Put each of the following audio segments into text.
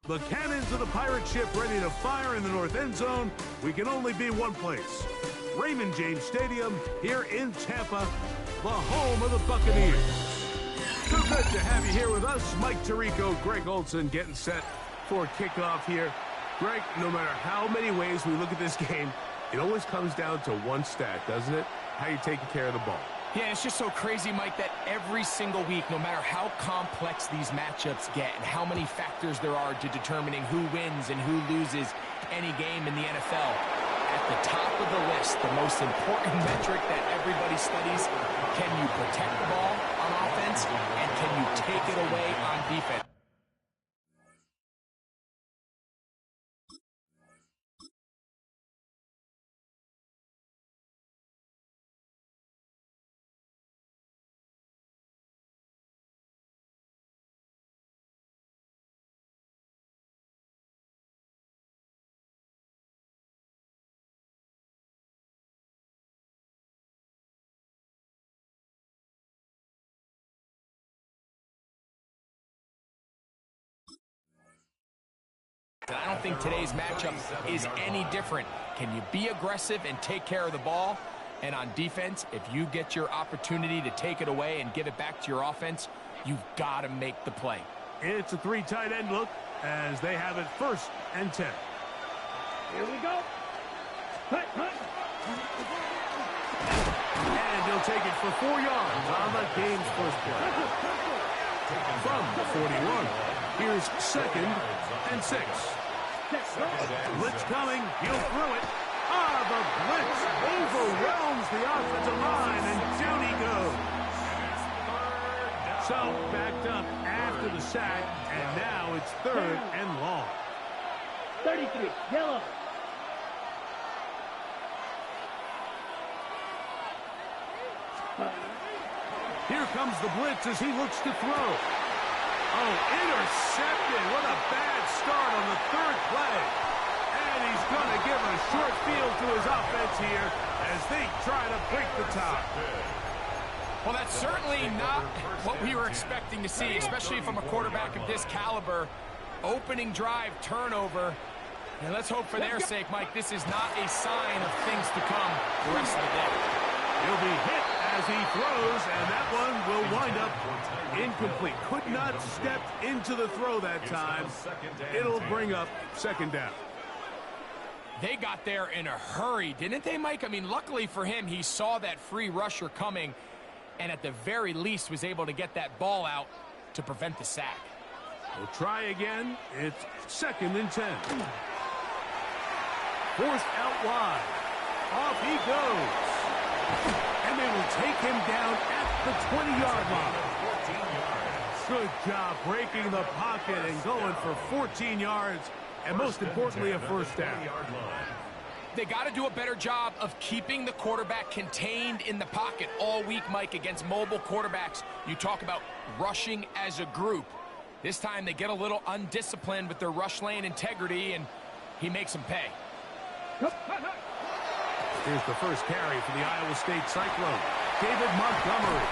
The cannons of the pirate ship ready to fire in the north end zone. We can only be one place. Raymond James Stadium here in Tampa, the home of the Buccaneers. So good to have you here with us. Mike Tirico, Greg Olson getting set for kickoff here. Greg, no matter how many ways we look at this game, it always comes down to one stat, doesn't it? How you taking care of the ball. Yeah, it's just so crazy, Mike, that every single week, no matter how complex these matchups get and how many factors there are to determining who wins and who loses any game in the NFL, at the top of the list, the most important metric that everybody studies, can you protect the ball on offense and can you take it away on defense? And I don't think today's matchup is any different. Can you be aggressive and take care of the ball? And on defense, if you get your opportunity to take it away and give it back to your offense, you've got to make the play. It's a three tight end look as they have it 1st and 10. Here we go. And he'll take it for 4 yards on the game's first play. From the 41, here's 2nd and 6. Blitz coming, he'll throw it. The blitz overwhelms the offensive line, and down he goes. So, backed up after the sack, and now it's 3rd and long. 33, yellow. Here comes the blitz as he looks to throw. Oh, intercepted. What a bad start on the 3rd play. And he's going to give a short field to his offense here as they try to break the tie. Well, that's certainly not what we were expecting to see, especially from a quarterback of this caliber. Opening drive, turnover. And let's hope for their sake, Mike, this is not a sign of things to come the rest of the day. He'll be hit as he throws, and that one will wind up incomplete. Could not step into the throw that time. It'll bring up 2nd down. They got there in a hurry, didn't they, Mike? I mean, luckily for him, he saw that free rusher coming and at the very least was able to get that ball out to prevent the sack. We'll try again. It's 2nd and 10. Forced out wide. Off he goes. And they will take him down at the 20-yard line. Good job breaking the pocket and going for 14 yards. And most importantly, a 1st down. They got to do a better job of keeping the quarterback contained in the pocket all week, Mike, against mobile quarterbacks. You talk about rushing as a group. This time they get a little undisciplined with their rush lane integrity, and he makes them pay. Here's the first carry for the Iowa State Cyclone. David Montgomery.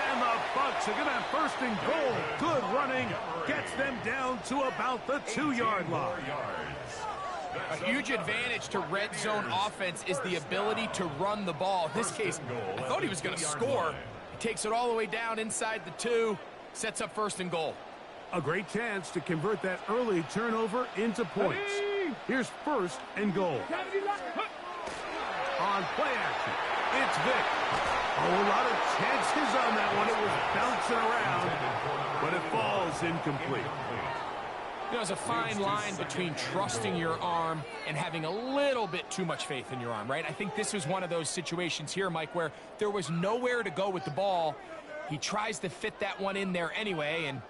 And the Bucs are going to have 1st and goal. Good running. Gets them down to about the 2-yard line. A huge advantage to red zone offense is the ability to run the ball. In this case, I thought he was going to score. He takes it all the way down inside the 2, sets up 1st and goal. A great chance to convert that early turnover into points. Here's 1st and goal. On play action, it's Vick. Oh, a lot of chances on that one. It was bouncing around, but it falls incomplete. You know, there's a fine line between trusting your arm and having a little bit too much faith in your arm, right? I think this was one of those situations here, Mike, where there was nowhere to go with the ball. He tries to fit that one in there anyway, and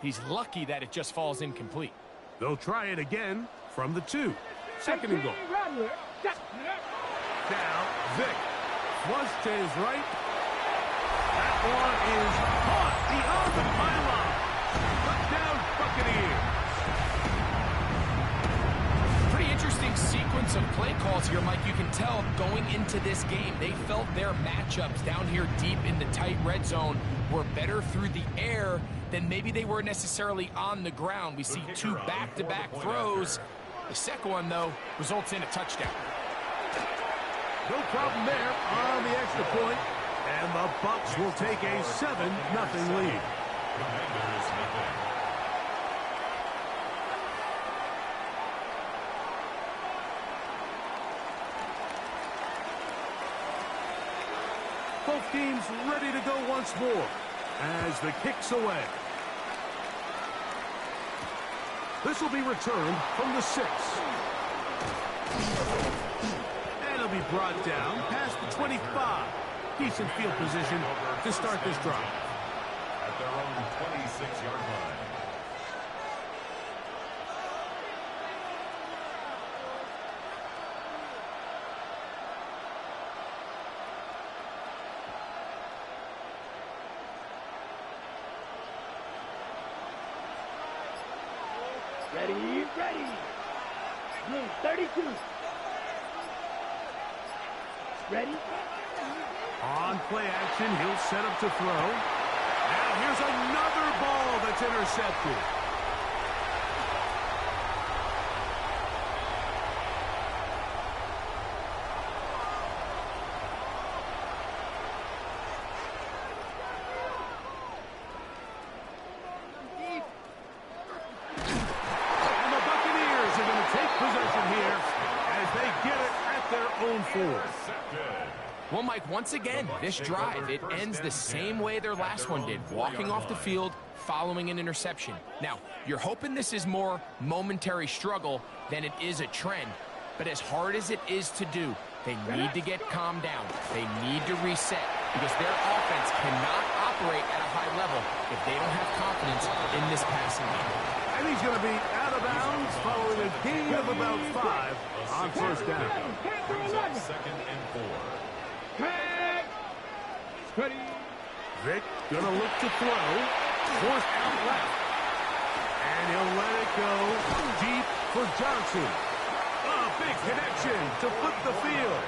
he's lucky that it just falls incomplete. They'll try it again from the 2. 2nd and goal. Now, Vick. Flush to his right. That one is caught beyond the pylon. Touchdown, Buccaneers. Pretty interesting sequence of play calls here, Mike. You can tell going into this game, they felt their matchups down here deep in the tight red zone were better through the air then maybe they weren't necessarily on the ground. We see 2 back-to-back throws. The second one, though, results in a touchdown. No problem there on the extra point, and the Bucs will take a 7-0 lead. Both teams ready to go once more as the kick's away. This will be returned from the 6. And it'll be brought down past the 25. Decent field position to start this drive. At their own 26-yard line. Ready, ready. Blue 32. Ready. On play action, he'll set up to throw. And here's another ball that's intercepted. And the Buccaneers are going to take possession here as they get it at their own 4. Well, Mike, once again, this drive, it ends the same way their last one did, walking off the field, following an interception. Now, you're hoping this is more momentary struggle than it is a trend, but as hard as it is to do, they need to get calmed down. They need to reset because their offense cannot operate at a high level if they don't have confidence in this passing game. And he's going to be out of bounds following a gain of about 5 on first down. Second and 4. Ready. Vic gonna look to throw. Forced out left. And he'll let it go deep for Johnson. A big connection to flip the field.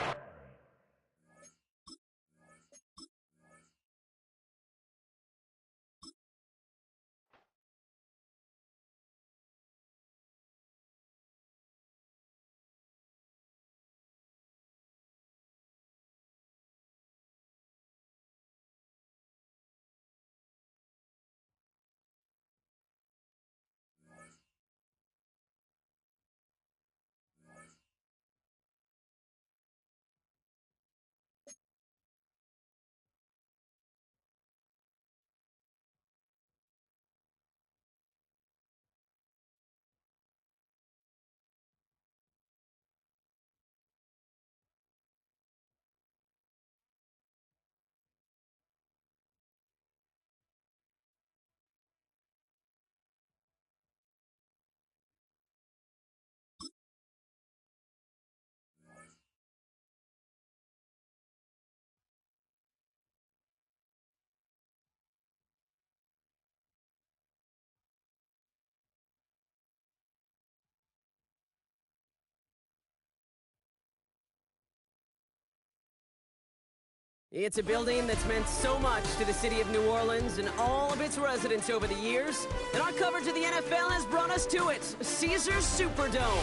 It's a building that's meant so much to the city of New Orleans and all of its residents over the years, and our coverage of the NFL has brought us to it, Caesars Superdome.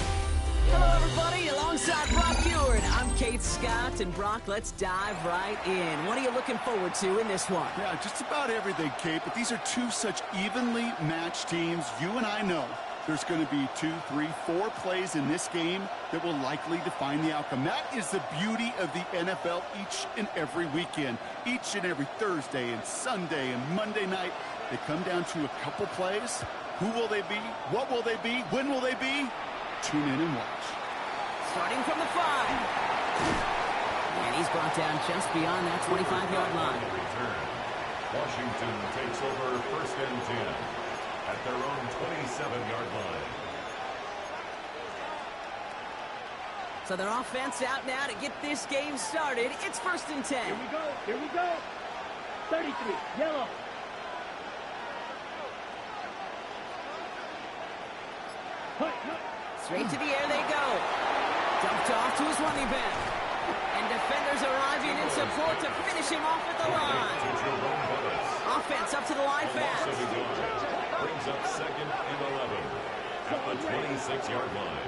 Hello, everybody. Alongside Brock Eward, I'm Kate Scott, and Brock, let's dive right in. What are you looking forward to in this one? Yeah, just about everything, Kate, but these are two such evenly matched teams. You and I know there's going to be 2, 3, 4 plays in this game that will likely define the outcome. That is the beauty of the NFL each and every weekend. Each and every Thursday and Sunday and Monday night, they come down to a couple plays. Who will they be? What will they be? When will they be? Tune in and watch. Starting from the 5. And he's brought down just beyond that 25-yard line. Washington takes over first and 10 at their own 27-yard line. So their offense out now to get this game started. It's first and 10. Here we go. Here we go. 33. Yellow. Hut, hut. Straight to the air they go. Dumped off to his running back. And defenders arriving in support to finish him off at the line. Offense up to the line fast. Brings up second and 11 at the 26-yard line.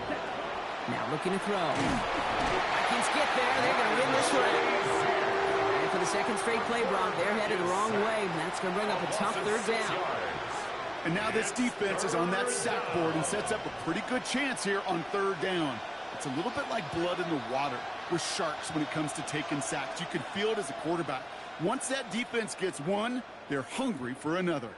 Now looking to throw. Vikings get there. They're going to win this round. And for the second straight play, Brock, they're headed the wrong way. And that's going to bring up a tough third down. And now this defense is on that sack board and sets up a pretty good chance here on third down. It's a little bit like blood in the water with sharks when it comes to taking sacks. You can feel it as a quarterback. Once that defense gets one, they're hungry for another.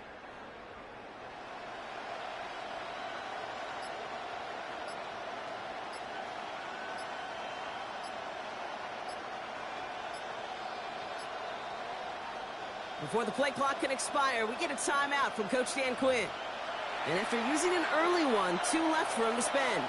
Before the play clock can expire, we get a timeout from Coach Dan Quinn. And after using an early one, 2 left for him to spend.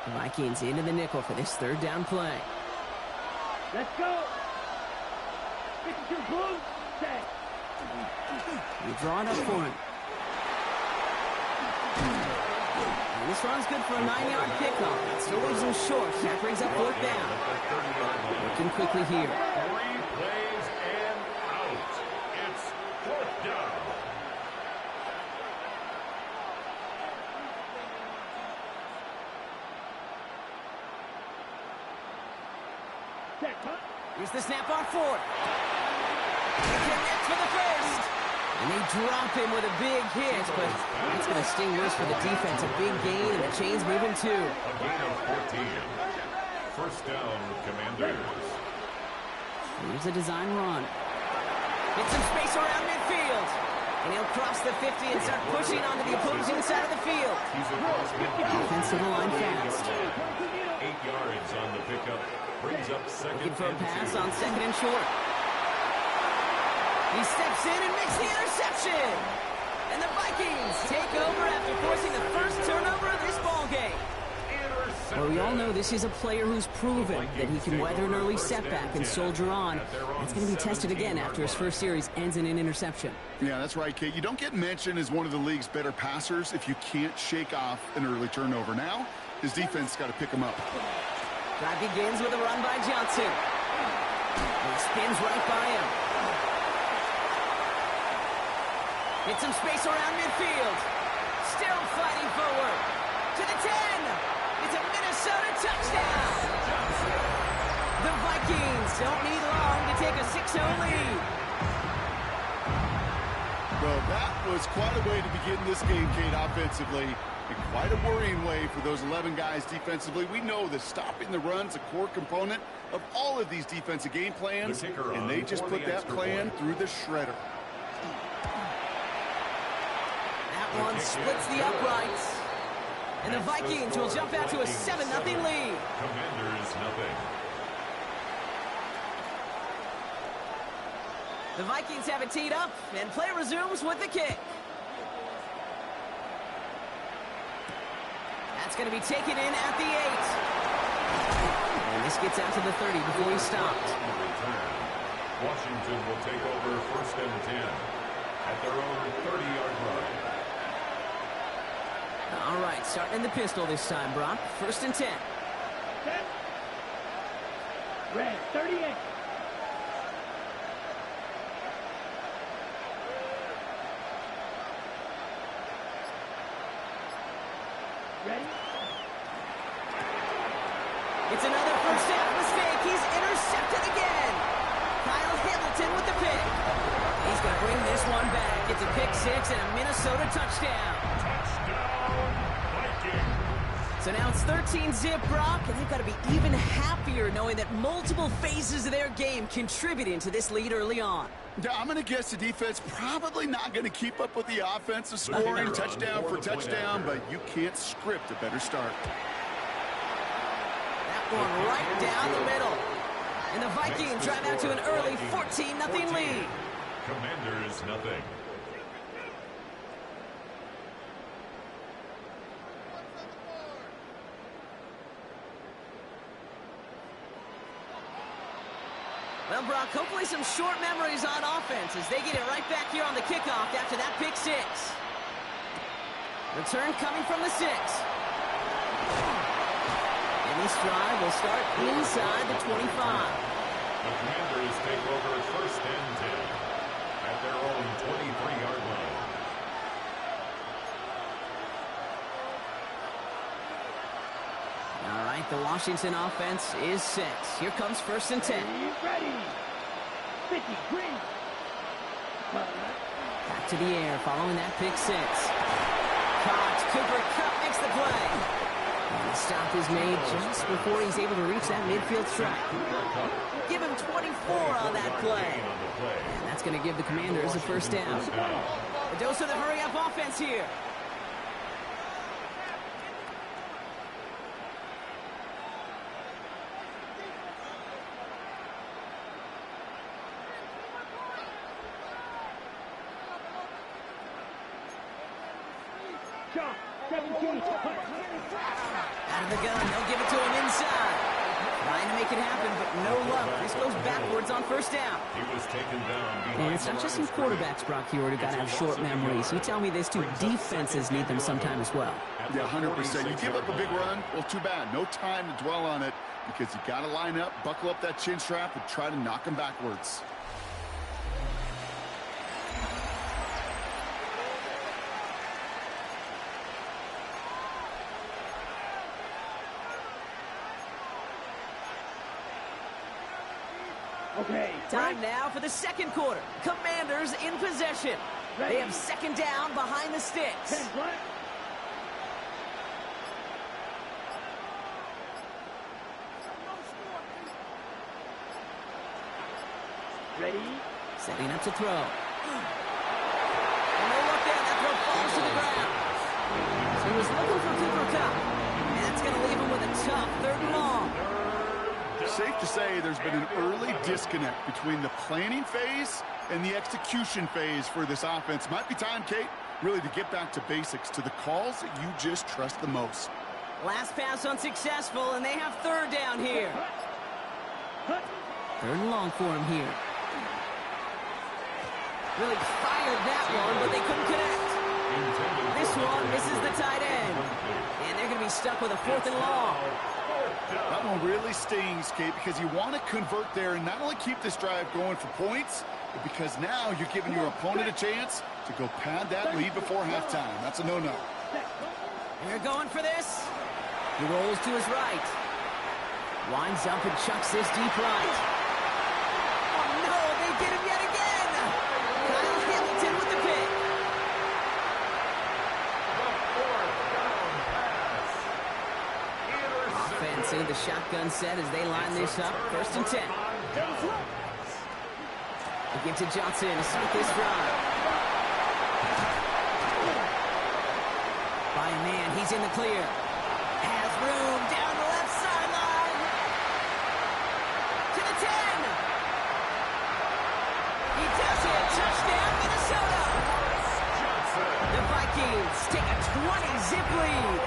The Vikings into the nickel for this third down play. Let's go. 52 blue, set. You draw it up for him. And this run's good for a 9-yard pickup. It still leaves him short. That brings up fourth down. Looking quickly here. 3 plays and out. It's fourth down. Set, huh? Here's the snap on fourth. Connect for the first. And they drop him with a big hit, but it's going to sting worse for the defense. A big gain, and the chain's moving too. A gain of 14. First down, Commanders. Here's a design run. Get some space around midfield. And he'll cross the 50 and start pushing onto the opposing side of the field. He's across midfield. Offensive line fast. 8 yards on the pickup. Brings up second Looking for a and pass 2. on second and short. He steps in and makes the interception. And the Vikings take over after forcing the first turnover of this ballgame. Well, we all know this is a player who's proven that he can weather an early setback and soldier on. That's going to be tested again after his first series ends in an interception. Yeah, that's right, Kate. You don't get mentioned as one of the league's better passers if you can't shake off an early turnover. Now, his defense got to pick him up. Drive begins with a run by Johnson. He spins right by him. Get some space around midfield. Still fighting forward. To the 10. It's a Minnesota touchdown. The Vikings don't need long to take a 6-0 lead. Well, that was quite a way to begin this game, Kate, offensively. And quite a worrying way for those 11 guys defensively. We know that stopping the run's a core component of all of these defensive game plans, and they just put that plan through the shredder. That one splits the uprights. And the Vikings will jump out to a 7-0 lead. Commanders nothing. The Vikings have it teed up, and play resumes with the kick. That's going to be taken in at the 8. And this gets out to the 30 before he stopped. Washington will take over first and 10 at their own 30-yard line. All right, starting in the pistol this time, Brock. First and 10. Set. Red, 38. Ready? It's another first half mistake. He's intercepted again. Kyle Hamilton with the pick. He's going to bring this one back. It's a pick 6 and a Minnesota touchdown. So now it's 13-zip, Brock, and they've got to be even happier knowing that multiple phases of their game contributing to this lead early on. Yeah, I'm going to guess the defense probably not going to keep up with the offensive scoring touchdown for touchdown, but you can't script a better start. That one right down the middle. And the Vikings drive out to an early 14-0 lead. Commanders nothing. Well, Brock, hopefully some short memories on offense as they get it right back here on the kickoff after that pick six. Return coming from the 6. And this drive will start inside the 25. The Commanders take over first and 10 at their own 23-yard line. All right, the Washington offense is set. Here comes first and 10. Ready. 50, green. Back to the air following that pick six. Caught. Cooper Kupp makes the play. And the stop is made just before he's able to reach that midfield strike. Give him 24 on that play. And that's going to give the Commanders a first down. A dose of the hurry-up offense here. Shot. 17. Out of the gun, they'll give it to him inside. Trying to make it happen, but no luck. This goes backwards on first down. He was taken down behind And it's not just some quarterbacks, Brock, here who got to have short memories. You tell me this too, defenses need them sometime as well. Yeah, 100%. You give up a big run, well, too bad. No time to dwell on it because you got to line up, buckle up that chin strap, and try to knock them backwards. Okay. Time now for the second quarter. Commanders in possession. They have second down behind the sticks. 10 black. Ready. Setting up to throw. And no look there. That throw falls to the ground. So he was looking for Cooper Kupp. And that's going to leave him with a tough third and long. Safe to say there's been an early disconnect between the planning phase and the execution phase for this offense. Might be time, Kate, really to get back to basics, to the calls that you just trust the most. Last pass unsuccessful, and they have third down here. Third and long for him here. Really fired that one, but they couldn't connect. This one misses the tight end. And they're going to be stuck with a fourth and long. That one really stings, Kate, because you want to convert there and not only keep this drive going for points, but because now you're giving your opponent a chance to go pad that lead before halftime. That's a no-no. They're going for this. He rolls to his right. Winds up and chucks this deep right. Oh, no, they get him yet again. Kyle Hamilton with the pick. Offense in the shotgun set as they line this up. First and 10. They give to Johnson to start this drive. By a man, he's in the clear. Has room down the left sideline. To the 10. He does it. Touchdown, Minnesota. The Vikings take a 20-zip lead.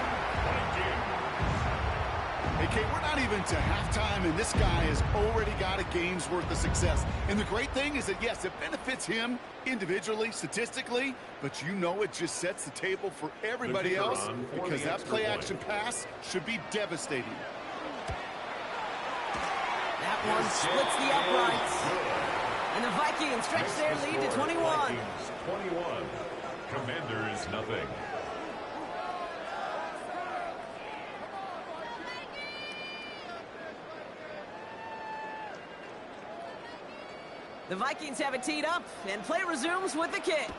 Hey, Kate, we're not even to halftime, and this guy has already got a game's worth of success. And the great thing is that, yes, it benefits him individually, statistically, but you know it just sets the table for everybody else because that play-action pass should be devastating. That one splits the uprights. And the Vikings stretch their lead to 21. 21. Commanders nothing. The Vikings have it teed up, and play resumes with the kick.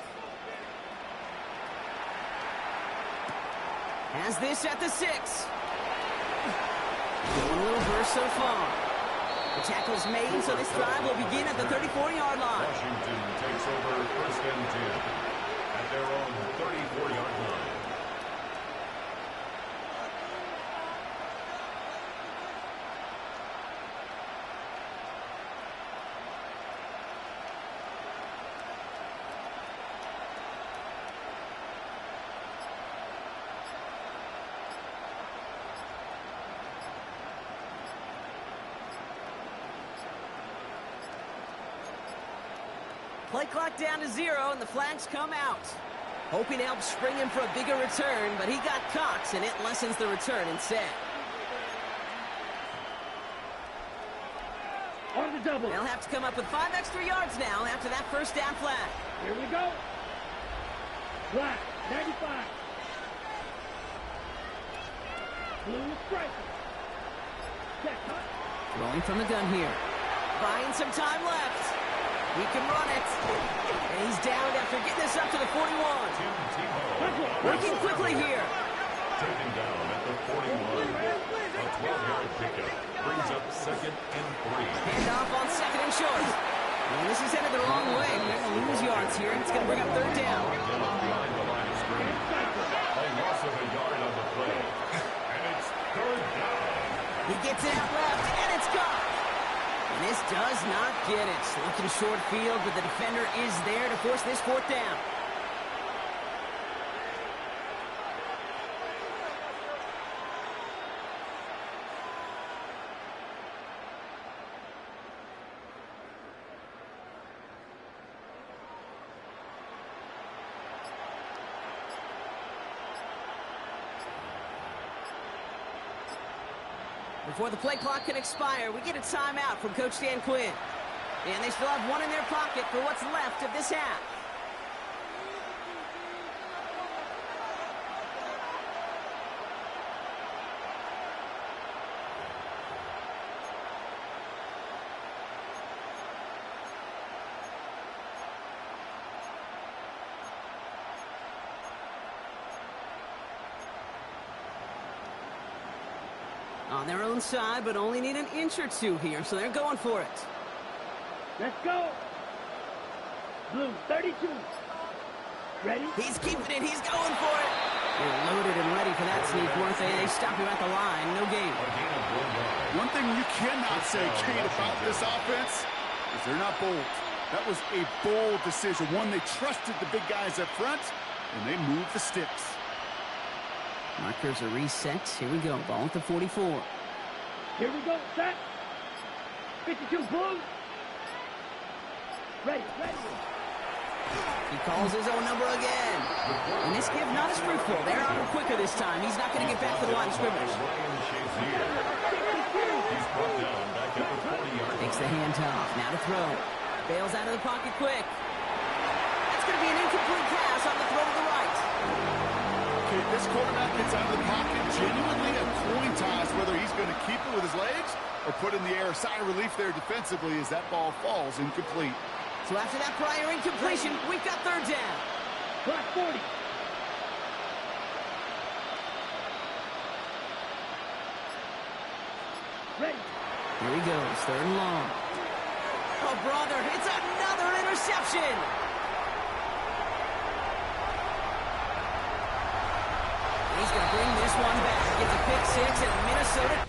Has this at the 6. Going a little burst so far. The tackle's made, so this drive will begin at the 34-yard line. Washington takes over first and 10 at their own 34-yard line. Play clock down to 0, and the flags come out. Hoping to help spring him for a bigger return, but he got Cox, and it lessens the return instead. On the double. They'll have to come up with 5 extra yards now after that first down flag. Here we go. Black, 95. Blue striker. Check, cut. Rolling from the gun here. Buying some time left. He can run it. And he's down after getting this up to the 41. Working quickly here. Taken down at the 41. A 12-yard pickup brings up 2nd and 3. Hand off on 2nd and short. And this is headed the wrong way. They're going to lose yards here. It's going to bring up 3rd down. Behind the line of scrimmage. A loss of a yard on the play. And it's 3rd down. He gets it out left, and it's gone. And this does not get it. Looking short field, but the defender is there to force this 4th down. Before the play clock can expire, we get a timeout from Coach Dan Quinn. And they still have one in their pocket for what's left of this half. On their own side, but only need an inch or two here, so they're going for it. Let's go. Blue, 32. Ready? He's keeping it. He's going for it. They're loaded and ready for that sneak, weren't they? They stop him at the line. No gain. One thing you cannot say, Kate, about this offense is they're not bold. That was a bold decision. One, they trusted the big guys up front, and they moved the sticks. Markers are reset. Here we go. Ball at the 44. Here we go. Set. 52 Blue. Ready. He calls his own number again. And this give not as fruitful. They're on him quicker this time. He's not going to get back to the line of scrimmage. Takes the handoff. Now to throw. Bails out of the pocket quick. That's going to be an incomplete pass on the throw to the right. Okay, this quarterback gets out of the pocket, genuinely a coin toss whether he's going to keep it with his legs or put in the air. A sigh of relief there defensively as that ball falls incomplete. So after that prior incompletion, we've got 3rd down. Clock 40. Ready. Here he goes, 3rd and long. Oh, brother, it's another interception. He's going to bring this one back. Gets a pick 6 and Minnesota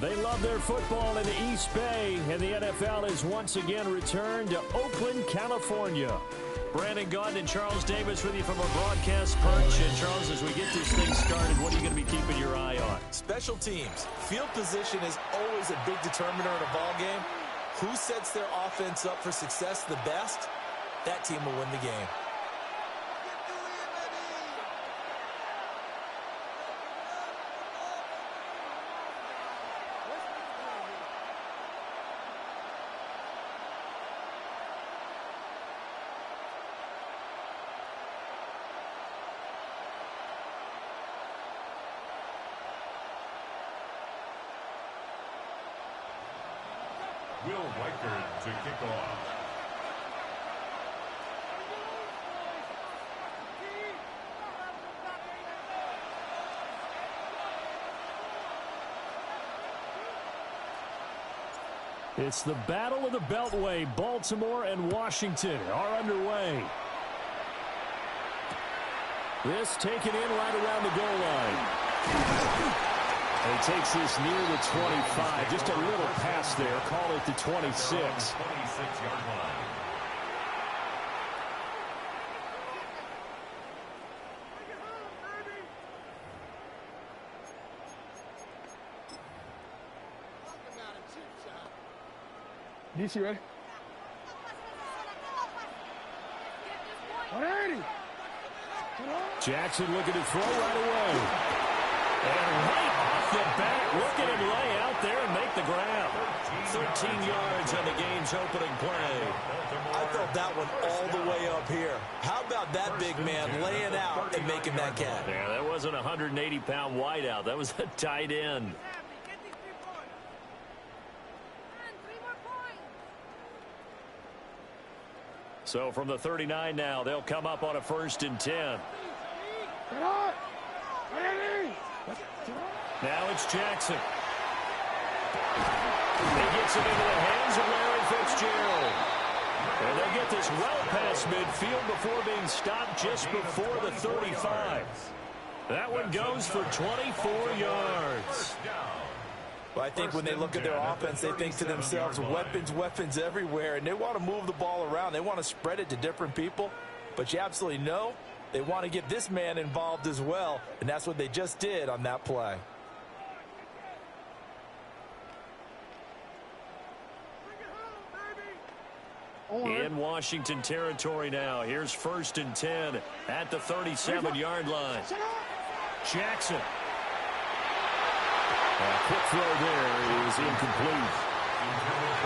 They love their football in the East Bay, and the NFL is once again returned to Oakland, California. Brandon Gaudin and Charles Davis with you from our broadcast perch. And Charles, as we get this thing started, what are you going to be keeping your eye on? Special teams. Field position is always a big determiner in a ball game. Who sets their offense up for success the best? That team will win the game. Will Reichard to kick off. It's the Battle of the Beltway. Baltimore and Washington are underway. This taken in right around the goal line. He takes this near the 25. Just a little pass there. Call it the 26. 26-yard line. DC ready? 180. Jackson looking to throw right away. And right off the bat, look at him lay out there and make the grab. 13 yards on the game's opening play. I felt that one all the way up here. How about that big man laying out and making that catch? Yeah, that wasn't a 180-pound wideout. That was a tight end. So from the 39 now, they'll come up on a 1st and 10. Now it's Jackson. He gets it into the hands of Larry Fitzgerald. And they'll get this well past midfield before being stopped just before the 35. That one goes for 24 yards. Well, I think when they look at their offense, they think to themselves, weapons, weapons everywhere, and they want to move the ball around. They want to spread it to different people, but you absolutely know they want to get this man involved as well, and that's what they just did on that play. In Washington territory now. Here's 1st and 10 at the 37-yard line. Jackson. A quick throw there is incomplete.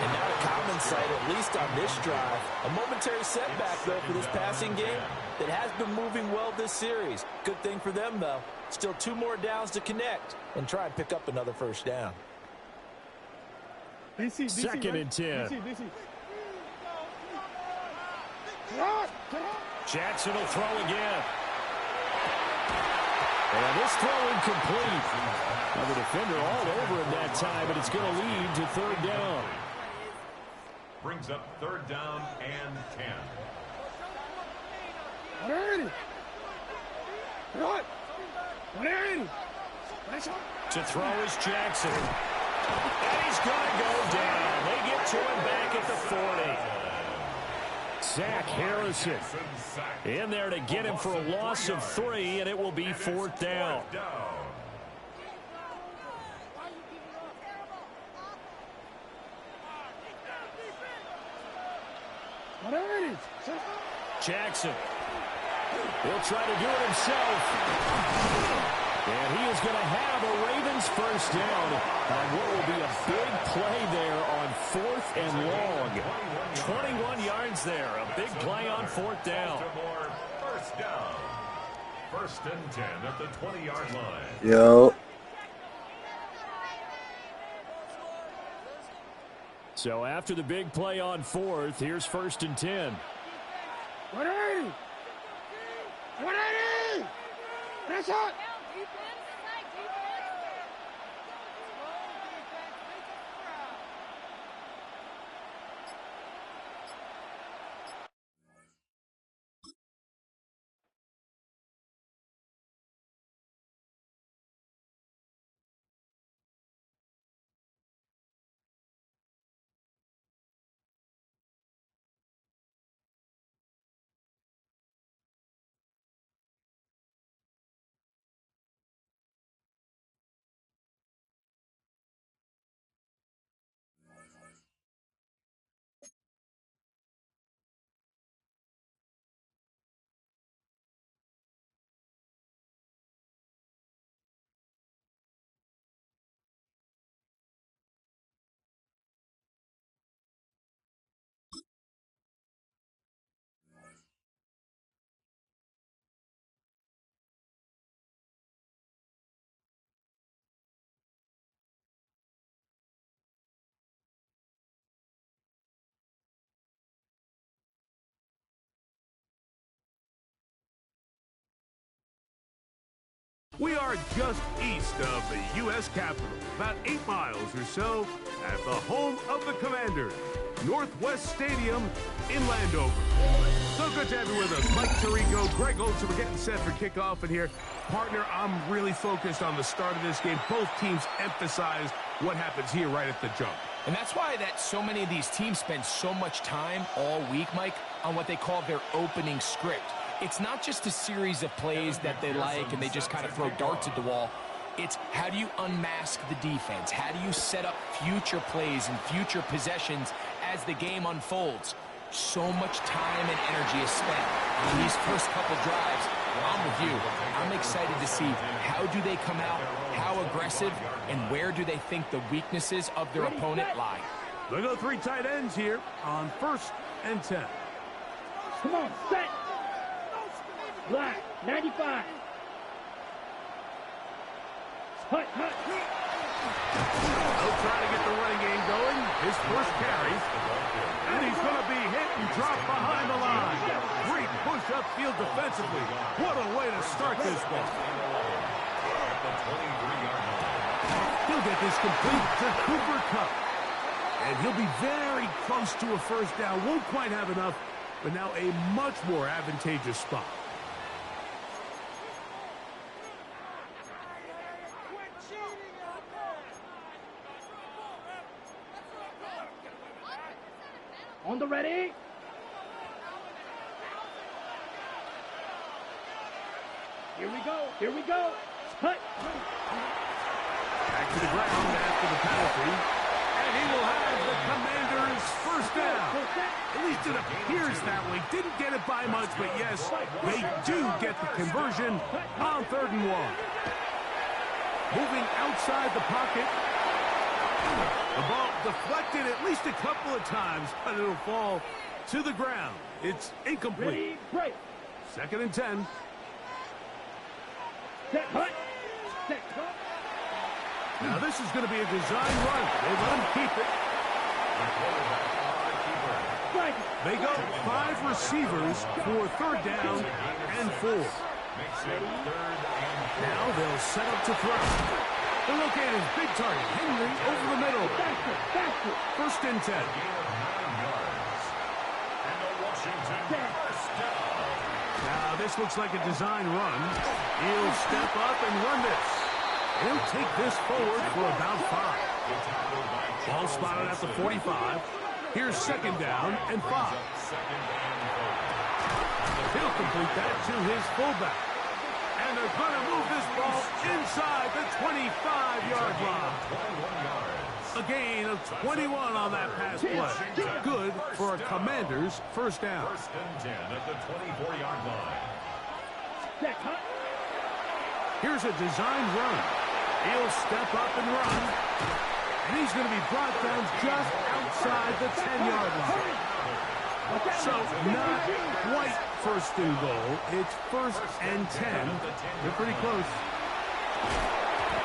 And not a common sight, at least on this drive. A momentary setback, though, for this passing game that has been moving well this series. Good thing for them, though. Still 2 more downs to connect and try and pick up another 1st down. Second and 10. Jackson will throw again. And this throw incomplete. Now the defender all over him that time, but it's going to lead to 3rd down. Brings up 3rd down and 10. To throw is Jackson. And he's going to go down. They get to him back at the 40. Zach Harrison in there to get him for a loss of 3, and it will be 4th down. Jackson. He'll try to do it himself. And he is going to have a Ravens 1st down on what will be a big play there on 4th and long. 21 yards there. A big play on 4th down. 1st down. 1st and 10 at the 20-yard line. Yo. So after the big play on 4th, here's 1st and 10. 180. 180. That's it. We are just east of the U.S. Capitol, about 8 miles or so, at the home of the Commanders, Northwest Stadium in Landover. So good to have you with us. Mike Tirico, Greg Olson, we're getting set for kickoff in here. Partner, I'm really focused on the start of this game. Both teams emphasize what happens here right at the jump. And that's why that so many of these teams spend so much time all week, Mike, on what they call their opening script. It's not just a series of plays that they like and they just kind of throw darts at the wall. It's how do you unmask the defense? How do you set up future plays and future possessions as the game unfolds? So much time and energy is spent on these first couple drives. I'm with you. I'm excited to see how do they come out, how aggressive, and where do they think the weaknesses of their opponent lie. They go 3 tight ends here on 1st and 10. Come on, set. Black, 95. Hut. They'll try to get the running game going. His first carry. And he's going to be hit and dropped behind the line. Great push upfield defensively. What a way to start this one. He'll get this complete to Cooper Kupp. And he'll be very close to a first down. Won't quite have enough, but now a much more advantageous spot. On the ready. Here we go. Hut. Back to the ground after the penalty. And he will have the Commanders' first down. At least it appears that way. Didn't get it by much, but yes, they do get the conversion on 3rd and 1. Moving outside the pocket. The ball deflected at least a couple of times, but it'll fall to the ground. It's incomplete. 2nd and 10. Set, hut. Set, hut. Now this is going to be a design run. They let him keep it. They go 5 receivers for 3rd down and 4. Now they'll set up to throw. They locate his big target, Henry, over the middle. 1st and 10. Now this looks like a design run. He'll step up and run this. He'll take this forward for about 5. Ball spotted at the 45. Here's 2nd down and 5. He'll complete that to his fullback. And they're going to move this ball inside the 25-yard line. A gain of 21 on that pass play. Good for a Commander's first down. 1st and 10 at the 24-yard line. Here's a design run. He'll step up and run. And he's going to be brought down just outside the 10-yard line. So not quite 1st and goal. It's 1st and 10. They're pretty close.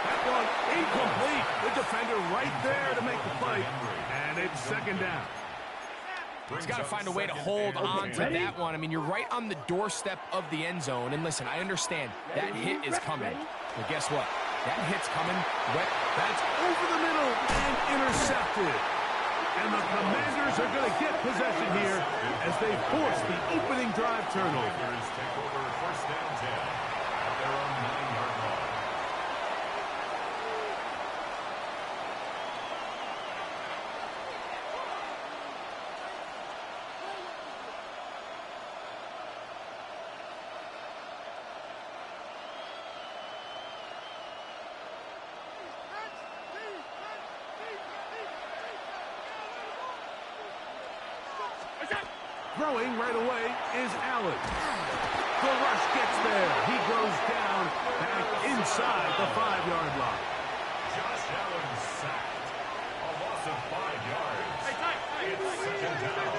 That one incomplete. The defender right there to make the play. And it's 2nd down. He's got to find a way to hold on to that one. I mean, you're right on the doorstep of the end zone. And listen, I understand that hit is coming. But guess what? That hit's coming. That's over the middle and intercepted. And the Commanders are going to get possession here as they force the opening drive turnover. Take over 1st and 10 at their own 9-yard line. Throwing right away is Allen. The rush gets there. He goes down back inside the 5-yard line. Josh Allen sacked. A loss of 5 yards. It's 2nd down.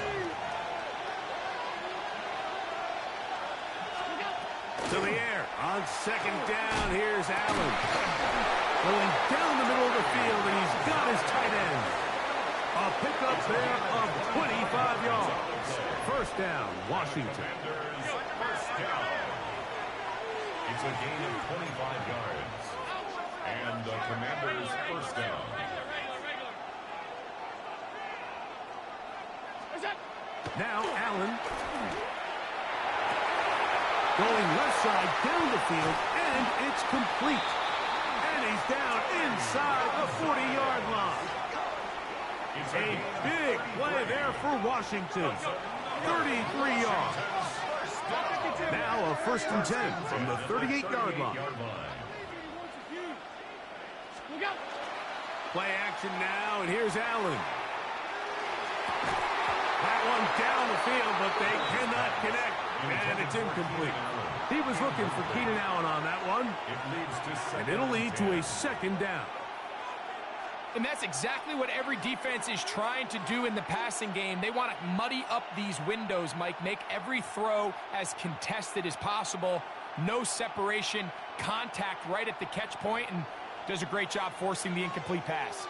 To the air on 2nd down. Here's Allen. Going down the middle of the field, and he's got his tight end. A pickup there of 25 yards. 1st down, Washington. It's a gain of 25 yards. And the Commanders' first down. Now Allen. Going left side down the field, and it's complete. And he's down inside the 40-yard line. A big play there for Washington. 33 yards. Now a 1st and 10 from the 38-yard line. Play action now, and here's Allen. That one down the field, but they cannot connect, and it's incomplete. He was looking for Keenan Allen on that one, and it'll lead to a 2nd down. And that's exactly what every defense is trying to do in the passing game. They want to muddy up these windows, Mike, make every throw as contested as possible. No separation, contact right at the catch point, and does a great job forcing the incomplete pass.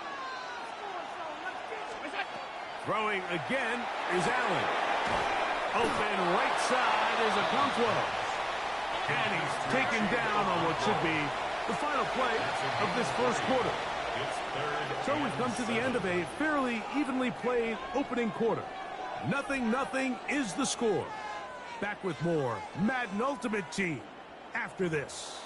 Throwing again is Allen. Open right side is Okonkwo. And he's taken down on what should be the final play of this first quarter. So we've come to the end of a fairly evenly played opening quarter. 0-0 is the score. Back with more Madden Ultimate Team after this.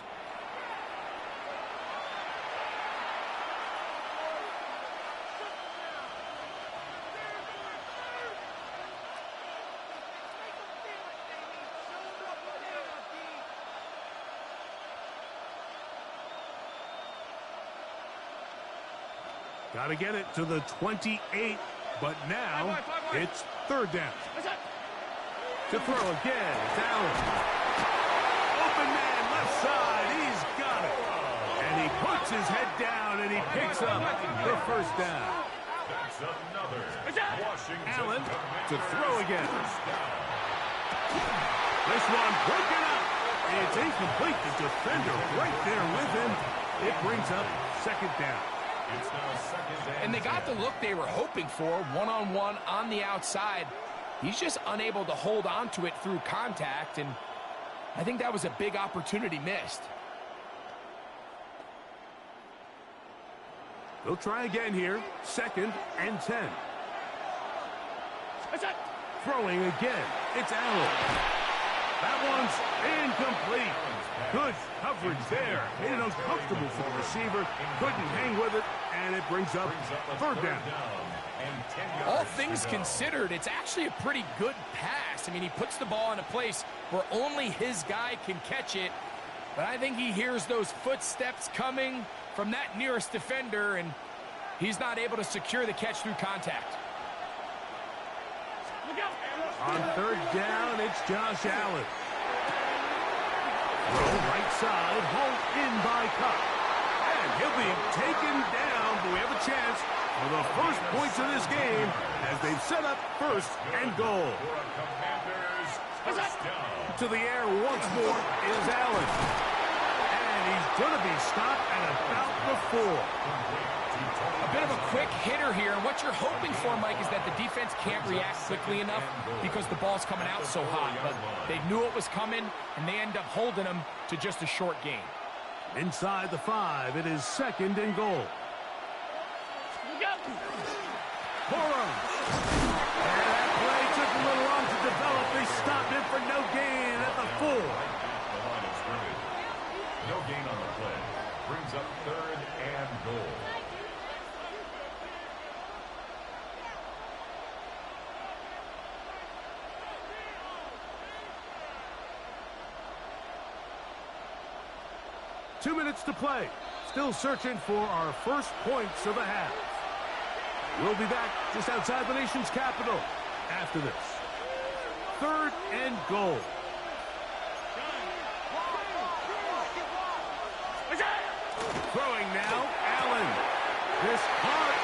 Got to get it to the 28, but now it's 3rd down. To throw again, it's Allen. Open man, left side, he's got it. And he puts his head down, and he picks up the 1st down. Allen to throw again. This one broken up. It's incomplete. The defender right there with him. It brings up 2nd down. And they got the look they were hoping for, one-on-one on the outside. He's just unable to hold on to it through contact, and I think that was a big opportunity missed. They'll try again here, 2nd and 10. Throwing again, it's Allen. That one's incomplete. Good coverage there. Made it uncomfortable for the receiver. Couldn't hang with it, and it brings up 3rd down. All things considered, it's actually a pretty good pass. I mean, he puts the ball in a place where only his guy can catch it. But I think he hears those footsteps coming from that nearest defender, and he's not able to secure the catch through contact. On 3rd down, it's Josh Allen. Throw right side, hauled in by Cup. And he'll be taken down, but we have a chance for the first points of this game as they've set up 1st and goal. To the air once more is Allen. And he's going to be stopped at about the 4. A bit of a quick hitter here, and what you're hoping for, Mike, is that the defense can't react quickly enough because the ball's coming out so hot. But they knew it was coming, and they end up holding them to just a short gain. Inside the 5, it is 2nd and goal. Borum. And that play took a little long to develop. They stopped it for no gain at the 4. No gain on the play. Brings up 3rd and goal. Two minutes to play. Still searching for our first points of the half. We'll be back just outside the nation's capital after this. 3rd and goal. Throwing now, Allen. This hard.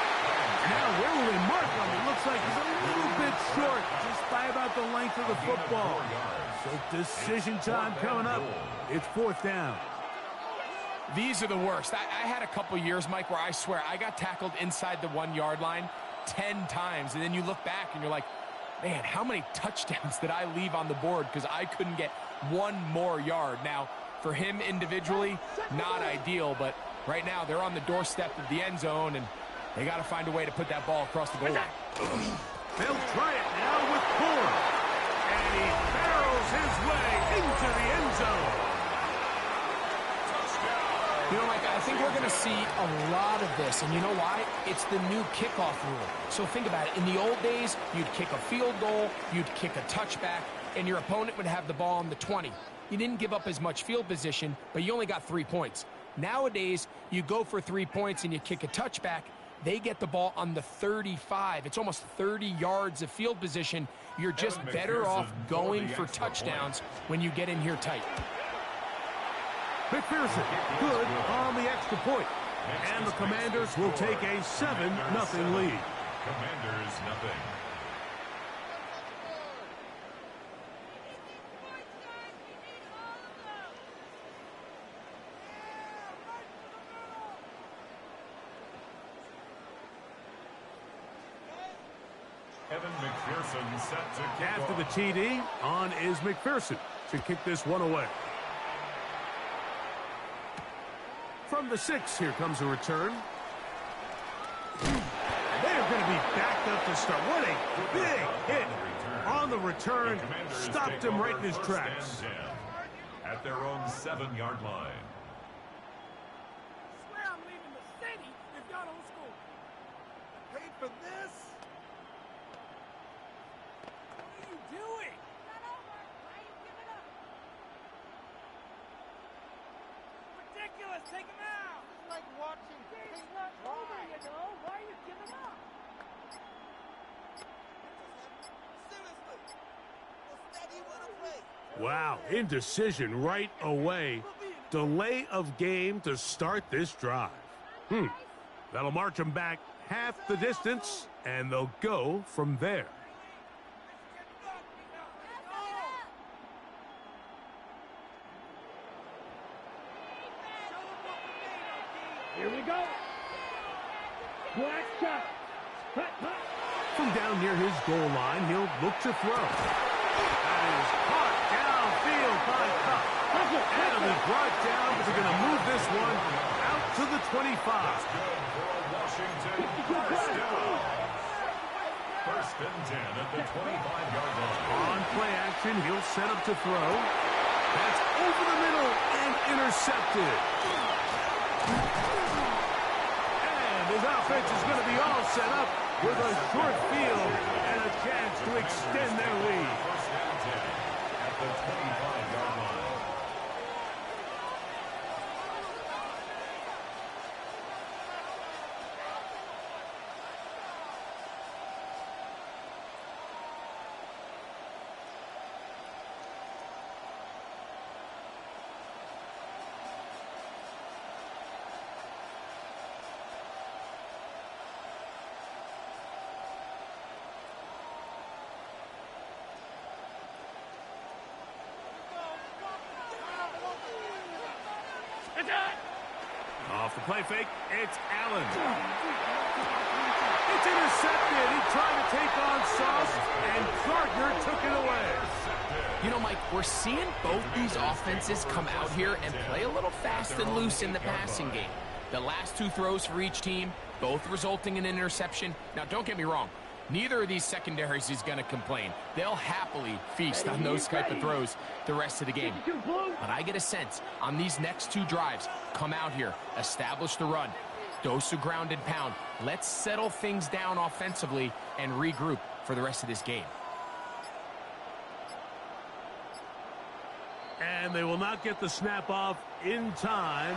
Now, where will they mark him? It looks like he's a little bit short, just by about the length of the football. So decision time coming up. It's 4th down. These are the worst. I had a couple years, Mike, where I swear I got tackled inside the 1-yard line 10 times. And then you look back and you're like, Man, how many touchdowns did I leave on the board because I couldn't get one more yard? Now, for him individually, not ideal, but right now they're on the doorstep of the end zone, and they got to find a way to put that ball across the goal line. They'll try it now with Ford. And he barrels his way into the end zone. You know, Mike, I think we're going to see a lot of this, and you know why? It's the new kickoff rule. So think about it. In the old days, you'd kick a field goal, you'd kick a touchback, and your opponent would have the ball on the 20. You didn't give up as much field position, but you only got 3 points. Nowadays, you go for 3 points and you kick a touchback, they get the ball on the 35. It's almost 30 yards of field position. You're just better off going for touchdowns when you get in here tight. McPherson, good on the extra point. And the Commanders will take a 7-0 lead. Commanders nothing. Evan McPherson set to kick After off. the TD, on is McPherson to kick this one away. From the 6, here comes a return. They're going to be backed up to start. What a big hit on the return. Stopped him right in his tracks. At their own 7-yard line. I swear I'm leaving the city if y'all don't score. I paid for this. What are you doing? It's not over. Why are you giving up? Ridiculous. Take him out. It's like watching paint not over, you know. Why are you giving up? Seriously. Steady with a play. Wow, indecision right away. Delay of game to start this drive. That'll march them back half the distance, and they'll go from there. Here we go. Black shot. Hut, hut. From down near his goal line, he'll look to throw. That is caught downfield by Cup. And it'll be brought down, but they're going to move this one out to the 25. Good for a Washington first down. First and 10 at the 25-yard line. On play action, he'll set up to throw. That's over the middle and intercepted. And his offense is going to be all set up with a short field and a chance to extend their lead. First and 10 at the 25-yard line. Off the play fake, it's Allen. It's intercepted. He tried to take on Sauce, and Gardner took it away. You know, Mike, we're seeing both these offenses come out here and play a little fast and loose in the passing game. The last 2 throws for each team, both resulting in an interception. Now, don't get me wrong. Neither of these secondaries is going to complain. They'll happily feast on those type of throws the rest of the game. But I get a sense on these next 2 drives, come out here, establish the run, dose of ground and pound. Let's settle things down offensively and regroup for the rest of this game. And they will not get the snap off in time.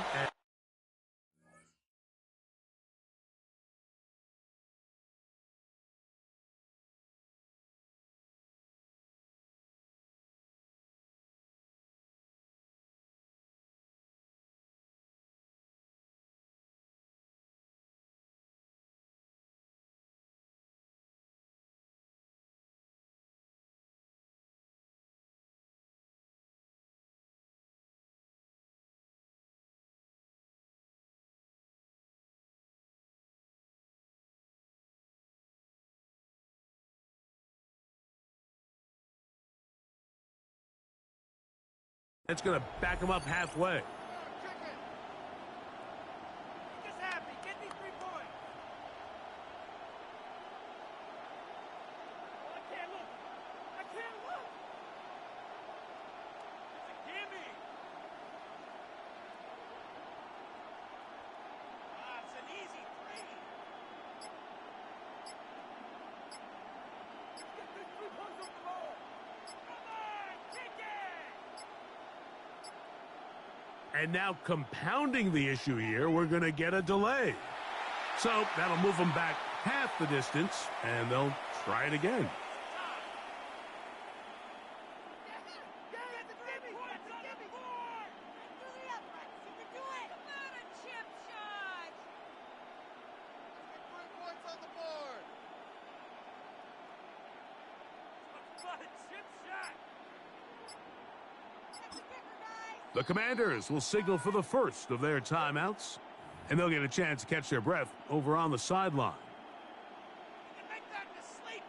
It's going to back him up halfway. Just happy. Get me 3 points. Oh, I can't look. I can't look. It's a gimme. Ah, it's an easy 3. Get this 3 points off the ball. Come on, kick it. And now compounding the issue here, we're going to get a delay. So that'll move them back half the distance, and they'll try it again. The Commanders will signal for the first of their timeouts, and they'll get a chance to catch their breath over on the sideline. Make that to sleep.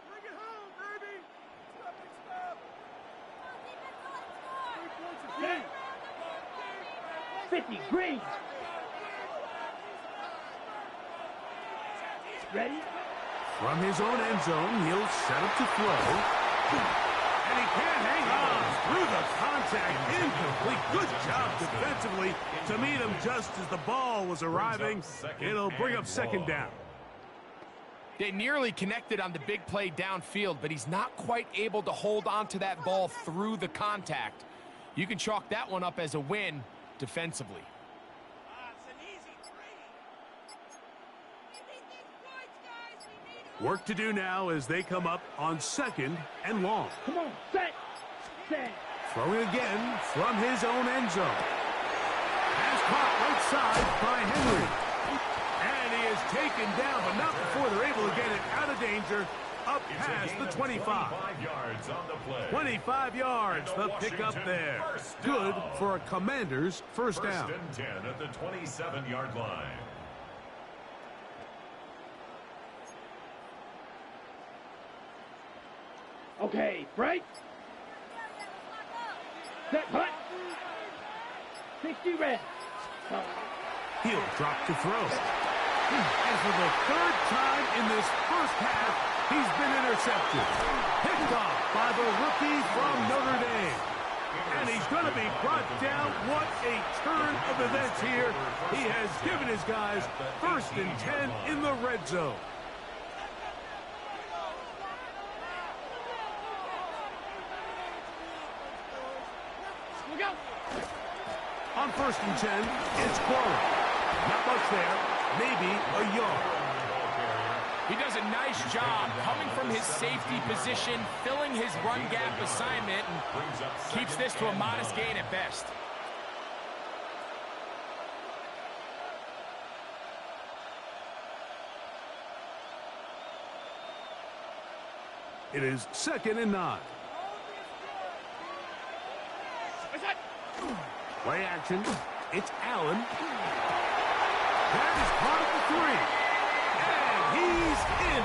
Bring it home, baby. Stop. 50, green. Ready? From his own end zone, he'll set up to throw. And he can't hang on through the contact. Incomplete. Good job defensively to meet him just as the ball was arriving. It'll bring up second down. They nearly connected on the big play downfield, but he's not quite able to hold on to that ball through the contact. You can chalk that one up as a win defensively. Work to do now as they come up on second and long. Come on, set. Throwing again from his own end zone. Pass caught right side by Henry. And he is taken down, but not before they're able to get it out of danger up past the 25. 25 yards, the pickup there. Good for a Commander's first down. First and 10 at the 27-yard line. Okay, break. Set, punt. 60 red. He'll drop to throw. And for the third time in this first half, he's been intercepted. Picked off by the rookie from Notre Dame. And he's going to be brought down. What a turn of events here. He has given his guys first and 10 in the red zone. On first and 10, it's Quarry. Not much there, maybe a yard. He does a nice job coming from his safety position, filling his run gap assignment, and keeps this to a modest gain at best. It is second and 9. Play action. It's Allen. That is part of the 3. And he's in.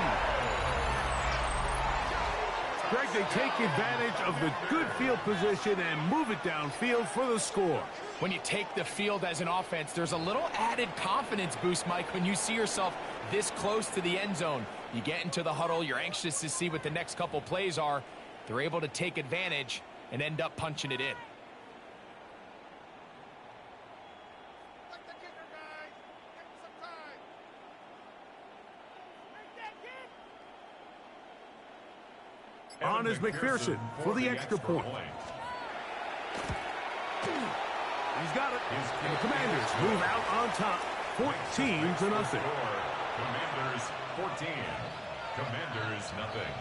Greg, they take advantage of the good field position and move it downfield for the score. When you take the field as an offense, there's a little added confidence boost, Mike, when you see yourself this close to the end zone. You get into the huddle, you're anxious to see what the next couple plays are. They're able to take advantage and end up punching it in. On is McPherson for the extra point. He's got it. And the Commanders move out on top, 14-0. Commanders 14. Commanders nothing.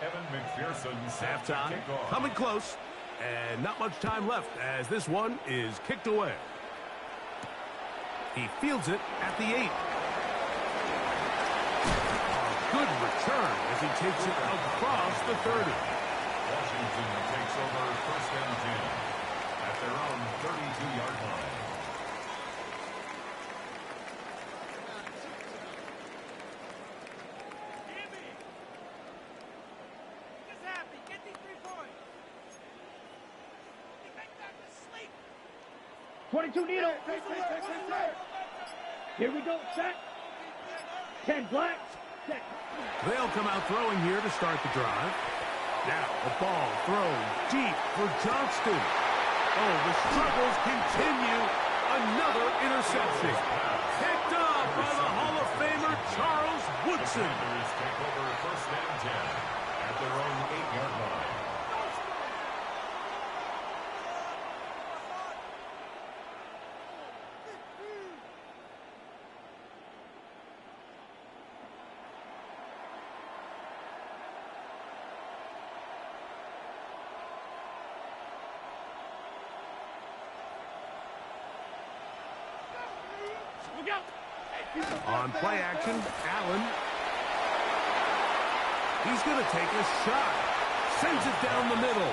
Evan McPherson set to Halftime kick off. coming close, and not much time left as this one is kicked away. He fields it at the 8. Good return as he takes it across the 30. Washington takes over first and 10 at their own 32-yard line. Just happy. 22 needle. Here we go. Set. 10 black. Set. They'll come out throwing here to start the drive. Now the ball thrown deep for Johnston. Oh, the struggles continue. Another interception. Picked up by the Hall of Famer Charles Woodson. Take over first and 10 at their own 8-yard line. On play action, Allen. He's going to take a shot. Sends it down the middle.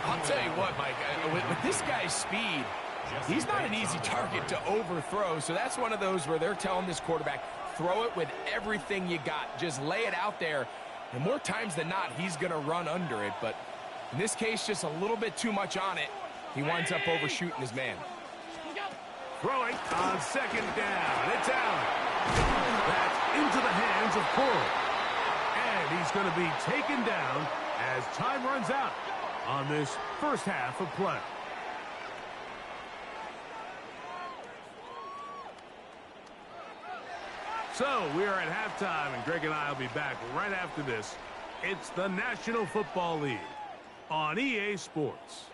I'll tell you what, Mike, with this guy's speed, he's not an easy target to overthrow. So that's one of those where they're telling this quarterback, throw it with everything you got. Just lay it out there. And more times than not, he's going to run under it. But in this case, just a little bit too much on it. He winds up overshooting his man. Throwing on second down. It's out. That's into the hands of Coral. And he's going to be taken down as time runs out on this first half of play. So we are at halftime, and Greg and I will be back right after this. It's the National Football League on EA Sports.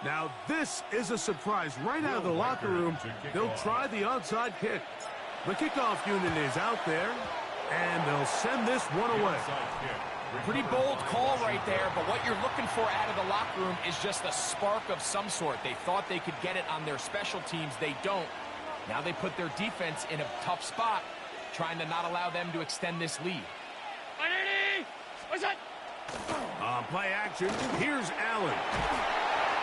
Now, this is a surprise right out of the locker room. They'll try the onside kick. The kickoff unit is out there, and they'll send this one away. Pretty bold call right there, but what you're looking for out of the locker room is just a spark of some sort. They thought they could get it on their special teams. They don't. Now they put their defense in a tough spot, trying to not allow them to extend this lead. On play action, here's Allen.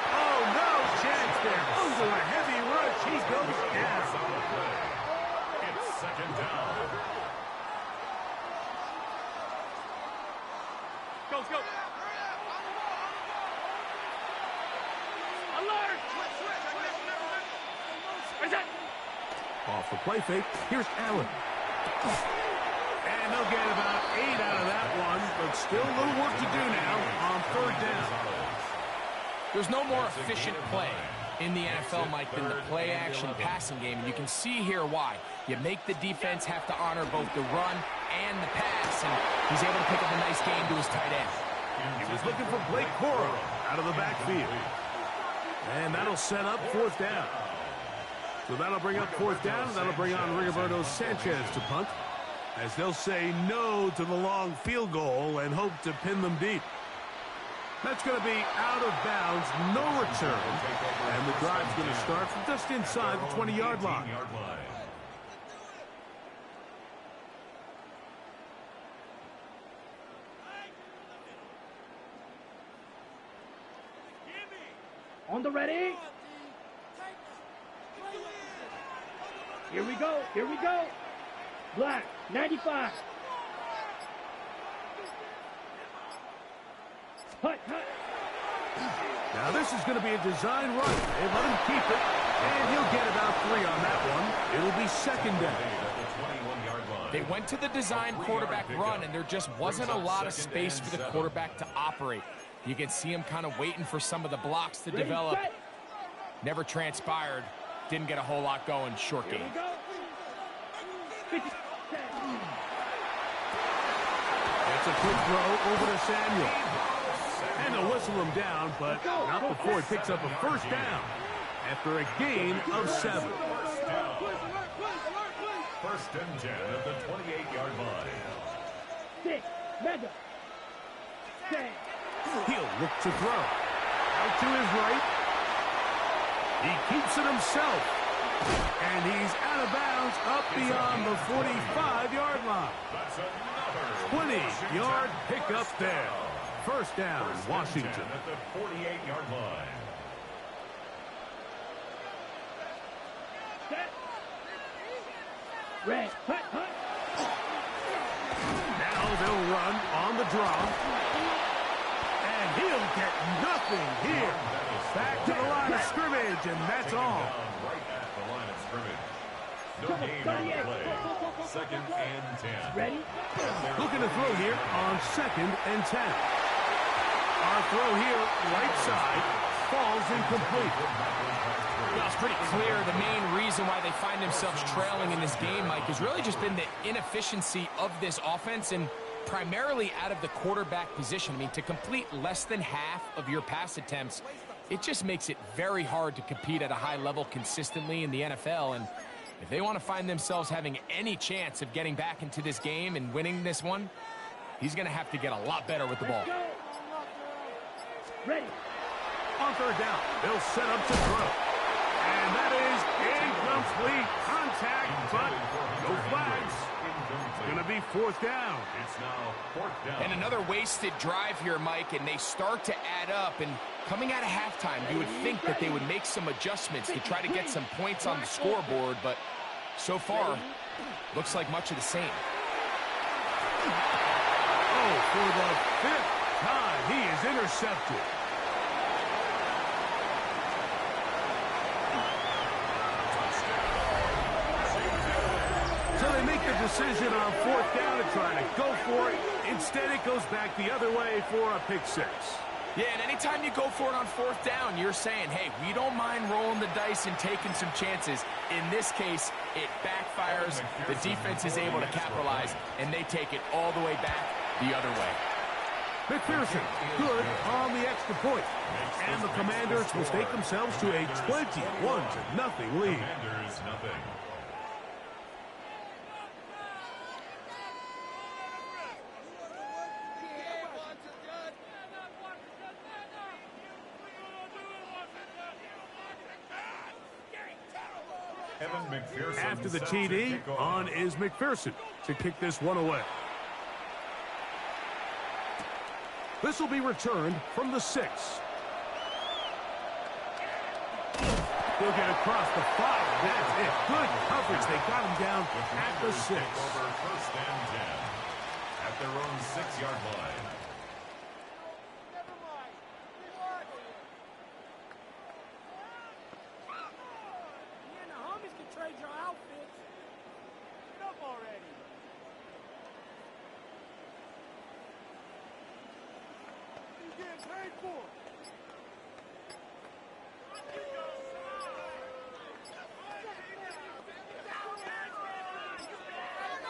Oh, no chance there. Under a heavy rush, he goes down. It's second down. Go. Alert! Off the play fake, here's Allen. And they'll get about 8 out of that one, but still a little work to do now on third down. There's no more efficient play in the NFL, Mike, than the play-action passing game. And you can see here why. You make the defense have to honor both the run and the pass, and he's able to pick up a nice game to his tight end. He was looking for Blake Cora out of the backfield. And that'll set up fourth down. So that'll bring up fourth down. That'll bring on Rigoberto Sanchez to punt, as they'll say no to the long field goal and hope to pin them deep. That's going to be out of bounds, no return. And the drive's going to start from just inside the 20-yard line. On the ready. Here we go. Black, 95. Hut. Now this is going to be a design run. They let him keep it, and he'll get about 3 on that one. It'll be second down. They went to the design quarterback run, and there just wasn't a lot of space for the quarterback to operate. You can see him kind of waiting for some of the blocks to develop. Never transpired. Didn't get a whole lot going. Short game. It's a quick throw over to Samuel. And they'll whistle him down, but not before he picks up a first down after a gain of 7. First and 10 at the 28-yard line. 6, Madden. 10. He'll look to throw. Out to his right. He keeps it himself. And he's out of bounds up beyond the 45-yard line. 20-yard pickup there. First down, Washington. At the 48-yard line. Set. Red. Hut, hut. Now they'll run on the draw. And he'll get nothing here. Back to the line of scrimmage, and that's all. Right at the line of scrimmage. No gain on the play. 2nd and 10. Ready? Looking to throw here on 2nd and 10. Our throw here, right side, falls incomplete. Well, it's pretty clear the main reason why they find themselves trailing in this game, Mike, has really just been the inefficiency of this offense and primarily out of the quarterback position. I mean, to complete less than half of your pass attempts, it just makes it very hard to compete at a high level consistently in the NFL. And if they want to find themselves having any chance of getting back into this game and winning this one, he's going to have to get a lot better with the ball. Ready. On 3rd down, they'll set up to throw. And that is incomplete contact, but no flags. It's going to be 4th down. It's now 4th down. And another wasted drive here, Mike, and they start to add up. And coming out of halftime, you would think that they would make some adjustments to try to get some points on the scoreboard, but so far, looks like much of the same. Oh, for the 5th time, he is intercepted. So they make the decision on 4th down to try to go for it. Instead, it goes back the other way for a pick 6. Yeah, and anytime you go for it on 4th down, you're saying, hey, we don't mind rolling the dice and taking some chances. In this case, it backfires. The defense is able to capitalize, and they take it all the way back the other way. McPherson, good on the extra point. And the Commanders will take themselves to a 21-0 lead. Commanders, nothing. After the TD, on is McPherson to kick this one away. This will be returned from the 6. He'll get across the 5. That's it. Good coverage. They got him down at the 6. Over 1st and 10 at their own 6-yard line.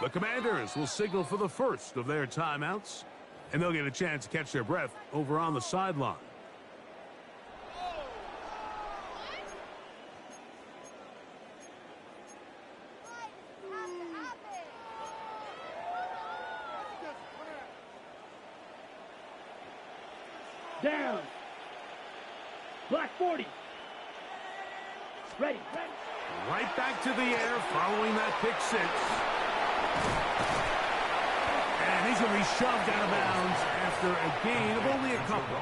The Commanders will signal for the first of their timeouts, and they'll get a chance to catch their breath over on the sideline. Down. Black 40. Ready. Right back to the air following that pick 6. And he's going to be shoved out of bounds after a gain of only a couple.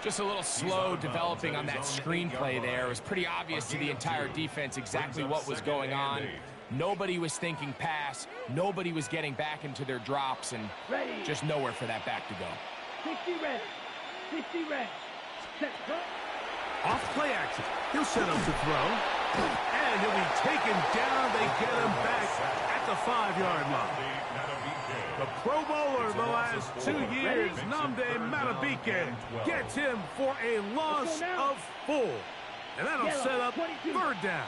Just a little slow developing on that screenplay there. It was pretty obvious to the entire defense exactly what was going on. Nobody was thinking pass. Nobody was getting back into their drops, and just nowhere for that back to go. 60 red. 60 red. Set. Off play action. He'll set up to throw. And he'll be taken down. They get him back at the 5-yard line. The Pro Bowler the last 2 years, Nnamdi Madubuike, gets him for a loss of 4. And that'll set up 3rd down.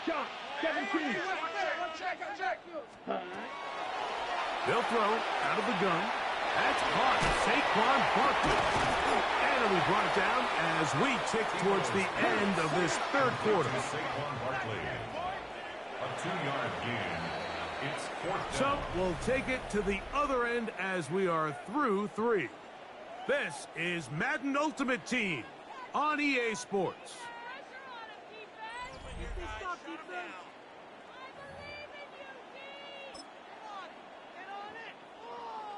Shot. 17. They'll throw out of the gun. That's caught. Saquon Barkley. And it'll be brought down as we tick towards the end of this 3rd quarter. Saquon Barkley. A 2-yard gain. It's 4th So down. we'll take it to the other end as we are through 3. This is Madden Ultimate Team on EA Sports.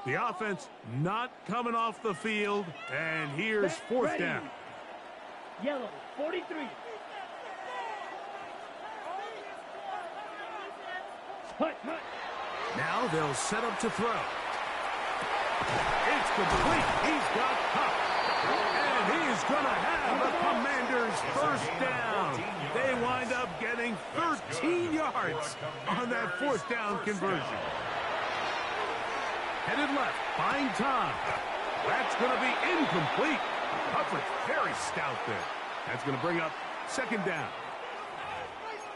The offense not coming off the field, and here's fourth down. Yellow, 43. Hut. Now they'll set up to throw. It's complete. He's got Huck. And he is going to have the Commanders' first down. They wind up getting 13 yards on that fourth down conversion. Headed left, buying time. That's going to be incomplete. Coverage very stout there. That's going to bring up second down.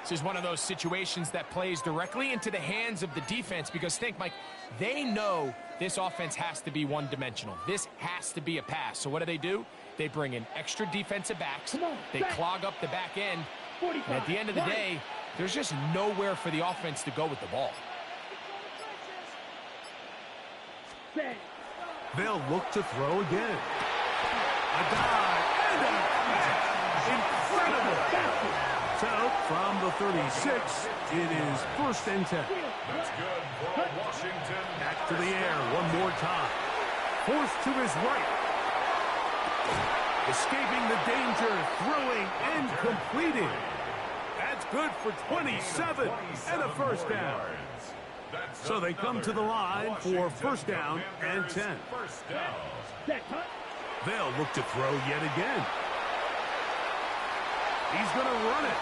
This is one of those situations that plays directly into the hands of the defense because think, Mike, they know this offense has to be one-dimensional. This has to be a pass. So what do? They bring in extra defensive backs. They clog up the back end. And at the end of the day, there's just nowhere for the offense to go with the ball. They'll look to throw again. A dive and a catch. Incredible. So, from the 36, it is first and 10. That's good for Washington. Back to the air one more time. Forced to his right. Escaping the danger, throwing and completing. That's good for 27 and a first down. So they come to the line for first down and 10. They'll look to throw yet again. He's going to run it.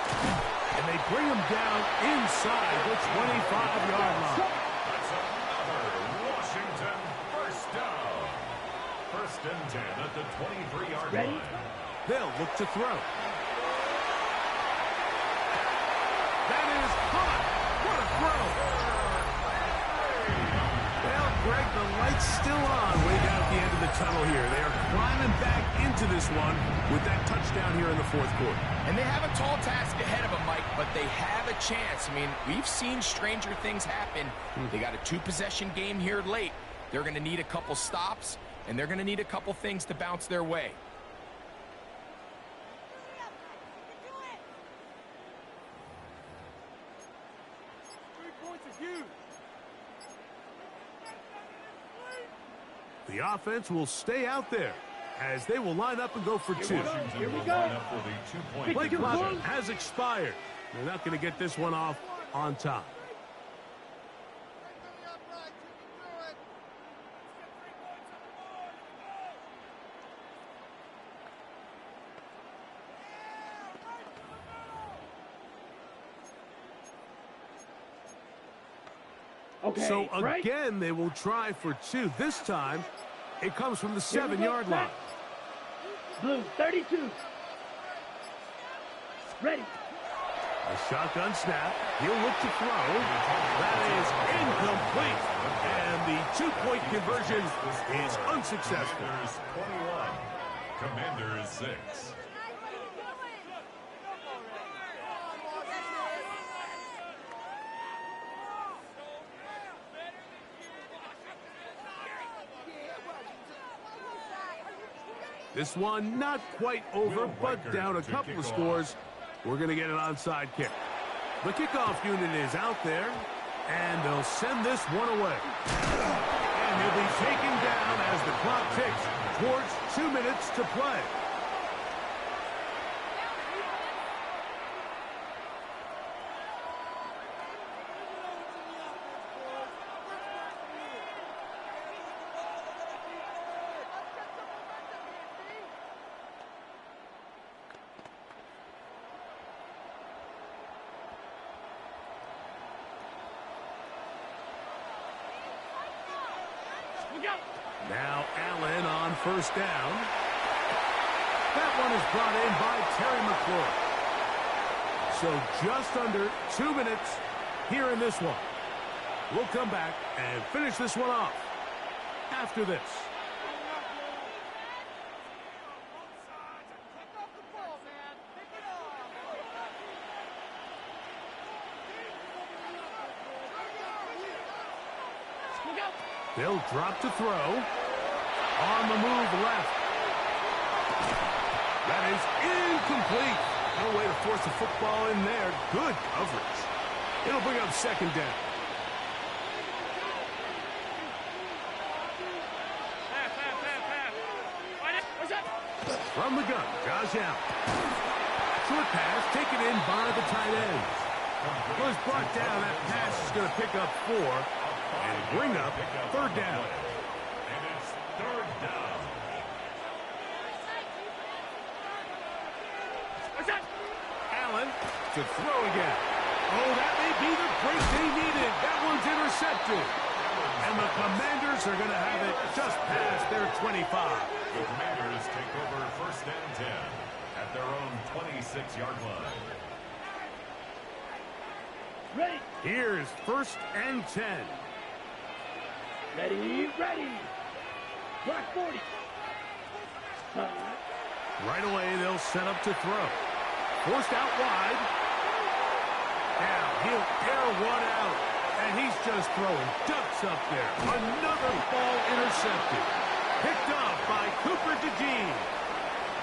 And they bring him down inside the 25-yard line. That's another Washington first down. First and 10 at the 23-yard line. They'll look to throw. That is hot. What a throw. Well, Greg, the light's still on way down at the end of the tunnel here. They are climbing back into this one with that touchdown here in the fourth quarter. And they have a tall task ahead of them, Mike, but they have a chance. I mean, we've seen stranger things happen. They got a two-possession game here late. They're going to need a couple stops, and they're going to need a couple things to bounce their way. The offense will stay out there as they will line up and go for two. Here we go. Play clock has expired. They're not going to get this one off on time. Okay, So again, they will try for two. This time, it comes from the 7-yard line. Blue, 32. Ready. A shotgun snap. He'll look to throw. That is incomplete. And the two-point conversion is unsuccessful. Commanders 21. Commanders 6. This one not quite over, but down a couple of scores. We're going to get an onside kick. The kickoff unit is out there, and they'll send this one away. And he'll be taken down as the clock ticks towards 2 minutes to play. Now Allen on first down. That one is brought in by Terry McLaurin. So just under 2 minutes here in this one. We'll come back and finish this one off after this. They'll drop to throw. On the move left. That is incomplete. No way to force the football in there. Good coverage. It'll bring up second down. From the gun, Josh Allen. Short pass taken in by the tight end. Was brought down. That pass is going to pick up 4 and bring up third down. And it's third down. Allen to throw again. Oh, that may be the break they needed. That one's intercepted. And the Commanders are going to have it just past their 25. The Commanders take over first and 10 at their own 26-yard line. Ready. Here's first and 10. Ready. Ready. Black 40. Right away, they'll set up to throw. Forced out wide. Now he'll air one out. And he's just throwing ducks up there. Another ball intercepted. Picked up by Cooper DeJean.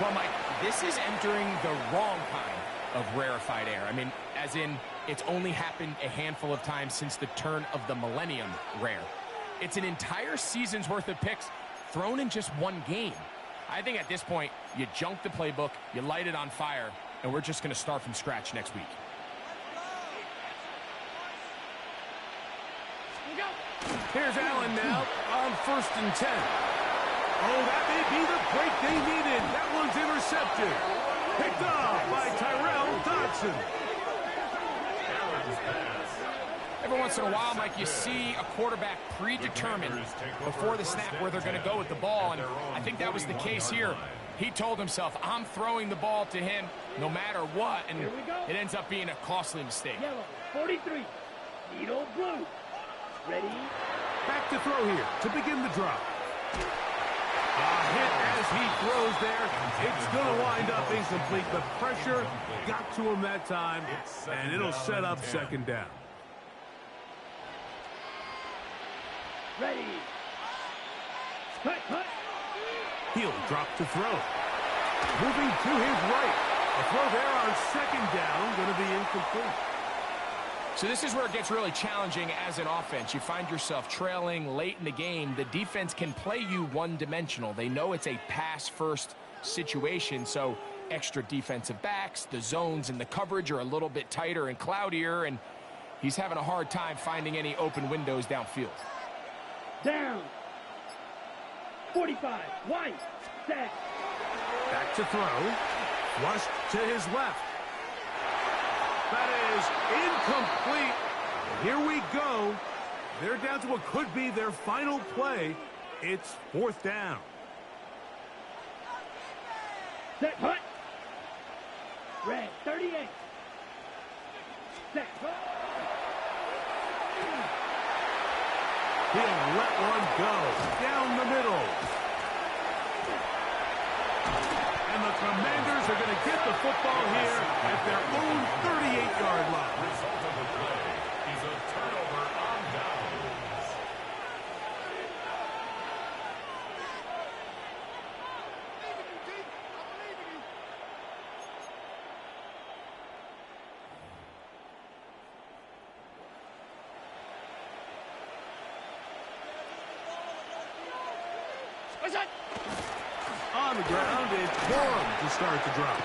Well, Mike, this is entering the wrong kind of rarefied air. I mean, as in, it's only happened a handful of times since the turn of the millennium rare. It's an entire season's worth of picks thrown in just one game. I think at this point, you junk the playbook, you light it on fire, and we're just going to start from scratch next week. Here's Allen now on first and 10. Oh, that may be the break they needed. That one's intercepted. Picked up by Tyrell Dodson. Every once in a while, Mike, you see a quarterback predetermined before the snap where they're going to go with the ball, and I think that was the case here. He told himself, I'm throwing the ball to him no matter what, and it ends up being a costly mistake. Yellow 43. Needle blue. Ready. Back to throw here to begin the drop. A hit as he throws there. It's going to wind up incomplete. The pressure got to him that time, and it'll set up second down. Ready. Cut, cut. He'll drop to throw. Moving to his right. A throw there on second down, going to be incomplete. So this is where it gets really challenging as an offense. You find yourself trailing late in the game. The defense can play you one-dimensional. They know it's a pass-first situation, so extra defensive backs, the zones and the coverage are a little bit tighter and cloudier, and he's having a hard time finding any open windows downfield. Down. 45. White. Set. Back to throw. Flushed to his left. That is incomplete. Here we go. They're down to what could be their final play. It's fourth down. Set. Cut. Red 38. Set. Cut. He'll let one go down the middle. And the Commanders are going to get the football here at their own 38-yard line. Result of the play is a turnover on downs. On the ground, it's Borum to start the drop.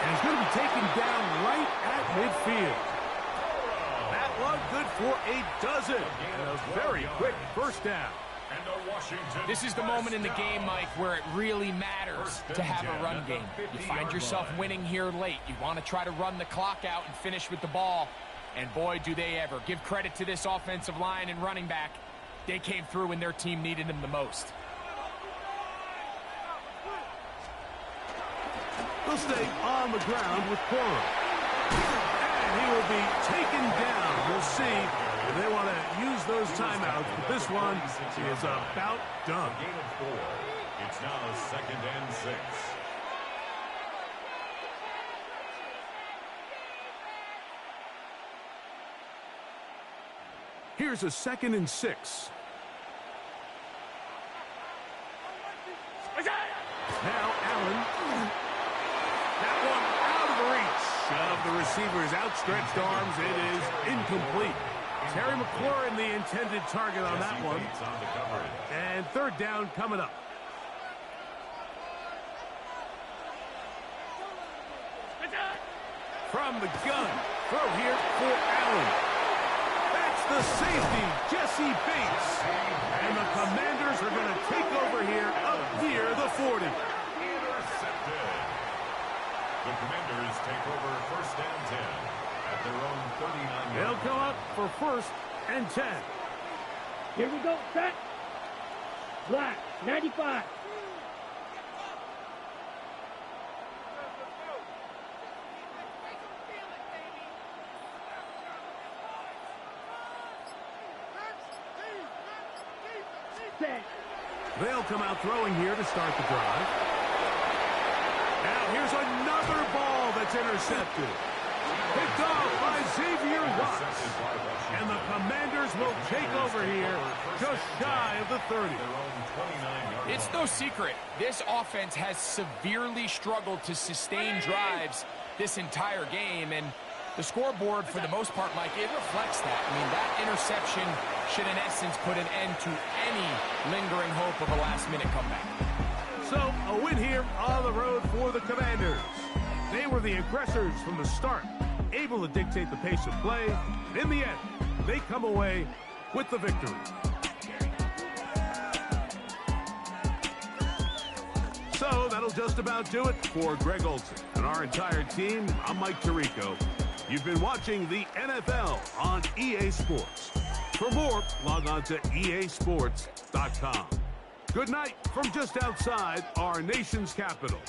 And he's going to be taken down right at midfield. That one good for a dozen. And a very quick first down. This is the moment in the game, Mike, where it really matters to have a run game. You find yourself winning here late. You want to try to run the clock out and finish with the ball. And boy, do they ever. Give credit to this offensive line and running back. They came through when their team needed them the most. They'll stay on the ground with Borum. And he will be taken down. We'll see if they want to use those timeouts. But this one is about done. Gain of 4. It's now 2nd and 6. Here's a 2nd and 6. Now Allen. That one out of the reach of the receiver's outstretched arms. It is incomplete. Terry McLaurin, the intended target on that one. And third down coming up. from the gun. Throw here for Allen. That's the safety, Jesse Bates. And the Commanders are going to take over here up near the 40. Intercepted. The Commanders take over 1st and 10 at their own 39. They'll come up for 1st and 10. Here we go, set. Black, 95. They'll come out throwing here to start the drive. Now here's another ball that's intercepted. Picked off by Xavier Watts. And the Commanders will take over here just shy of the 30. It's no secret. This offense has severely struggled to sustain drives this entire game, and the scoreboard, for the most part, Mike, it reflects that. I mean, that interception should, in essence, put an end to any lingering hope of a last-minute comeback. So, a win here on the road for the Commanders. They were the aggressors from the start, able to dictate the pace of play. In the end, they come away with the victory. So, that'll just about do it for Greg Olsen and our entire team. I'm Mike Tirico. You've been watching the NFL on EA Sports. For more, log on to easports.com. Good night from just outside our nation's capital.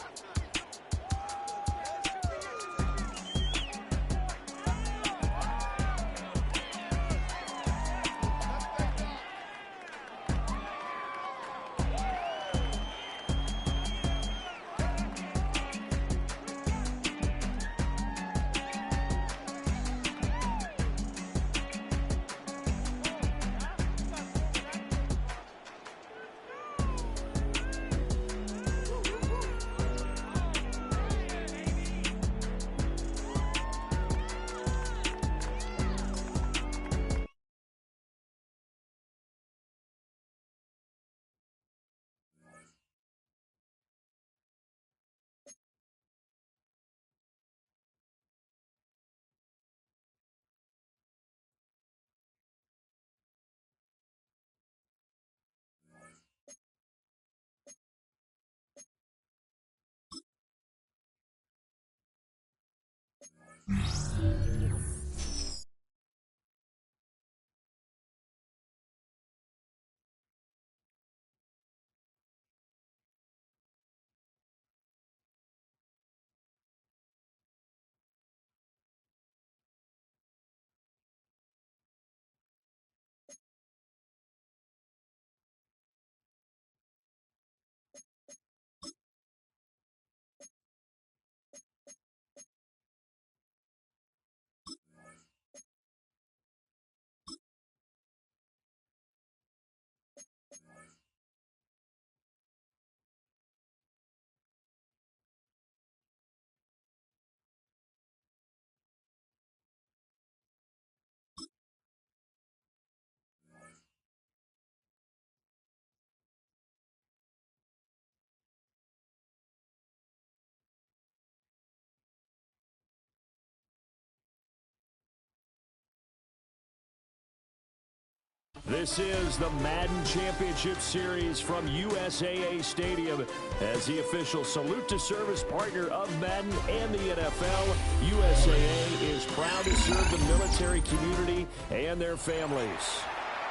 This is the Madden Championship Series from USAA Stadium. As the official salute to service partner of Madden and the NFL, USAA is proud to serve the military community and their families.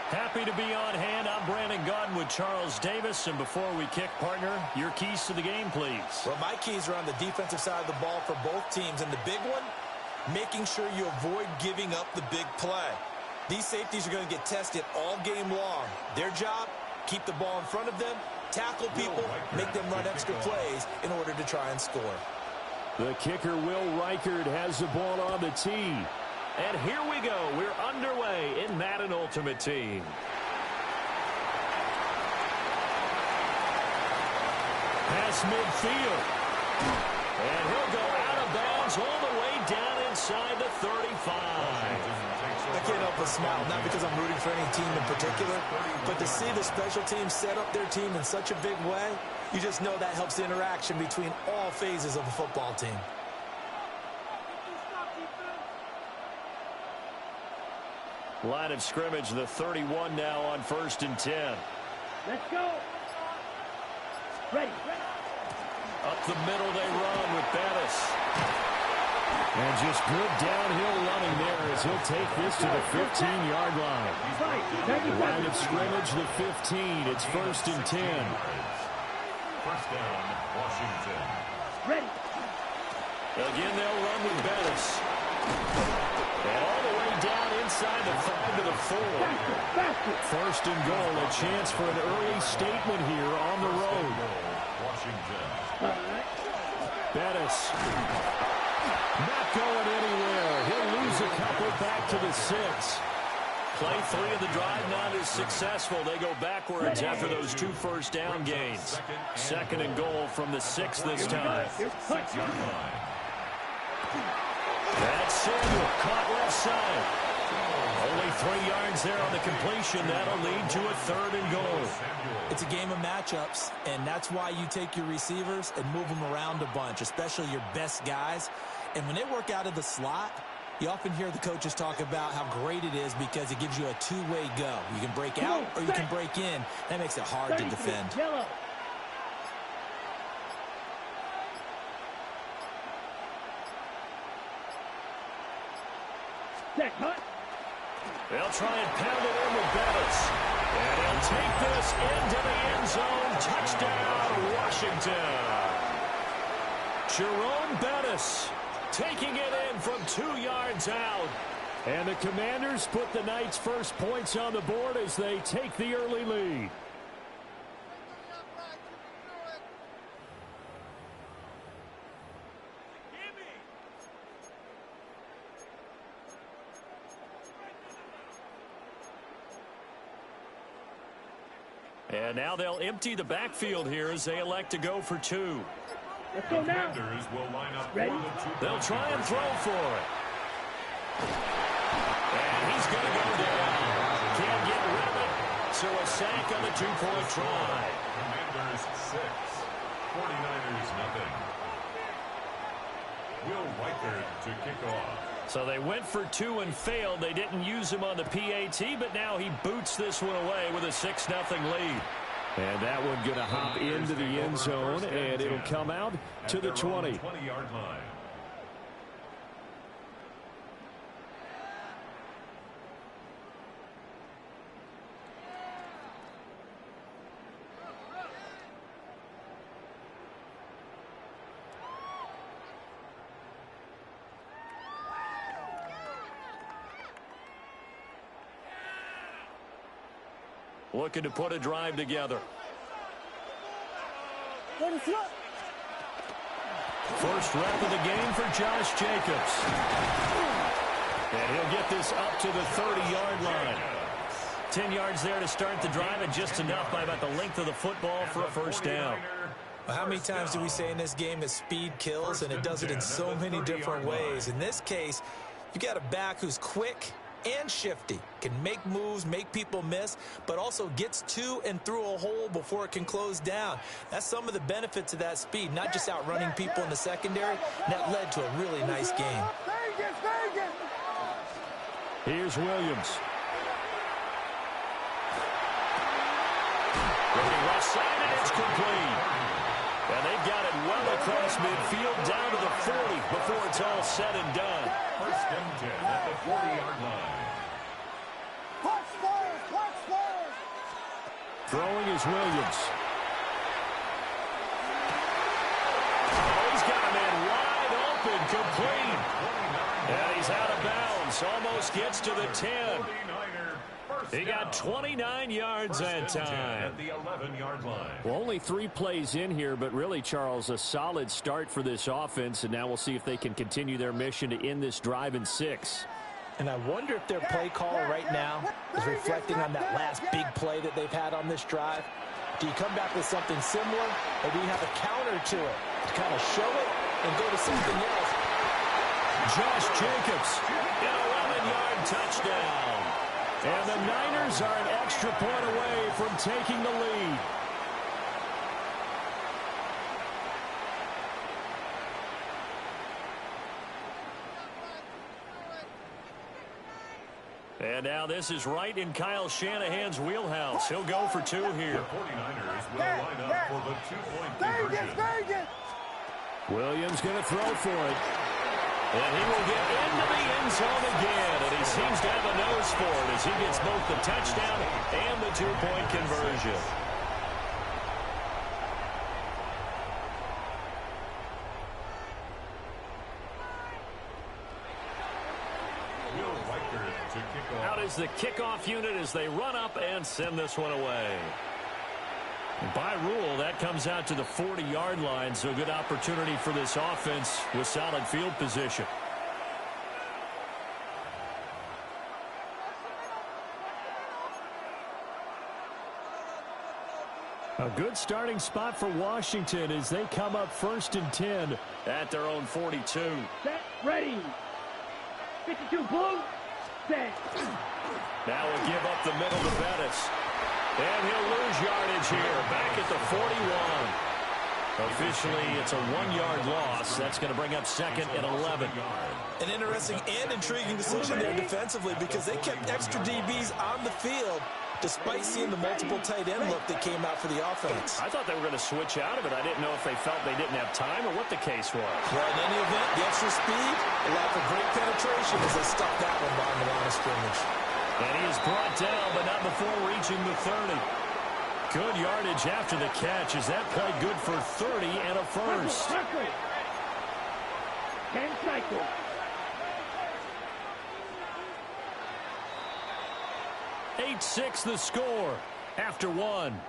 Happy to be on hand. I'm Brandon Gaudin with Charles Davis. And before we kick, partner, your keys to the game, please. Well, my keys are on the defensive side of the ball for both teams. And the big one, making sure you avoid giving up the big play. These safeties are going to get tested all game long. Their job, keep the ball in front of them, tackle people, make them run extra plays in order to try and score. The kicker, Will Reichard, has the ball on the tee. And here we go. We're underway in Madden Ultimate Team. Pass midfield. And he'll go out of bounds all the way down inside the 35. I can't help but smile, not because I'm rooting for any team in particular, but to see the special teams set up their team in such a big way, you just know that helps the interaction between all phases of a football team. Line of scrimmage, the 31 now on 1st and 10. Let's go. Ready. Up the middle they run with Bettis. And just good downhill running there as he'll take this to the 15-yard line. Line of scrimmage, the 15. It's 1st and 10. First down, Washington. Ready. Again, they'll run with Bettis. And all the way down inside the 5 to the 4. First and goal, a chance for an early statement here on the road. Washington. Bettis. Not going anywhere. He'll lose a couple back to the 6. Play 3 of the drive not as successful. They go backwards after those 2 first down gains. Second and goal from the 6 this time. 6-yard line. That's Samuel, caught left side. Only 3 yards there on the completion. That'll lead to a 3rd and goal. It's a game of matchups, and that's why you take your receivers and move them around a bunch, especially your best guys. And when they work out of the slot, you often hear the coaches talk about how great it is because it gives you a two-way go. You can break out or you can break in. That makes it hard to defend. They'll try and pound it in with Bettis. And he'll take this into the end zone. Touchdown, Washington. Jerome Bettis taking it in from 2 yards out. And the Commanders put the Knights' first points on the board as they take the early lead. And now they'll empty the backfield here as they elect to go for 2. Let's go now. Will line up Ready? They'll try and throw for it. And he's going to go down. Can't get rid of it. So a sack on the 2-point try. Commanders 6, 49ers nothing. Will Reichard to kick off. So they went for 2 and failed. They didn't use him on the PAT, but now he boots this one away with a 6-0 lead. And that one going to hop into the end zone, and it'll come out to the 20. 20-yard line. Looking to put a drive together. First rep of the game for Josh Jacobs. And he'll get this up to the 30-yard line. 10 yards there to start the drive, and just enough by about the length of the football for a first down. Well, how many times do we say in this game that speed kills, and it does it in so many different ways? In this case, you got a back who's quick and shifty, can make moves, make people miss, but also gets to and through a hole before it can close down. That's some of the benefits of that speed, not just outrunning people in the secondary. That led to a really nice game. Here's Williams. Looking left side, and it's complete. And they've got it well across midfield down to the 40 before it's all said and done. First and 10 at the 40-yard line. Throwing is Williams. Oh, he's got a man wide open, complete. And he's out of bounds. Almost gets to the 10. He got 29 yards that time. At the 11-yard line. Well, only 3 plays in here, but really, Charles, a solid start for this offense, and now we'll see if they can continue their mission to end this drive in 6. And I wonder if their play call right now is reflecting on that last big play that they've had on this drive. Do you come back with something similar, or do you have a counter to it to kind of show it and go to something else? Josh Jacobs, an 11-yard touchdown. And the Niners are an extra point away from taking the lead. And now this is right in Kyle Shanahan's wheelhouse. He'll go for 2 here. The 49ers will line up for the 2-point conversion. Williams going to throw for it. And he will get into the end zone again. And he seems to have a nose for it as he gets both the touchdown and the 2-point conversion. Out is the kickoff unit as they run up and send this one away. And by rule, that comes out to the 40-yard line, so good opportunity for this offense with solid field position. A good starting spot for Washington as they come up 1st and 10 at their own 42. Set, ready. 52 blue. Set. Now we'll give up the middle to Bettis. And he'll lose yardage here, back at the 41. Officially, it's a 1-yard loss. That's going to bring up 2nd and 11. An interesting and intriguing decision there defensively because they kept extra DBs on the field despite seeing the multiple tight end look that came out for the offense. I thought they were going to switch out of it. I didn't know if they felt they didn't have time or what the case was. Well, in any event, the extra speed allowed for great penetration as they stuffed that one behind the line of scrimmage. And he is brought down, but not before reaching the 30. Good yardage after the catch as that play good for 30 and a first. 10 cycle. Eight-6 the score after 1.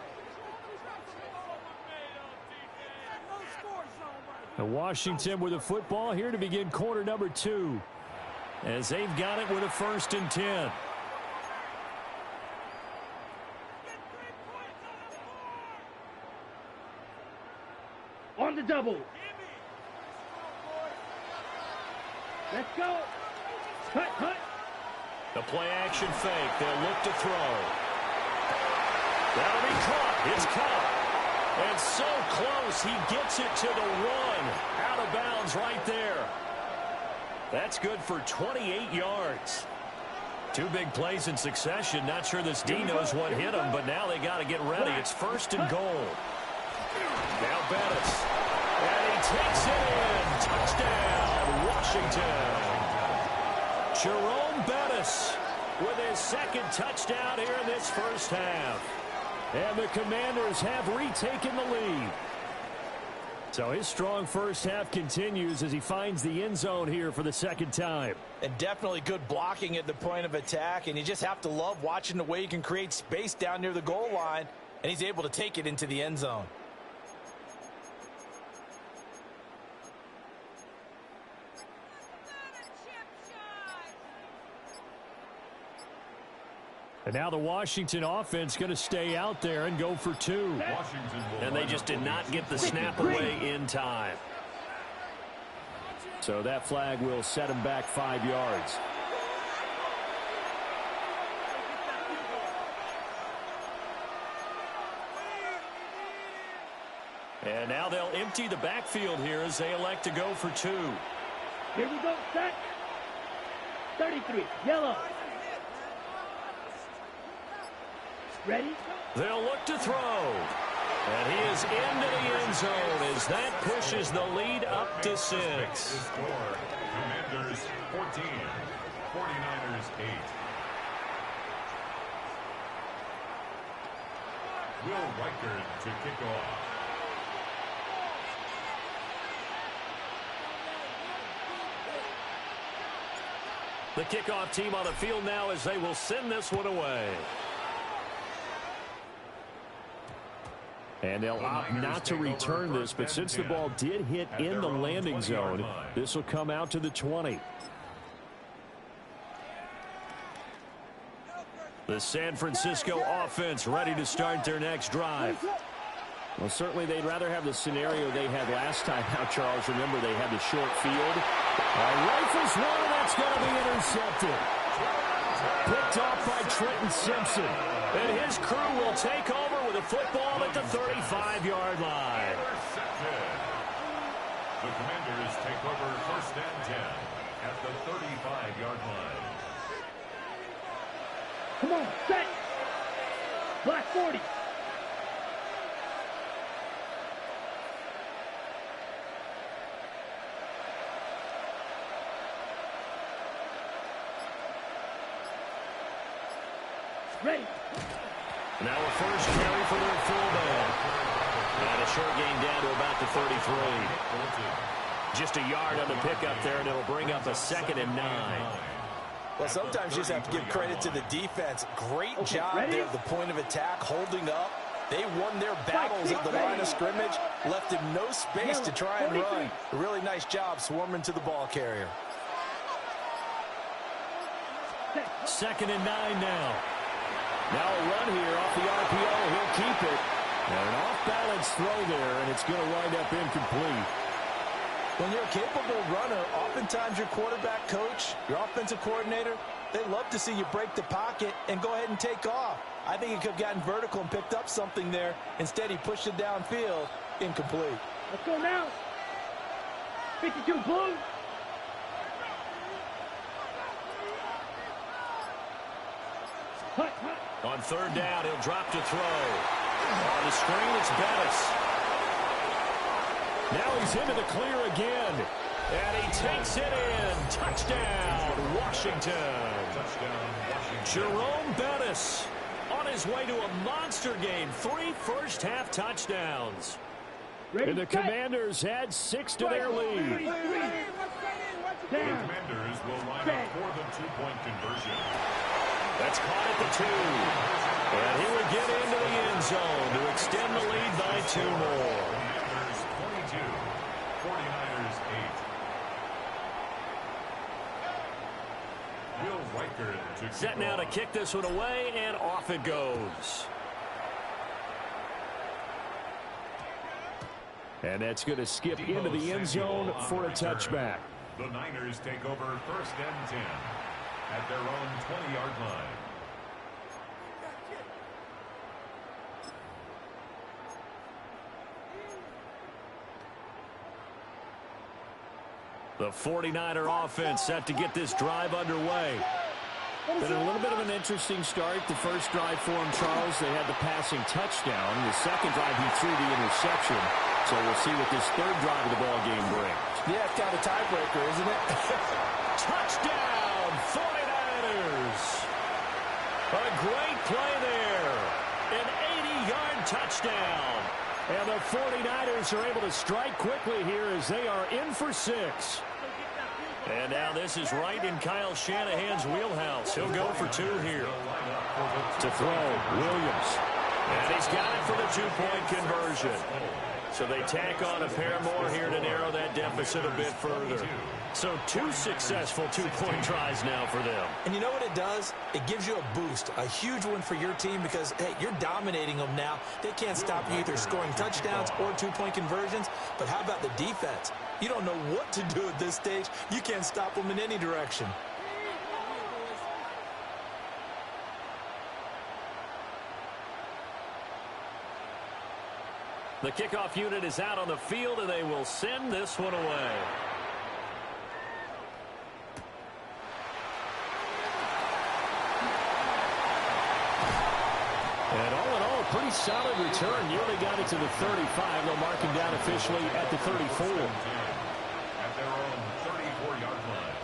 And Washington with a football here to begin quarter number 2 as they've got it with a 1st and 10. On the double. Let's go. Cut. The play-action fake. They'll look to throw. That'll be caught. It's caught. And so close, he gets it to the 1. Out of bounds right there. That's good for 28 yards. 2 big plays in succession. Not sure this D knows what hit him, but now they got to get ready. It's 1st and goal. Now Bettis. And he takes it in. Touchdown, Washington. Jerome Bettis with his 2nd touchdown here in this first half. And the Commanders have retaken the lead. So his strong first half continues as he finds the end zone here for the 2nd time. And definitely good blocking at the point of attack. And you just have to love watching the way he can create space down near the goal line. And he's able to take it into the end zone. And now the Washington offense going to stay out there and go for 2. And they just did not get the snap away in time. So that flag will set him back 5 yards. And now they'll empty the backfield here as they elect to go for 2. Here we go, set. 33, yellow. Ready? They'll look to throw. And he is into the end zone as that pushes the lead up to 6. Commanders 14, 49ers 8. Will Reichard to kick off. The kickoff team on the field now as they will send this one away. And they'll opt not to return this, but since the ball did hit in the landing zone, this will come out to the 20. The San Francisco offense ready to start their next drive. Well, certainly they'd rather have the scenario they had last time out, Charles. Remember, they had the short field. Rifles one, that's going to be intercepted. Picked off by Trenton Simpson. And his crew will take over with a football at the 35-yard line. The Commanders take over 1st and 10 at the 35-yard line. Come on, set. Black 40. Ready. Now a first carry for their fullback. And a short gain down to about the 33. Just a yard on the pickup there, and it'll bring up a 2nd and 9. Well, sometimes you just have to give credit to the defense. Great job there at the point of attack, holding up. They won their battles at the line of scrimmage, left him no space to try and run. A really nice job swarming to the ball carrier. 2nd and 9 now. Now a run here off the RPO. He'll keep it. And an off-balance throw there, and it's going to wind up incomplete. When you're a capable runner, oftentimes your quarterback coach, your offensive coordinator, they love to see you break the pocket and go ahead and take off. I think he could have gotten vertical and picked up something there. Instead, he pushed it downfield. Incomplete. Let's go now. 52 blue. Hut, hut. On 3rd down, he'll drop to throw. On the screen, it's Bettis. Now he's into the clear again. And he takes it in. Touchdown, Washington. Jerome Bettis on his way to a monster game. 3 first-half touchdowns. Ready, And the Commanders add 6 to their lead. The Commanders will line up for the 2-point conversion. That's caught at the 2. And he will get into the end zone to extend the lead by 2 more. Commanders 22, 49ers 8. Will Riker to Set now to kick this one away, and off it goes. And that's going to skip into the end zone for a touchback. The Niners take over 1st and 10 at their own 20-yard line. The 49er offense set to get this drive underway. Been a little bit of an interesting start. The first drive for him, Charles, they had the passing touchdown. The second drive, he threw the interception. So we'll see what this 3rd drive of the ball game brings. Yeah, it's kind of a tiebreaker, isn't it? Touchdown, 49ers. A great play there. An 80-yard touchdown. And the 49ers are able to strike quickly here as they are in for 6. And now this is right in Kyle Shanahan's wheelhouse. He'll go for 2 here. To throw, Williams. And he's got it for the 2-point conversion. So they tack on a pair more here to narrow that deficit a bit further. So 2 successful 2-point tries now for them. And you know what it does? It gives you a boost, a huge one for your team because, hey, you're dominating them now. They can't stop you either scoring touchdowns or 2-point conversions. But how about the defense? You don't know what to do at this stage. You can't stop them in any direction. The kickoff unit is out on the field, and they will send this one away. And all in all, pretty solid return. Nearly got it to the 35. They'll mark him down officially at the 34. At their own 34-yard line.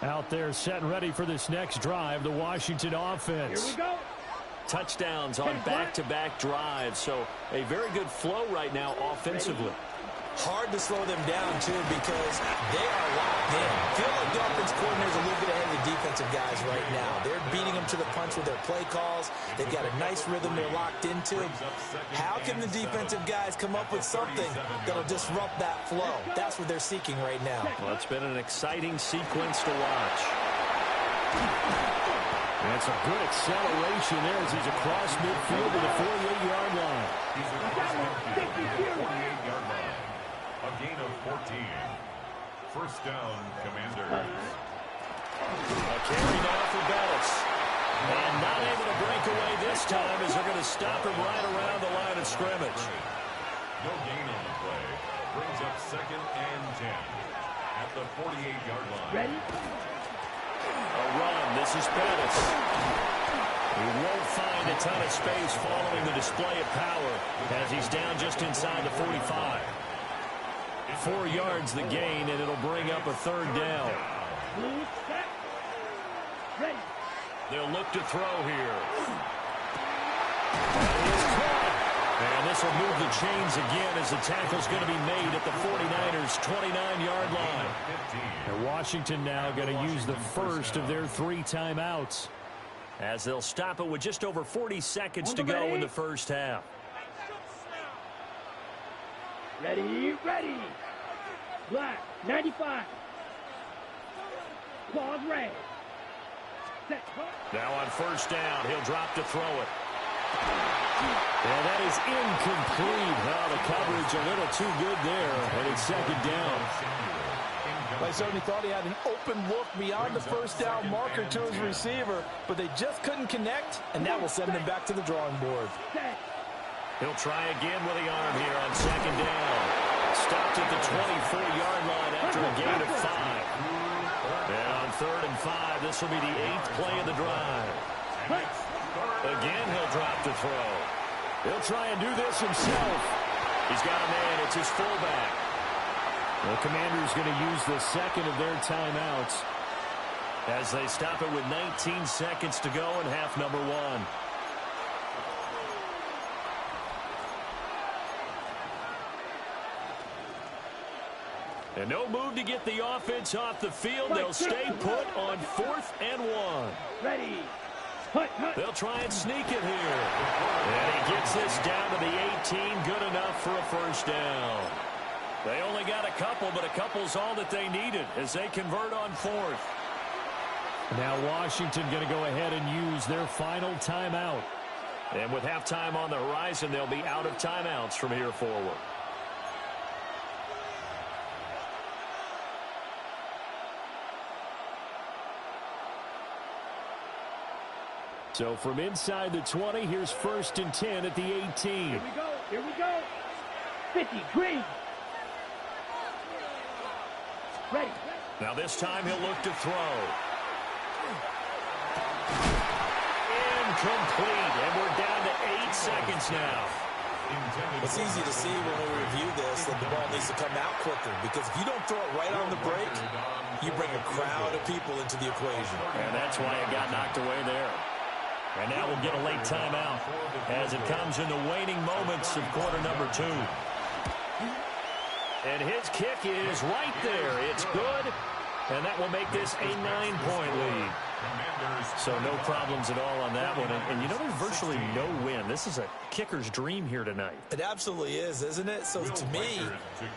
Out there set and ready for this next drive, the Washington offense. Here we go. Touchdowns on back-to-back drives, so a very good flow right now offensively. Hard to slow them down, too, because they are locked in. Feel like the offense coordinator's a little bit ahead of the defensive guys right now. They're beating them to the punch with their play calls. They've got a nice rhythm they're locked into. How can the defensive guys come up with something that'll disrupt that flow? That's what they're seeking right now. Well, it's been an exciting sequence to watch. And it's a good acceleration there as he's across midfield to the 48-yard line. He's across midfield to the 48-yard line. A gain of 14. First down, Commanders. A carry now for Bettis. And not able to break away this time as they're going to stop him right around the line of scrimmage. No gain on the play. Brings up 2nd and 10 at the 48-yard line. Ready? A run. This is Pettis. He won't find a ton of space following the display of power as he's down just inside the 45. 4 yards the gain, and it'll bring up a 3rd down. Blue, set. Ready. They'll look to throw here. And he's caught. And this will move the chains again as the tackle's going to be made at the 49ers' 29-yard line. And Washington now going to use the first of their 3 timeouts as they'll stop it with just over 40 seconds to go in the first half. Ready, ready. Black, 95. Claws red. Set. Now on 1st down, he'll drop to throw it. And that is incomplete. Well, the coverage a little too good there, and it's 2nd down. I certainly thought he had an open look beyond the 1st down marker to his receiver, but they just couldn't connect, and that will send them back to the drawing board. He'll try again with the arm here on 2nd down. Stopped at the 24-yard line after a gain of 5. And on 3rd and 5, this will be the 8th play of the drive. Again, he'll drop to throw. He'll try and do this himself. He's got a man. It's his fullback. The Commanders going to use the 2nd of their timeouts as they stop it with 19 seconds to go in half number 1. And no move to get the offense off the field. They'll stay put on 4th and 1. Ready. They'll try and sneak it here. And he gets this down to the 18. Good enough for a 1st down. They only got a couple, but a couple's all that they needed as they convert on 4th. Now Washington going to go ahead and use their final timeout. And with halftime on the horizon, they'll be out of timeouts from here forward. So from inside the 20, here's 1st and 10 at the 18. Here we go. Here we go. 50, green. Ready. Now this time he'll look to throw. Incomplete. And we're down to 8 seconds now. It's easy to see when we review this that the ball needs to come out quicker, because if you don't throw it right on the break, you bring a crowd of people into the equation. And that's why it got knocked away there. And now we'll get a late timeout as it comes in the waning moments of quarter number 2. And his kick is right there. It's good, and that will make this a 9-point lead. So no problems at all on that one. And you know, there's virtually no win. This is a kicker's dream here tonight. It absolutely is, isn't it? So to me,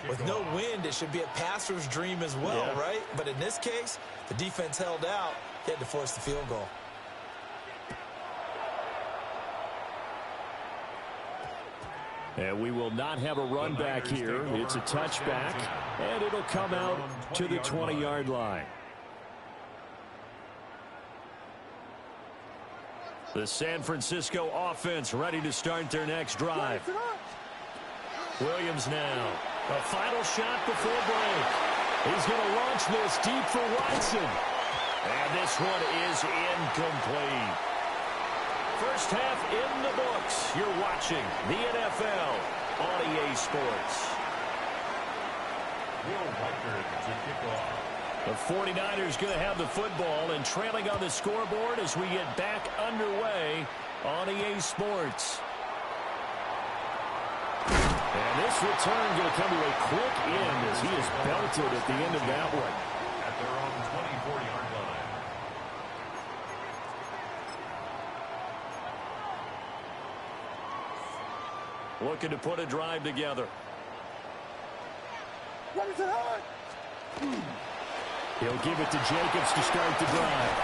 with no wind, it should be a passer's dream as well, right? But in this case, the defense held out. He had to force the field goal. And we will not have a run back here. It's a touchback, and it'll come out to the 20-yard line. The San Francisco offense ready to start their next drive. Williams now. A final shot before break. He's going to launch this deep for Watson. And this one is incomplete. First half in the books. You're watching the NFL on EA Sports. Will Reichard to kick off. The 49ers going to have the football and trailing on the scoreboard as we get back underway on EA Sports. And this return going to come to a quick end as he is belted at the end of that one. At their own 24-yard line. Looking to put a drive together. What is it on? He'll give it to Jacobs to start the drive.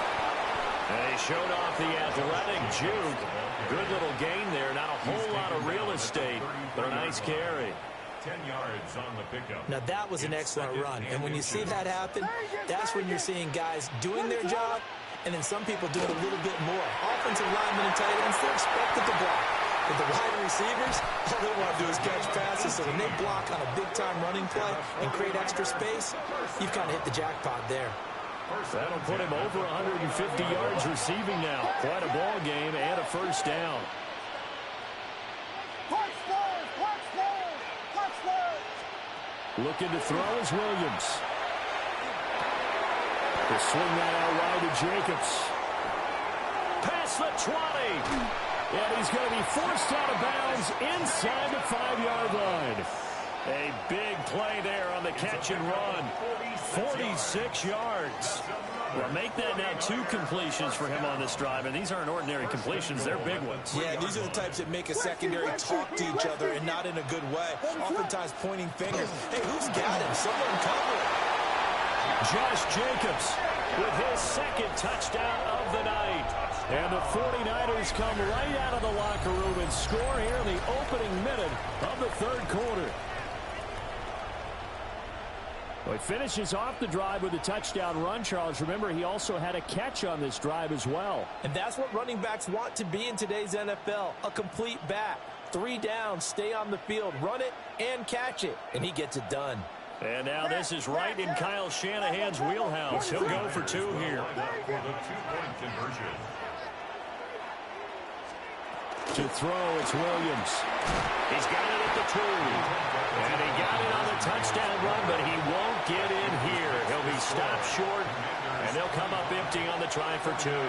And he showed off the athletic juke. Good little gain there. Not a whole lot of real estate, but a nice carry. 10 yards on the pickup. Now that was an excellent run, and when you see that happen, that's when you're seeing guys doing their job and then some people doing a little bit more. Offensive linemen and tight ends, they're expected to block. But the wide receivers, all they want to do is catch passes. So when they block on a big-time running play and create extra space, you've kind of hit the jackpot there. That'll put him over 150 yards receiving now. Quite a ball game and a first down. Looking to throw is Williams. He'll swing that out wide to Jacobs. Past the 20. And he's going to be forced out of bounds inside the 5-yard line. A big play there on the catch and run. 46 yards. Well, make that now 2 completions for him on this drive, and these aren't ordinary completions. They're big ones. Yeah, these are the types that make a secondary talk to each other and not in a good way. Oftentimes pointing fingers. Hey, who's got him? Someone cover it. Josh Jacobs with his second touchdown of the night. And the 49ers come right out of the locker room and score here in the opening minute of the third quarter. Well, he finishes off the drive with a touchdown run, Charles. Remember, he also had a catch on this drive as well. And that's what running backs want to be in today's NFL, a complete back. 3 downs, stay on the field, run it, and catch it. And he gets it done. And now this is right in Kyle Shanahan's wheelhouse. He'll go for 2 here. For the 2-point conversion. To throw, it's Williams. He's got it at the 2. And he got it on the touchdown run, but he won't get in here. He'll be stopped short, and they'll come up empty on the try for 2. 22.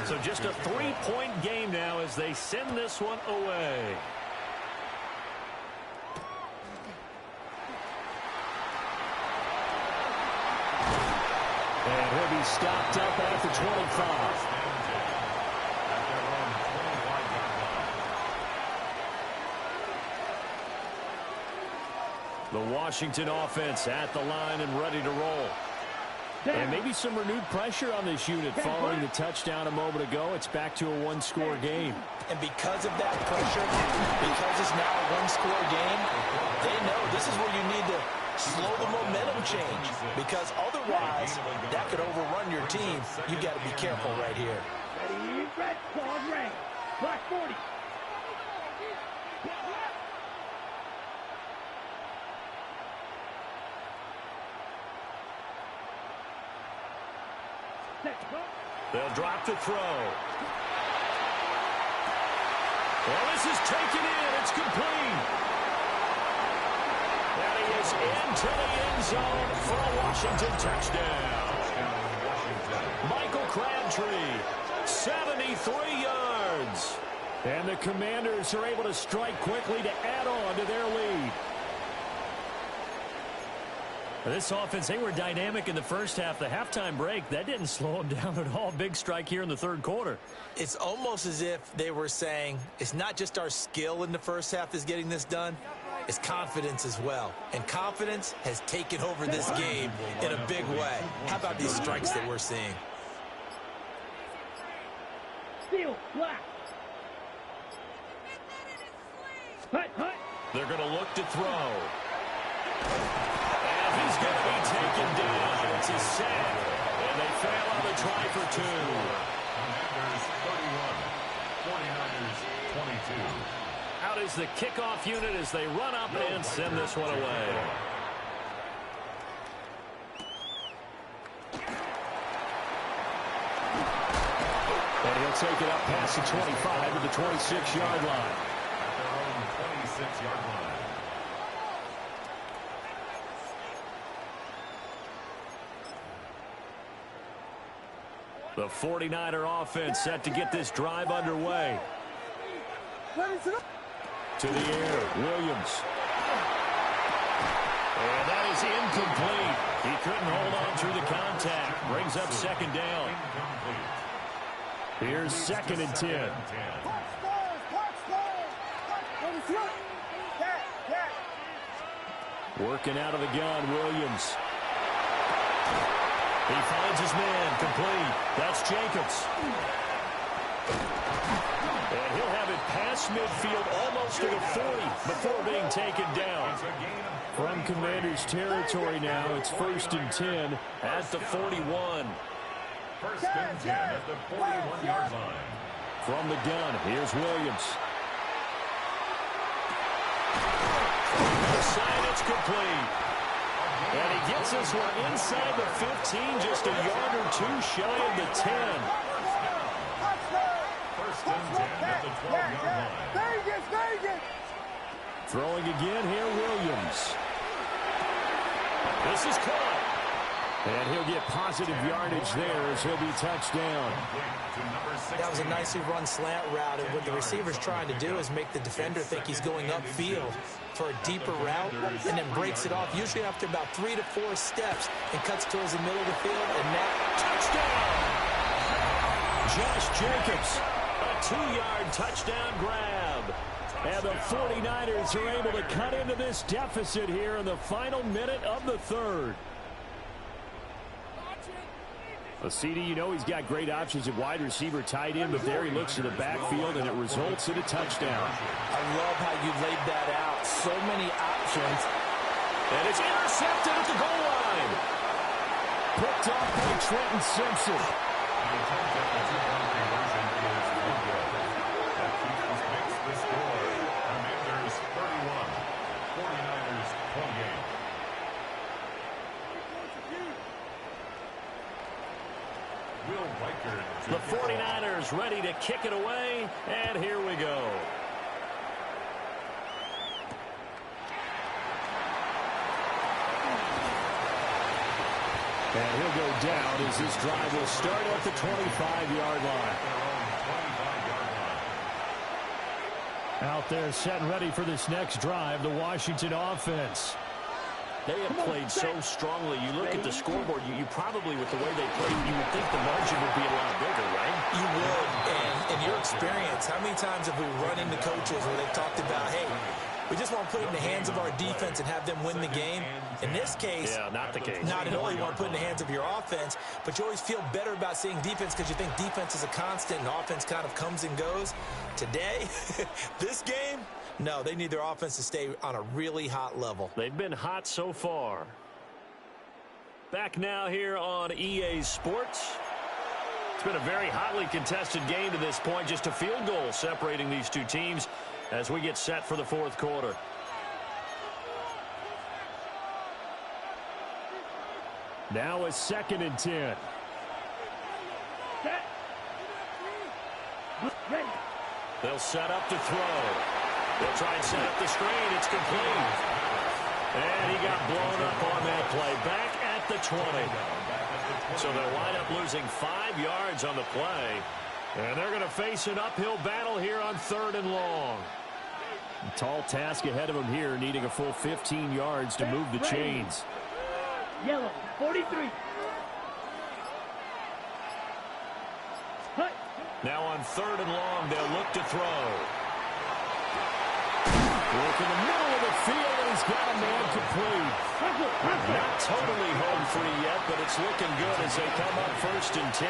So just a 3-point game now as they send this one away. And he'll be stopped up at the 25. The Washington offense at the line and ready to roll. And maybe some renewed pressure on this unit following the touchdown a moment ago. It's back to a 1-score game. And because of that pressure, because it's now a 1-score game, they know this is where you need to slow the momentum change. Because otherwise, that could overrun your team. You've got to be careful right here. Ready, red, claws, ring. Black 40. They'll drop to throw. Well, this is taken in. It's complete. And he is into the end zone for a Washington touchdown. Michael Crabtree, 73 yards. And the Commanders are able to strike quickly to add on to their lead. This offense, they were dynamic in the first half. The halftime break, that didn't slow them down at all. Big strike here in the third quarter. It's almost as if they were saying, it's not just our skill in the first half that's getting this done, it's confidence as well. And confidence has taken over this game in a big way. How about these strikes that we're seeing? Steel, black. Hut, hut. They're going to look to throw. He's going to be taken down. It's a sack. And they fail on the try for 2. Commanders 31, 49ers 22. Out is the kickoff unit as they run up and send this one away. And he'll take it up past the 25 to the 26-yard line. At their own 26-yard line. The 49er offense set to get this drive underway. To the air, Williams. And that is incomplete. He couldn't hold on through the contact. Brings up second down. Here's 2nd and 10. Working out of the gun, Williams. He finds his man, complete. That's Jacobs. And he'll have it past midfield almost to the 40 before being taken down. From Commanders territory now, it's 1st and 10 at the 41. 1st and 10 at the 41-yard line. From the gun, here's Williams. Side, it's complete. And he gets this one inside the 15, just a yard or two shy of the 10. 1st and 10 at the 12-yard line. Vegas! Throwing again here, Williams. This is caught. And he'll get positive yardage there as he'll be touched down. That was a nicely run slant route, and what the receiver's trying to do is make the defender think he's going upfield for a deeper route, and then breaks it off, usually after about 3 to 4 steps, and cuts towards the middle of the field, and now touchdown! Josh Jacobs, a 2-yard touchdown grab. And the 49ers are able to cut into this deficit here in the final minute of the 3rd. A CD, you know he's got great options at wide receiver, tight end, but there he looks to the backfield, and it results in a touchdown. I love how you laid that out. So many options. And it's intercepted at the goal line. Picked off by Trenton Simpson. The 49ers ready to kick it away, and here we go. And he'll go down as this drive will start at the 25-yard line. Out there set and ready for this next drive, the Washington offense. They have played so strongly. You look at the scoreboard, you probably, with the way they played, you would think the margin would be a lot bigger, right? You would. And in your experience, how many times have we run into coaches where they've talked about, hey, we just want to put it in the hands of our defense and have them win the game? In this case, yeah, not the case. Not at all. You want to put it in the hands of your offense, but you always feel better about seeing defense because you think defense is a constant and offense kind of comes and goes. Today, this game, no, they need their offense to stay on a really hot level. They've been hot so far. Back now here on EA Sports. It's been a very hotly contested game to this point. Just a field goal separating these two teams as we get set for the 4th quarter. Now it's 2nd and 10. They'll set up to throw. They'll try and set up the screen. It's complete. And he got blown up on that play. Back at the 20. So they'll wind up losing 5 yards on the play. And they're going to face an uphill battle here on 3rd and long. A tall task ahead of them here, needing a full 15 yards to move the chains. Yellow, 43. Now on 3rd and long, they'll look to throw. Look in the middle of the field, and he's got a man complete. Not totally home free yet, but it's looking good as they come up 1st and 10.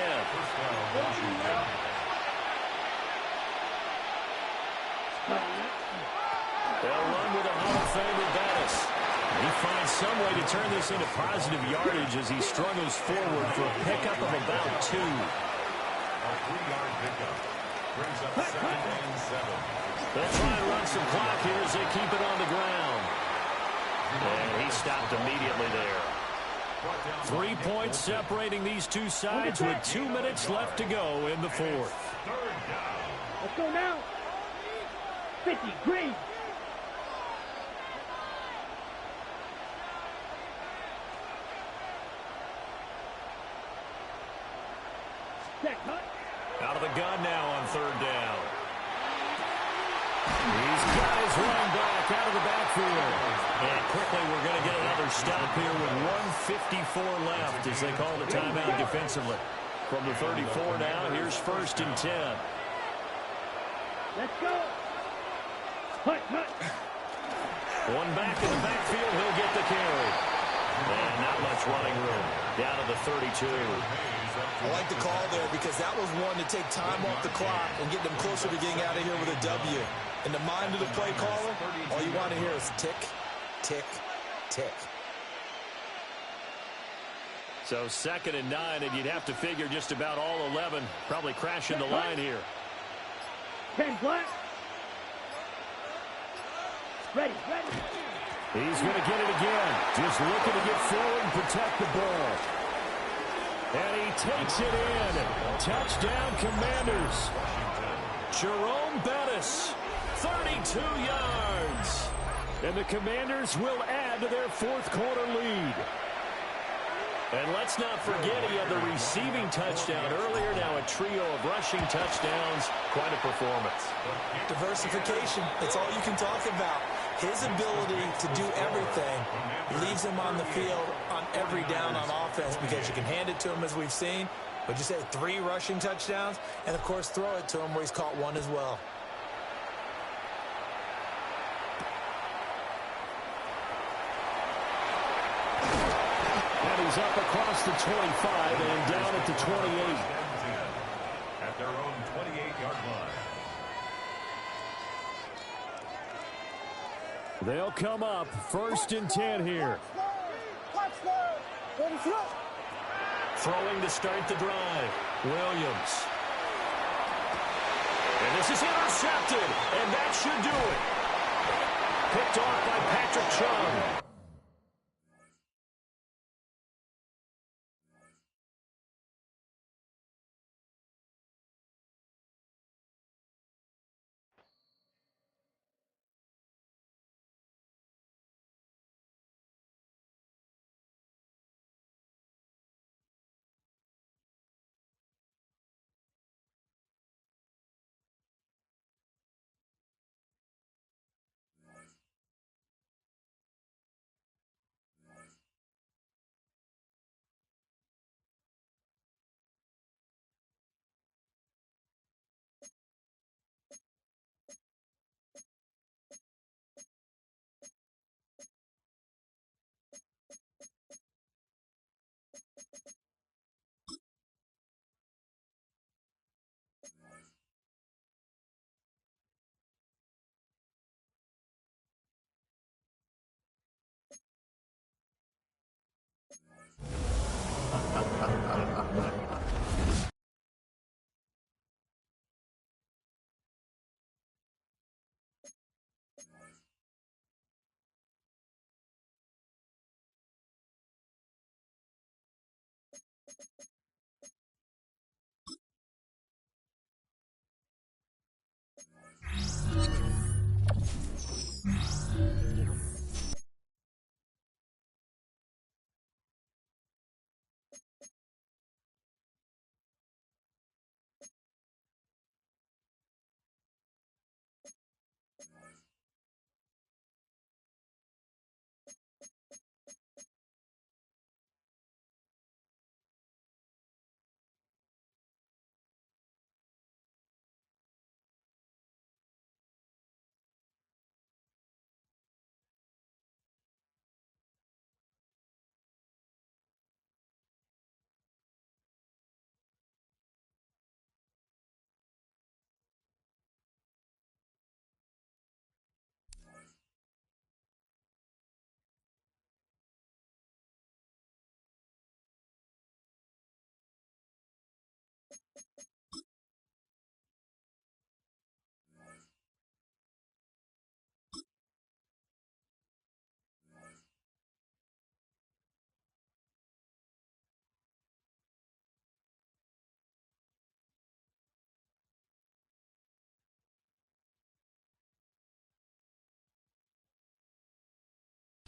They'll run with a Hall of Famer Bettis. He finds some way to turn this into positive yardage as he struggles forward for a pickup of about 2. A 3-yard pickup brings up 2nd and 7. They'll try and run some clock here as they keep it on the ground. And he stopped immediately there. 3 points separating these two sides with 2 minutes left to go in the 4th. Let's go now. 50, green. Out of the gun now on 3rd down. He's got his running back out of the backfield. And quickly we're going to get another stop here with 1:54 left as they call the timeout defensively. From the 34 now, here's 1st and 10. Let's go. Hut. One back in the backfield, he'll get the carry. And not much running room. Down to the 32. I like the call there because that was one to take time off the clock and get them closer to getting out of here with a W. In the mind of the play caller, all you want to hear is tick, tick, tick. So 2nd and 9, and you'd have to figure just about all 11 probably crashing the line here. 10 black. Ready. He's going to get it again. Just looking to get forward and protect the ball. And he takes it in. Touchdown, Commanders. Jerome Bettis, 32 yards. And the Commanders will add to their 4th quarter lead. And let's not forget he had the receiving touchdown earlier. Now a trio of rushing touchdowns. Quite a performance. Diversification. That's all you can talk about. His ability to do everything leaves him on the field on every down on offense because you can hand it to him as we've seen. But you say 3 rushing touchdowns and, of course, throw it to him where he's caught 1 as well. He's up across the 25 and down at the 28. At their own 28-yard line. They'll come up 1st and 10 here. Throwing to start the drive. Williams. And this is intercepted, and that should do it. Picked off by Patrick Chung.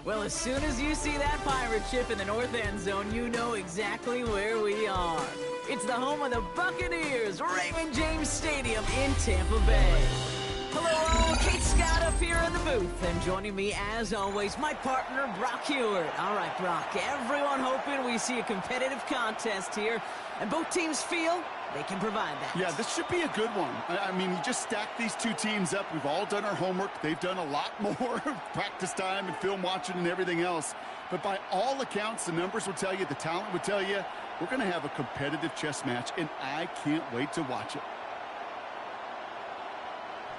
Well, as soon as you see that pirate ship in the north end zone, you know exactly where we are. It's the home of the Buccaneers, Raymond James Stadium in Tampa Bay. Hello, Kate Scott up here in the booth, and joining me, as always, my partner, Brock Heward. All right, Brock, everyone hoping we see a competitive contest here, and both teams feel they can provide that. Yeah, this should be a good one. I mean, you just stack these two teams up. We've all done our homework. They've done a lot more practice time and film watching and everything else. But by all accounts, the numbers would tell you, the talent would tell you, we're going to have a competitive chess match, and I can't wait to watch it.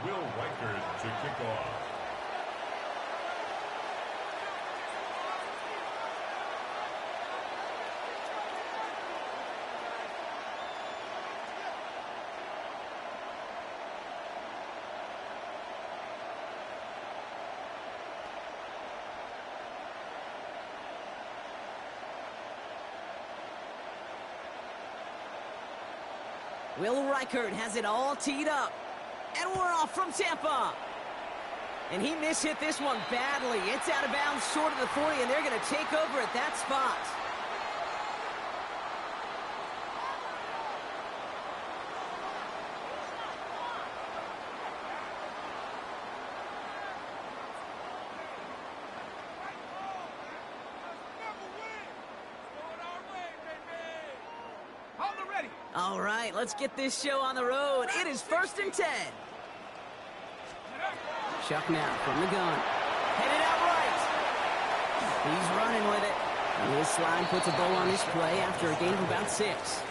Will Reichert to kick off. Will Reichert has it all teed up. And we're off from Tampa. And he mishit this one badly. It's out of bounds short of the 40, and they're going to take over at that spot. All right, let's get this show on the road. It is 1st and 10. Chuck now from the gun. Headed out right. He's running with it. And his slide puts a bow on his play after a gain of about 6.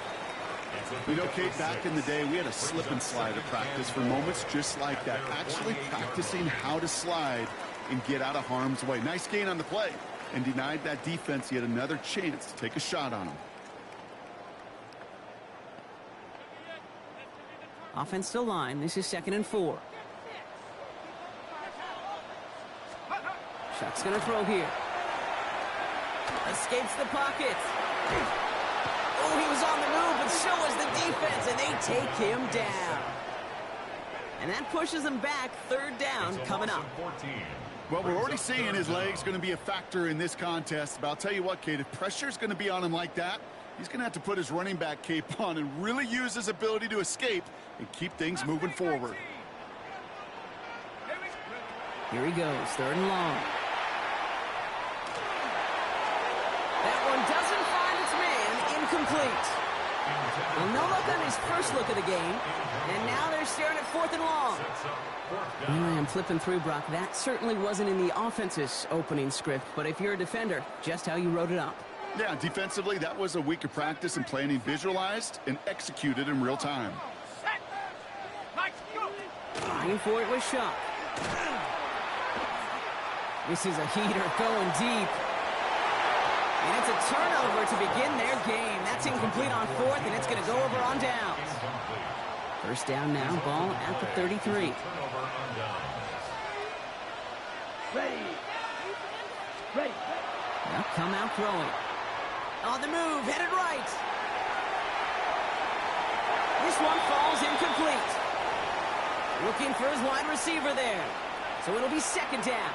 You know, Kate, back in the day, we had a slip and slide at practice for moments just like that. Actually practicing how to slide and get out of harm's way. Nice gain on the play. And denied that defense yet another chance to take a shot on him. Offensive line. This is 2nd and 4. Chuck's going to throw here. Escapes the pocket. Oh, he was on the move, but so was the defense, and they take him down. And that pushes him back. 3rd down coming up. Well, we're already seeing his legs going to be a factor in this contest. But I'll tell you what, Kate, if pressure's going to be on him like that, he's going to have to put his running back cape on and really use his ability to escape and keep things moving forward. Here he goes, 3rd and long. That one doesn't find its man, incomplete. Well, no luck on his first look of the game, and now they're staring at 4th and long. Here I am flipping through, Brock. That certainly wasn't in the offense's opening script, but if you're a defender, just how you wrote it up. Yeah, defensively, that was a week of practice and planning visualized and executed in real time. Trying for it with Shuck. This is a heater going deep. And it's a turnover to begin their game. That's incomplete on 4th, and it's going to go over on downs. 1st down now, ball at the 33. Ready. Now come out throwing. On the move, headed right. This one falls incomplete. Looking for his wide receiver there. So it'll be 2nd down.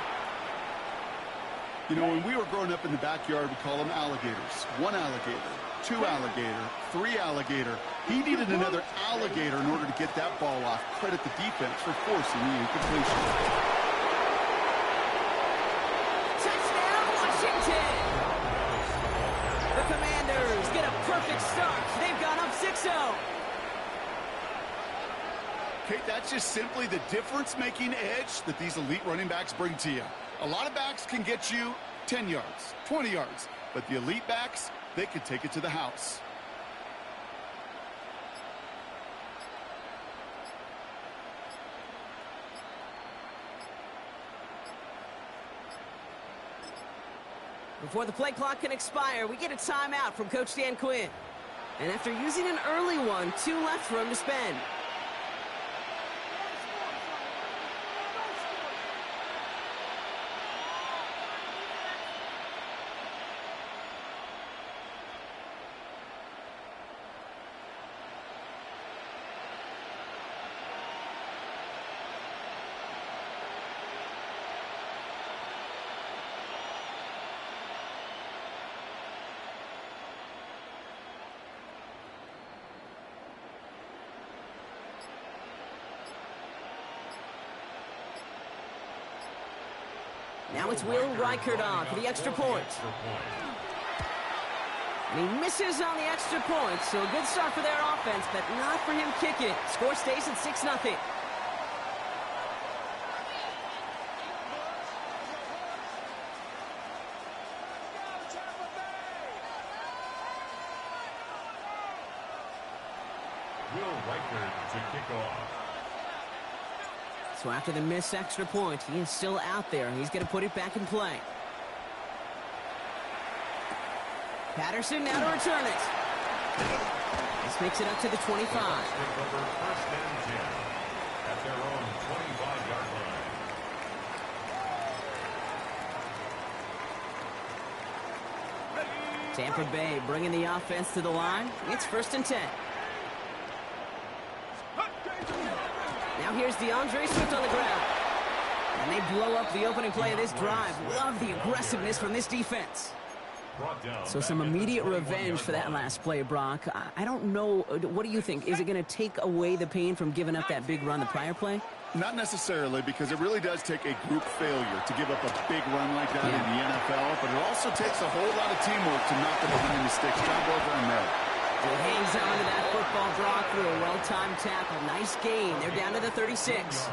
You know, when we were growing up in the backyard, we call them alligators. 1 alligator, 2 alligator, 3 alligator. He needed another alligator in order to get that ball off. Credit the defense for forcing the incompletion. Touchdown, Washington! The Commanders get a perfect start. They've gone up 6-0. Kate, that's just simply the difference-making edge that these elite running backs bring to you. A lot of backs can get you 10 yards, 20 yards, but the elite backs, they can take it to the house. Before the play clock can expire, we get a timeout from Coach Dan Quinn. And after using an early one, 2 left for him to spend. Now it's Will Reichert on for the extra point. And he misses on the extra point, so a good start for their offense, but not for him kicking it. Score stays at 6-0. Will Reichert to kick off. So after the missed extra point, he is still out there. He's going to put it back in play. Patterson now to return it. This makes it up to the 25. First and 10 at their own 25-yard line. Tampa Bay bringing the offense to the line. It's 1st and 10. Now here's DeAndre Swift on the ground. And they blow up the opening play of this drive. Love the aggressiveness from this defense. So some immediate revenge for that last play, Brock. I don't know. What do you think? Is it going to take away the pain from giving up that big run the prior play? Not necessarily, because it really does take a group failure to give up a big run like that in the NFL, but it also takes a whole lot of teamwork to knock it behind the sticks. Job well done there. It hangs on to that football, Brock, through a well-timed tackle. Nice gain. They're down to the 36.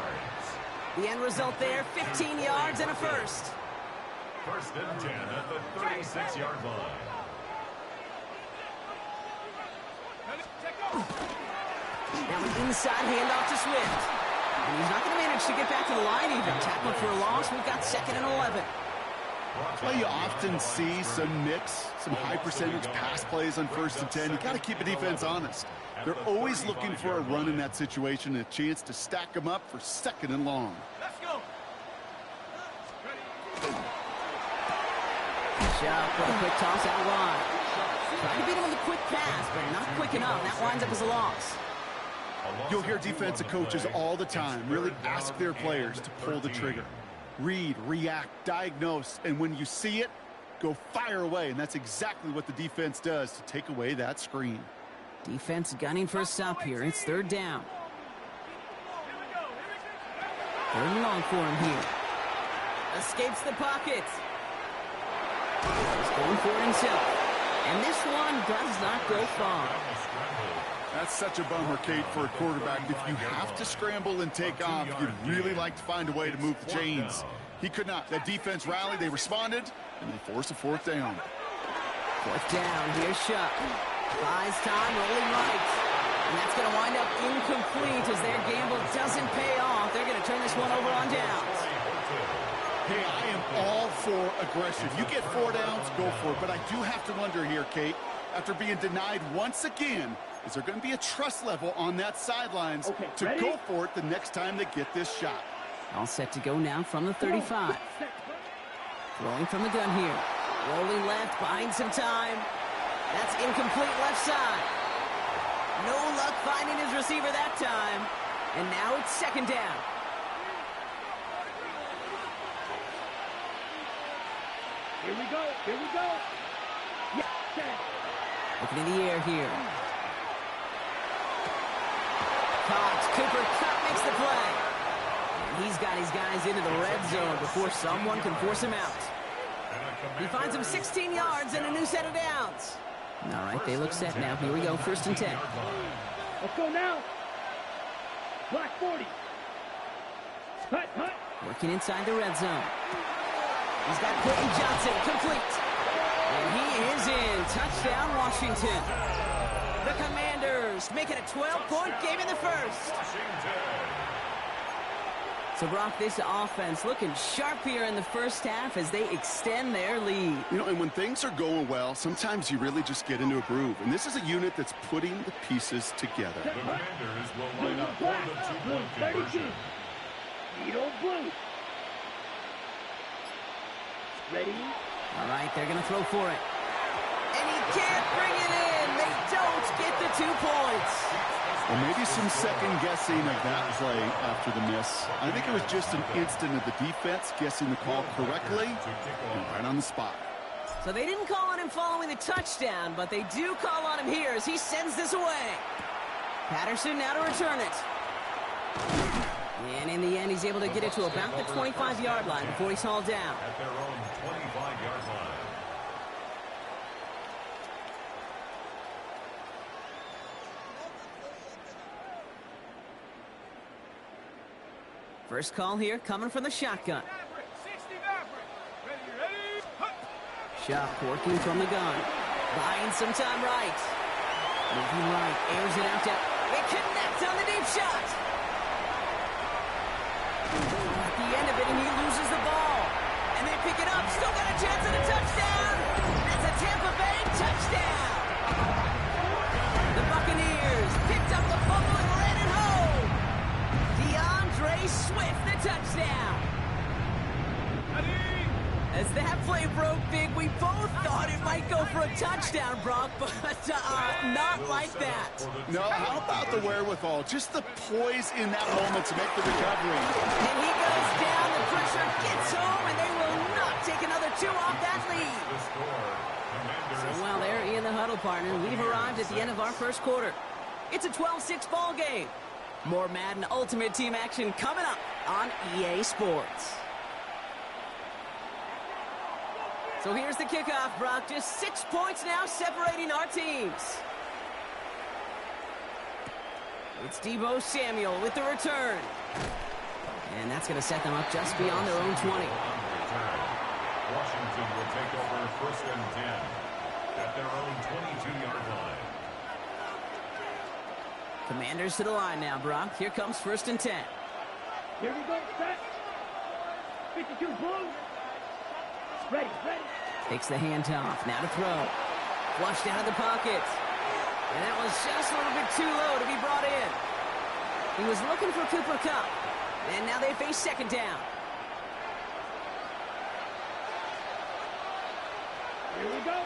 The end result there, 15 yards and a first. 1st and 10 at the 36-yard line. Now an inside handoff to Swift. And he's not going to manage to get back to the line even. Tackled for a loss. We've got 2nd and 11. Well, you often see some mix, some high-percentage pass plays on 1st and 10. You got to keep the defense honest. They're always looking for a run in that situation and a chance to stack them up for 2nd and long. Let's go. Shot for a quick toss out wide. Trying to beat him with a quick pass, but not quick enough. That winds up as a loss. You'll hear defensive coaches all the time really ask their players to pull the trigger. Read, react, diagnose, and when you see it, go fire away. And that's exactly what the defense does to take away that screen. Defense gunning for a stop here. It's 3rd down. 3rd and long for him here. Escapes the pocket. He's going for it himself. And this one does not go far. That's such a bummer, Kate, for a quarterback. If you have to scramble and take off, you'd really like to find a way to move the chains. He could not. That defense rallied, they responded, and they forced a 4th down. 4th down, here's Shuck. Buys time, rolling right. And that's going to wind up incomplete as their gamble doesn't pay off. They're going to turn this one over on downs. Hey, I am all for aggression. You get 4 downs, go for it. But I do have to wonder here, Kate, after being denied once again, is there going to be a trust level on that sidelines to go for it the next time they get this shot? All set to go now from the 35. Throwing from the gun here. Rolling left, buying some time. That's incomplete left side. No luck finding his receiver that time. And now it's 2nd down. Here we go. Here we go. Yeah. Looking in the air here. Caught. Cooper Kupp makes the play. And he's got his guys into the red zone before someone can force him out. He finds him 16 yards and a new set of downs. All right, they look set now. Here we go, 1st and 10. Let's go now. Black 40. Hut, hut. Working inside the red zone. He's got Quentin Johnson, complete. And he is in. Touchdown, Washington. The Commanders make it a 12-point game in the first. So, Brock, this offense looking sharp here in the first half as they extend their lead. You know, and when things are going well, sometimes you really just get into a groove. And this is a unit that's putting the pieces together. The Commanders will line up for the 2-point conversion. Needle blue. Ready? All right, they're going to throw for it. And he can't bring it in. They don't get the 2 points. Well, maybe some second-guessing of that play after the miss. I think it was just an instant of the defense guessing the call correctly and right on the spot. So they didn't call on him following the touchdown, but they do call on him here as he sends this away. Patterson now to return it. And in the end, he's able to get it to about the 25-yard line before he's hauled down. At their own 25-yard line. First call here coming from the shotgun. Shuck working from the gun. Buying some time right. Moving right. Airs it out down. They connect on the deep shot. At the end of it, and he loses the ball. And they pick it up. Still got a chance at a touchdown. That's a Tampa Bay touchdown. The Buccaneers picked up the fumble and ran it home. DeAndre Swift, the touchdown. As that play broke big, we both thought it might go for a touchdown, Brock, but not like that. No, how about the wherewithal? Just the poise in that moment to make the recovery. And he goes down, the pressure gets home, and they will not take another 2 off that lead. So while they're in the huddle, partner, we've arrived at the end of our first quarter. It's a 12-6 ball game. More Madden Ultimate Team action coming up on EA Sports. So here's the kickoff, Brock. Just 6 points now separating our teams. It's Deebo Samuel with the return. And that's going to set them up just beyond their own 20. Washington will take over first and 10 at their own 22-yard line. Commanders to the line now, Brock. Here comes first and 10. Here we go, set. 52 blue. Ready. Takes the handoff. Now to throw. Flushed out of the pocket. And that was just a little bit too low to be brought in. He was looking for Cooper Kupp. And now they face second down. Here we go.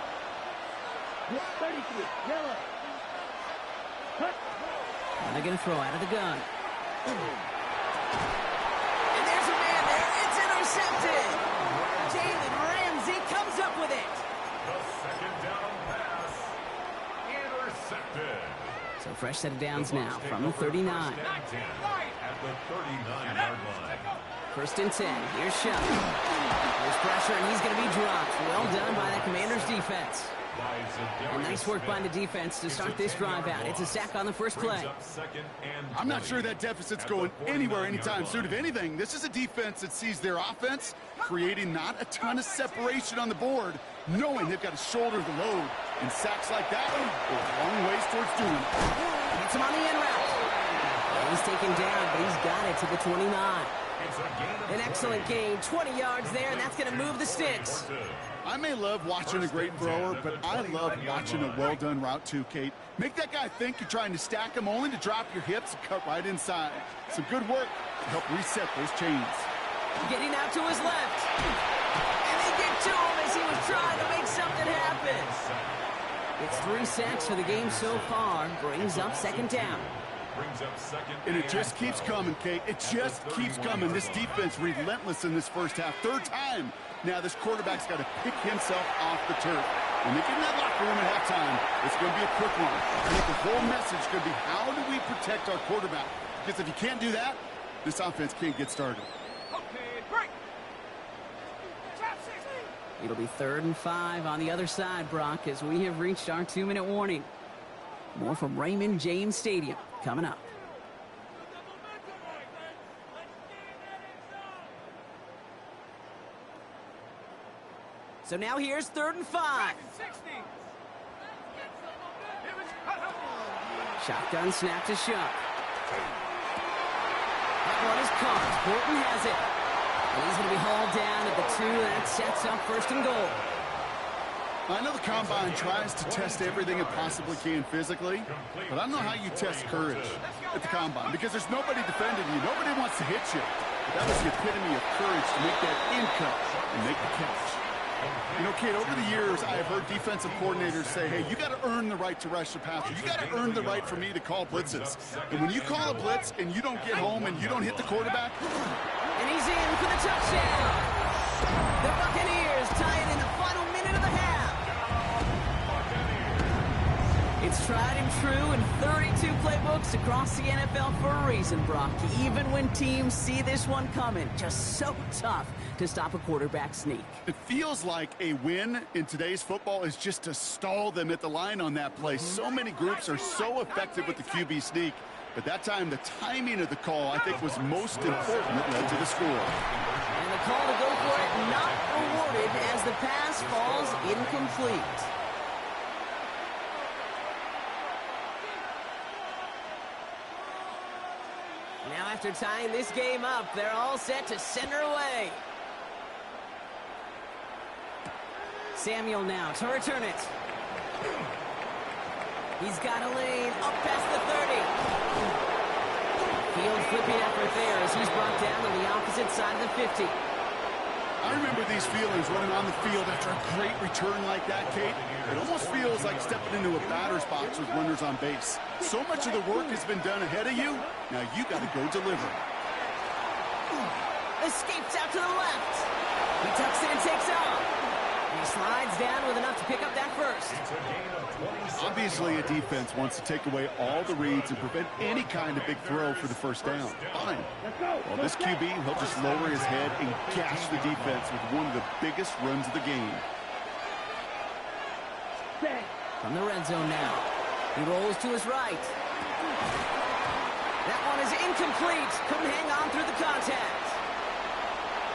33, yellow. Cut. And they're going to throw out of the gun. And there's a man there. It's intercepted. Jalen Ramsey comes up with it. The second down pass. Intercepted. So fresh set of downs now from the 39. At the 39-yard line. First and 10. Here's Shuck. There's pressure, and he's going to be dropped. Well done by the Commanders' defense. And nice work by the defense to start this drive out. It's a sack on the first play. I'm not sure that deficit's going anywhere anytime soon. If anything, this is a defense that sees their offense creating not a ton of separation on the board, knowing they've got to shoulder the load. And sacks like that go a long ways towards doing it. Gets him on the in route. And he's taken down, but he's got it to the 29. An excellent gain, 20 yards there, and that's going to move the sticks. I may love watching a great thrower, but I love watching a well-done route too, Kate. Make that guy think you're trying to stack him only to drop your hips and cut right inside. Some good work to help reset those chains. Getting out to his left. And they get to him as he was trying to make something happen. It's 3 sacks for the game so far. Brings up second down. And it just keeps coming, Kate. It just keeps coming. This defense relentless in this first half. Third time. Now this quarterback's got to pick himself off the turf. When they get in that locker room at halftime, it's going to be a quick one. I think the whole message is going to be, how do we protect our quarterback? Because if you can't do that, this offense can't get started. It'll be 3rd and 5 on the other side, Brock, as we have reached our 2-minute warning. More from Raymond James Stadium coming up. So now here's 3rd and 5. Shotgun snap to Shuck. That one is caught. Horton has it. And he's going to be hauled down at the 2. That sets up 1st and goal. I know the Combine tries to test everything it possibly can physically, but I don't know how you test courage at the Combine, because there's nobody defending you. Nobody wants to hit you. But that was the epitome of courage to make that in cut and make the catch. You know, Kate, over the years, I have heard defensive coordinators say, hey, you got to earn the right to rush the passer. You got to earn the right for me to call blitzes. And when you call a blitz and you don't get home and you don't hit the quarterback. And he's in for the touchdown. The Buccaneers tie it in the final minute of the half. It's tried and true in 32 playbooks across the NFL for a reason, Brock. Even when teams see this one coming, just so tough to stop a quarterback sneak. It feels like a win in today's football is just to stall them at the line on that play. So many groups are so effective with the QB sneak, but that time the timing of the call, I think, was most important that led to the score. And the call to go for it not rewarded as the pass falls incomplete. Now after tying this game up, they're all set to send her away. Samuel now to return it. He's got a lane up past the 30. Field flipping effort there as he's brought down on the opposite side of the 50. I remember these feelings running on the field after a great return like that, Kate. It almost feels like stepping into a batter's box with runners on base. So much of the work has been done ahead of you. Now you got to go deliver. Escapes out to the left. He tucks it and takes off. He slides down with enough to pick up that first. Obviously, a defense wants to take away all the reads and prevent any kind of big throw for the first down. Fine. Well, this QB, he'll just lower his head and gash the defense with one of the biggest runs of the game. From the red zone now. He rolls to his right. That one is incomplete. Couldn't hang on through the contact.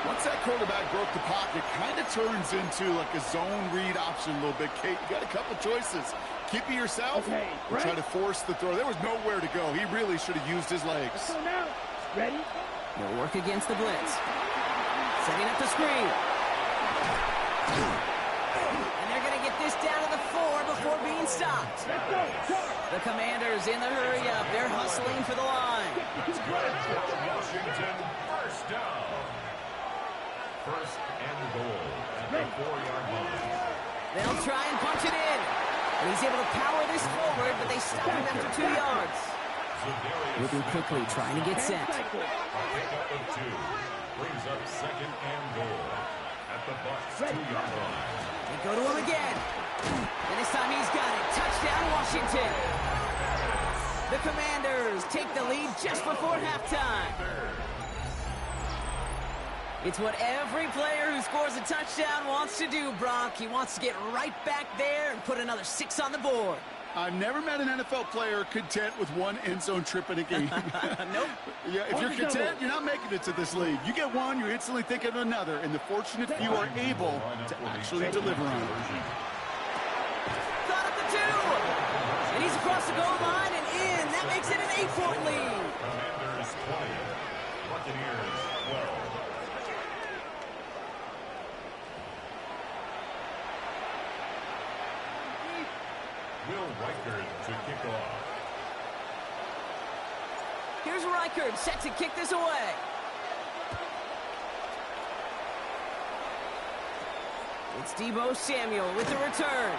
Once that quarterback broke the pocket, kind of turns into like a zone read option a little bit, Kate. You got a couple choices. Keep it yourself or try to force the throw. There was nowhere to go. He really should have used his legs. Let's go now. Ready? They'll work against the blitz. Setting up the screen. And they're going to get this down to the 4 before being stopped. Let's go. The Commanders in the hurry up. They're hustling for the line. Washington, first down. First and goal at the 4-yard line. They'll try and punch it in. And he's able to power this forward, but they stop him after 2 yards. Moving quickly, trying to get set. A pickup of 2 brings up second and goal at the Bucs 2-yard line. They go to him again. And this time he's got it. Touchdown, Washington. The Commanders take the lead just before halftime. It's what every player who scores a touchdown wants to do, Brock. He wants to get right back there and put another 6 on the board. I've never met an NFL player content with one end zone trip in a game. Nope. Yeah, if you're content, you're not making it to this league. You get one, you're instantly thinking of another, and the fortunate few are able to actually deliver on it. Got up the 2. And he's across the goal line and in. That makes it an 8-point lead. Commanders 20, Buccaneers 12. Will Reichard to kick off. Here's Reichard set to kick this away. It's Deebo Samuel with the return.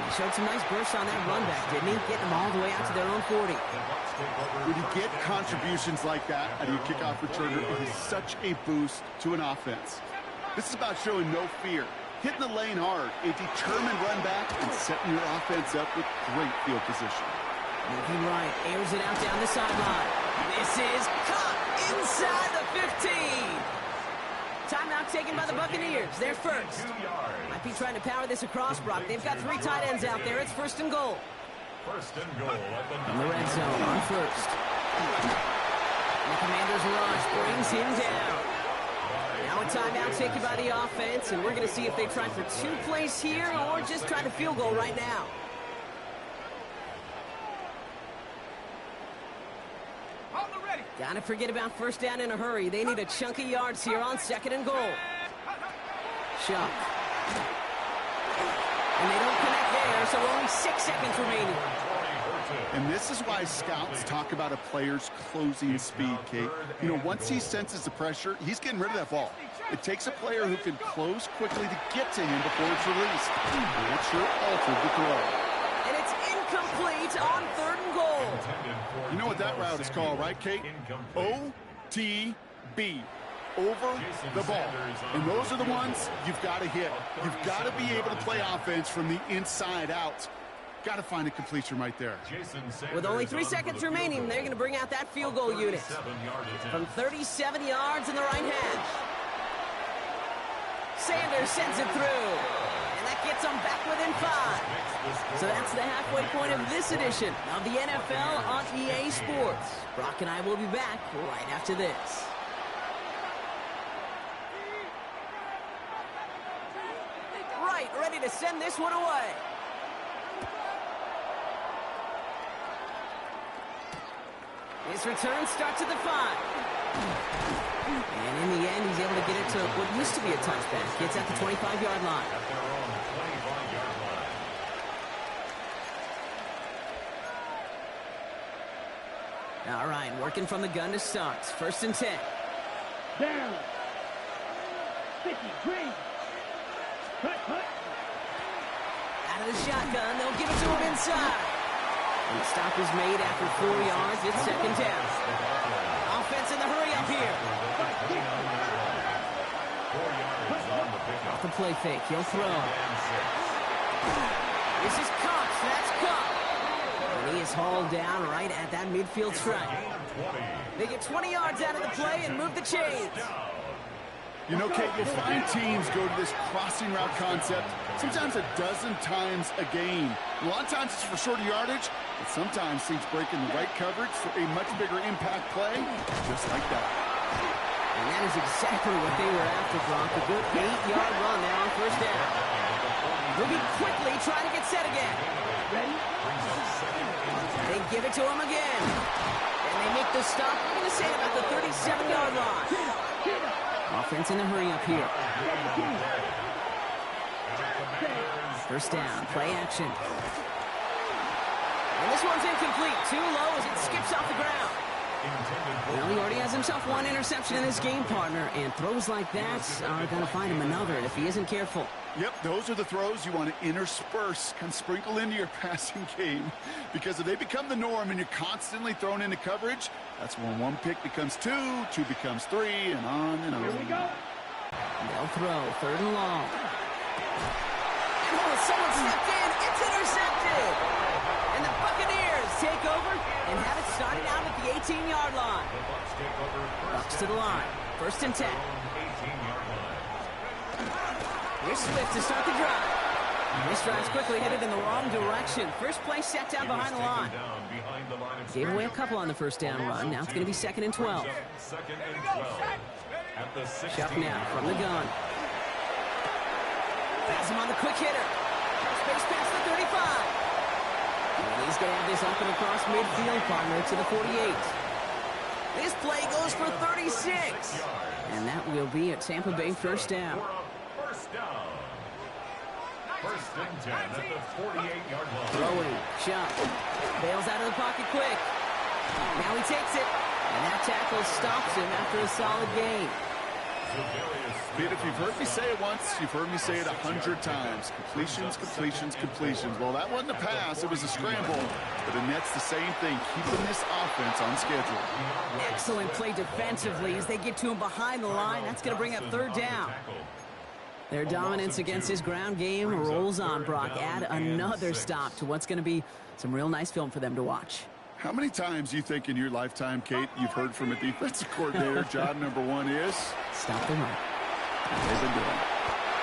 He showed some nice bursts on that run back, didn't he? Getting them all the way out to their own 40. When you get contributions like that out of your kickoff returner, it is such a boost to an offense. This is about showing no fear, hitting the lane hard, a determined run back, and setting your offense up with great field position. Moving right, airs it out down the sideline. This is caught inside the 15. Timeout taken by the Buccaneers. They're first. Might be trying to power this across, Brock. They've got 3 tight ends out there. It's first and goal. First and goal at the In the red zone on first. The Commanders rush brings him down. Now a timeout taken by the offense, and we're going to see if they try for 2 plays here or just try to field goal right now. Gotta forget about first down in a hurry. They need a chunk of yards here on second and goal. Chuck. And they don't connect there, so only 6 seconds remaining. And this is why scouts talk about a player's closing speed, Kate. You know, once he senses the pressure, he's getting rid of that ball. It takes a player who can close quickly to get to him before it's released. And it sure altered the throw. And it's incomplete on third and goal. You know what that route is called, right, Kate? OTB. over the ball. And those are the ones you've got to hit. You've got to be able to play offense from the inside out. Got to find a completion right there. With only 3 seconds remaining, they're going to bring out that field goal unit. From 37 yards in the right hash. Sanders sends it through. And that gets them back within 5. So that's the halfway point of this edition of the NFL on EA Sports. Brock and I will be back right after this. Right, ready to send this one away. His return starts at the 5. And in the end, he's able to get it to what used to be a touchback. It's at the 25-yard line. All right, working from the gun to start. 1st and 10. Down. Sticky, green. Cut. Out of the shotgun, they'll give it to him inside. And the stop is made after 4 yards. It's 2nd down. Offense in the hurry up here. Off the play fake. He'll throw. This is Cox. That's Cox. And he is hauled down right at that midfield stripe. They get 20 yards out of the play and move the chains. You know, Kate, you'll find teams go to this crossing route concept sometimes a dozen times a game. A lot of times it's for shorter yardage, but sometimes teams break in the right coverage for a much bigger impact play, just like that. And that is exactly what they were after, Brock. A good 8-yard run there on 1st down. Moving quickly, trying to get set again. Ready? They give it to him again. And they make the stop, I'm going to say about the 37-yard line. Offense in a hurry up here. 1st down, play action. And this one's incomplete. Too low as it skips off the ground. Well, he already has himself 1 interception in this game, partner, and throws like that are going to find him another if he isn't careful. Yep, those are the throws you want to intersperse, kind of sprinkle into your passing game, because if they become the norm and you're constantly thrown into coverage, that's when 1 pick becomes 2, 2 becomes 3, and on and on. Here we go. They'll throw 3rd and long. Oh, someone stepped in. It's intercepted. And the Buccaneers take over and have it started out at the 18-yard line. Bucks to the line. 1st and 10. Here's Swift to start the drive. This drive's quickly headed in the wrong direction. First play set down behind the line. Gave away a couple on the 1st down run. Now it's going to be 2nd and 12. Shuck now from the gun. Pass him on the quick hitter. Space past the 35. And he's going to have this up and across midfield, partner, to the 48. This play goes for 36. And that will be a Tampa Bay 1st down. 1st and 10 at the 48-yard line. Throwing, shot, bails out of the pocket quick. Now he takes it, and that tackle stops him after a solid gain. Pete, if you've heard me say it once, you've heard me say it 100 times. Completions, completions, completions. Well, that wasn't a pass, it was a scramble. But the Nets, the same thing, keeping this offense on schedule. Excellent play defensively as they get to him behind the line. That's going to bring up 3rd down. Their dominance against his ground game rolls on, Brock. Add another stop to what's going to be some real nice film for them to watch. How many times do you think in your lifetime, Kate, you've heard from a defensive coordinator, job number 1 is? Stop the run. They've been doing it.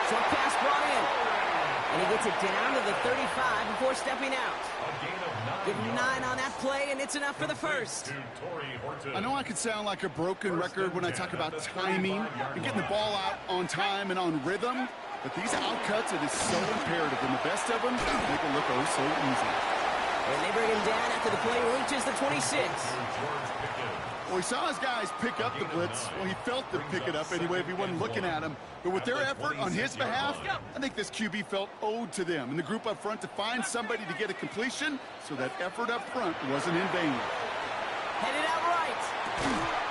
Short pass brought in. And he gets it down to the 35 before stepping out. Give him 9 on that play, and it's enough for the 1st. I know I could sound like a broken record when I talk about timing and getting the ball out on time and on rhythm, but these outcuts, it is so imperative, and the best of them make it look oh so easy. And they bring him down after the play reaches the 26. Well, he saw his guys pick up the blitz. Well, he felt them pick it up anyway if he wasn't looking at him. But with their effort on his behalf, I think this QB felt owed to them and the group up front to find somebody to get a completion, so that effort up front wasn't in vain. Headed out right.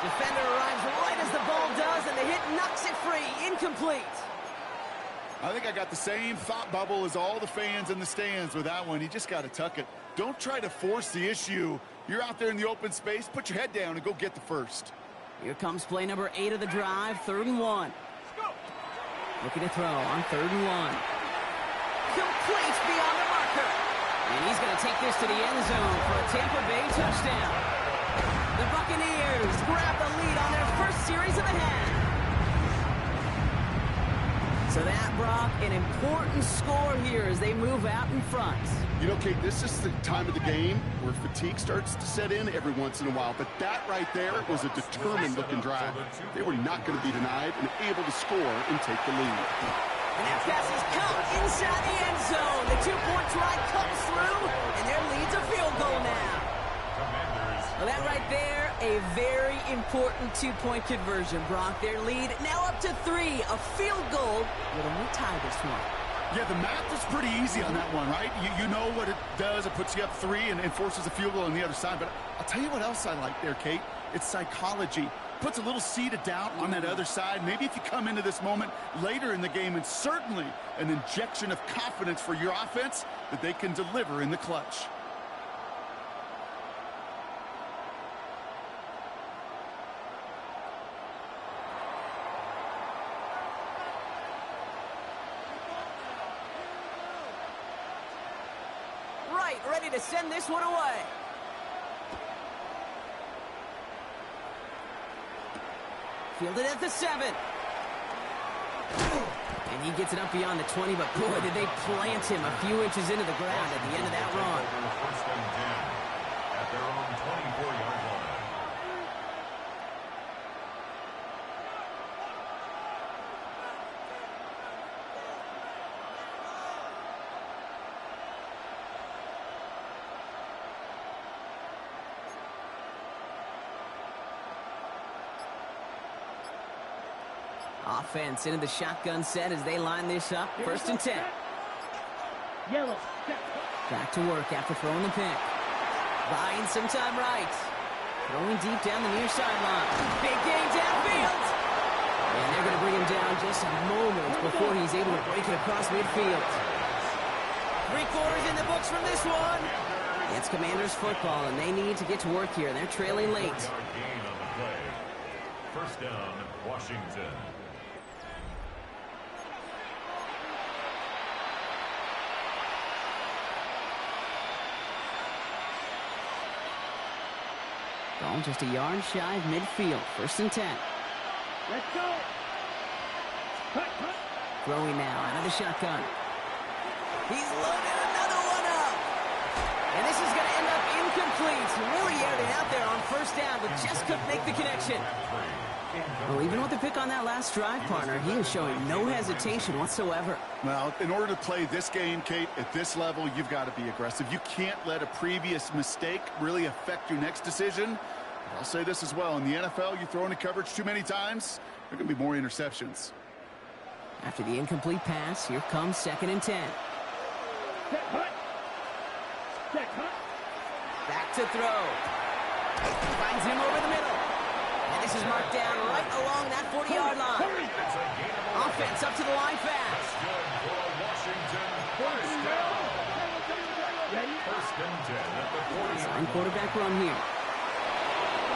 Defender arrives right as the ball does, and the hit knocks it free. Incomplete. I think I got the same thought bubble as all the fans in the stands with that one. You just got to tuck it. Don't try to force the issue. You're out there in the open space. Put your head down and go get the 1st. Here comes play number 8 of the drive, 3rd and 1. Looking to throw on 3rd and 1. Complete beyond the marker. And he's going to take this to the end zone for a Tampa Bay touchdown. The Buccaneers grab the lead on their first series of the half. So that, Brock, an important score here as they move out in front. You know, Kate, this is the time of the game where fatigue starts to set in every once in a while. But that right there was a determined-looking drive. They were not going to be denied and able to score and take the lead. And that pass is caught inside the end zone. The two-point try comes through, and their lead's a field goal now. Well, that right there, a very important two-point conversion, Brock. Their lead now up to 3. A field goal would only tie this one. Yeah, the math was pretty easy on that one, right? You know what it does. It puts you up 3 and forces a field goal on the other side. But I'll tell you what else I like there, Kate. It's psychology. Puts a little seed of doubt on that other side. Maybe if you come into this moment later in the game, and certainly an injection of confidence for your offense that they can deliver in the clutch. Ready to send this one away. Fielded at the 7. And he gets it up beyond the 20, but boy, did they plant him a few inches into the ground at the end of that run. First and 10 at their own 24-yard line. Offense into the shotgun set as they line this up. 1st and 10. Yellow. Back to work after throwing the pick. Buying some time right. Throwing deep down the near sideline. Big game downfield. And they're going to bring him down just a moment before he's able to break it across midfield. 3 quarters in the books from this one. It's Commanders football, and they need to get to work here. They're trailing late. Gain on the play. First down, Washington. Ball just a yard shy of midfield. 1st and 10. Let's go. Cut. Throwing now out of the shotgun. He's loaded another one up. And this is going to end up incomplete. Really aired it out there on 1st down, but just couldn't make the connection. Well, even with the pick on that last drive, partner, he is showing no hesitation whatsoever. Well, in order to play this game, Kate, at this level, you've got to be aggressive. You can't let a previous mistake really affect your next decision. I'll say this as well. In the NFL, you throw into coverage too many times, there are going to be more interceptions. After the incomplete pass, here comes 2nd and 10. Back to throw. Finds him over the middle. And this is marked down right along that 40-yard line. Offense up to the line fast. First and 10 at the 40. Sign quarterback run here.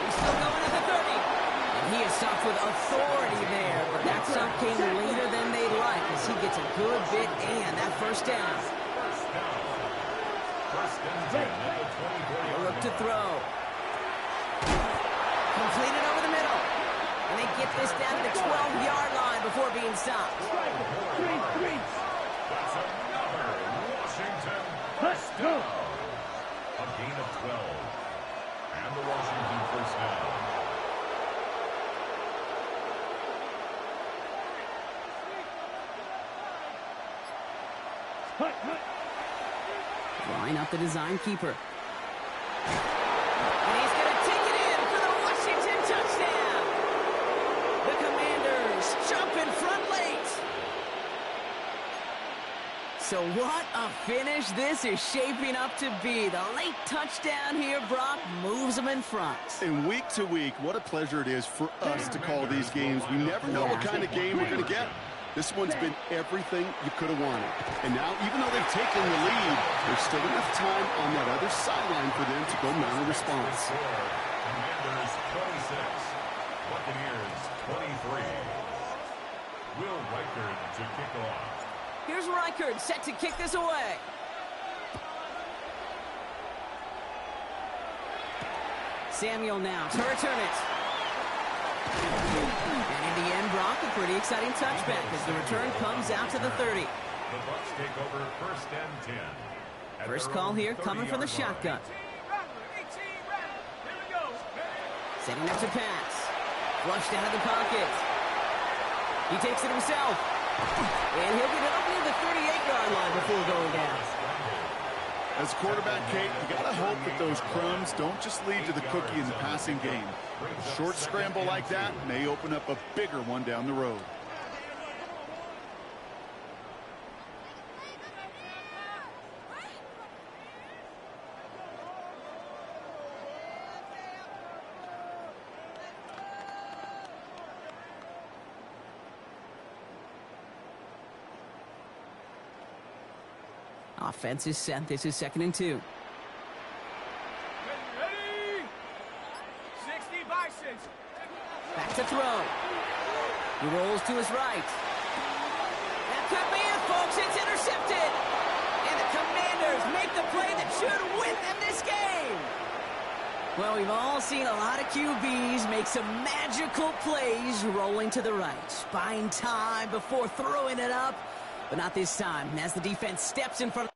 He's still going at the 30. And he is stopped with authority there. But that stop came later than they'd like as he gets a good bit and that 1st down. First and 10 at the 24. Look to throw. Completed over the middle. And they get this down to the 12-yard line before being stopped. That's another Washington first down. A gain of 12. And the Washington first down. Line up the design keeper. And he's going to take it in for the Washington touchdown. The Commanders jump in front late. So what a finish this is shaping up to be. The late touchdown here, Brock, moves them in front. And week to week, what a pleasure it is for us to call these games. We never know what kind of game we're going to get. This one's been everything you could have wanted. And now, even though they've taken the lead, there's still enough time on that other sideline for them to go mount a response. Commanders 26, Buccaneers 23. Will Reichard to kick off. Here's Reichard set to kick this away. Samuel now to return it. And in the end, Brock, a pretty exciting touchback as the return comes out to the 30. The Bucs take over 1st and 10. First call here coming from the shotgun. Setting up to pass. Flushed out of the pocket. He takes it himself. And he'll get it up near the 38-yard line before going down. As a quarterback, Kate, you got to hope that those crumbs don't just lead to the cookie in the passing game. A short scramble like that may open up a bigger one down the road. Offense is set. This is 2nd and 2. Ready? 60 by 6. Back to throw. He rolls to his right. That could be it, folks. It's intercepted. And the Commanders make the play that should win them this game. Well, we've all seen a lot of QBs make some magical plays rolling to the right, buying time before throwing it up. But not this time, as the defense steps in front of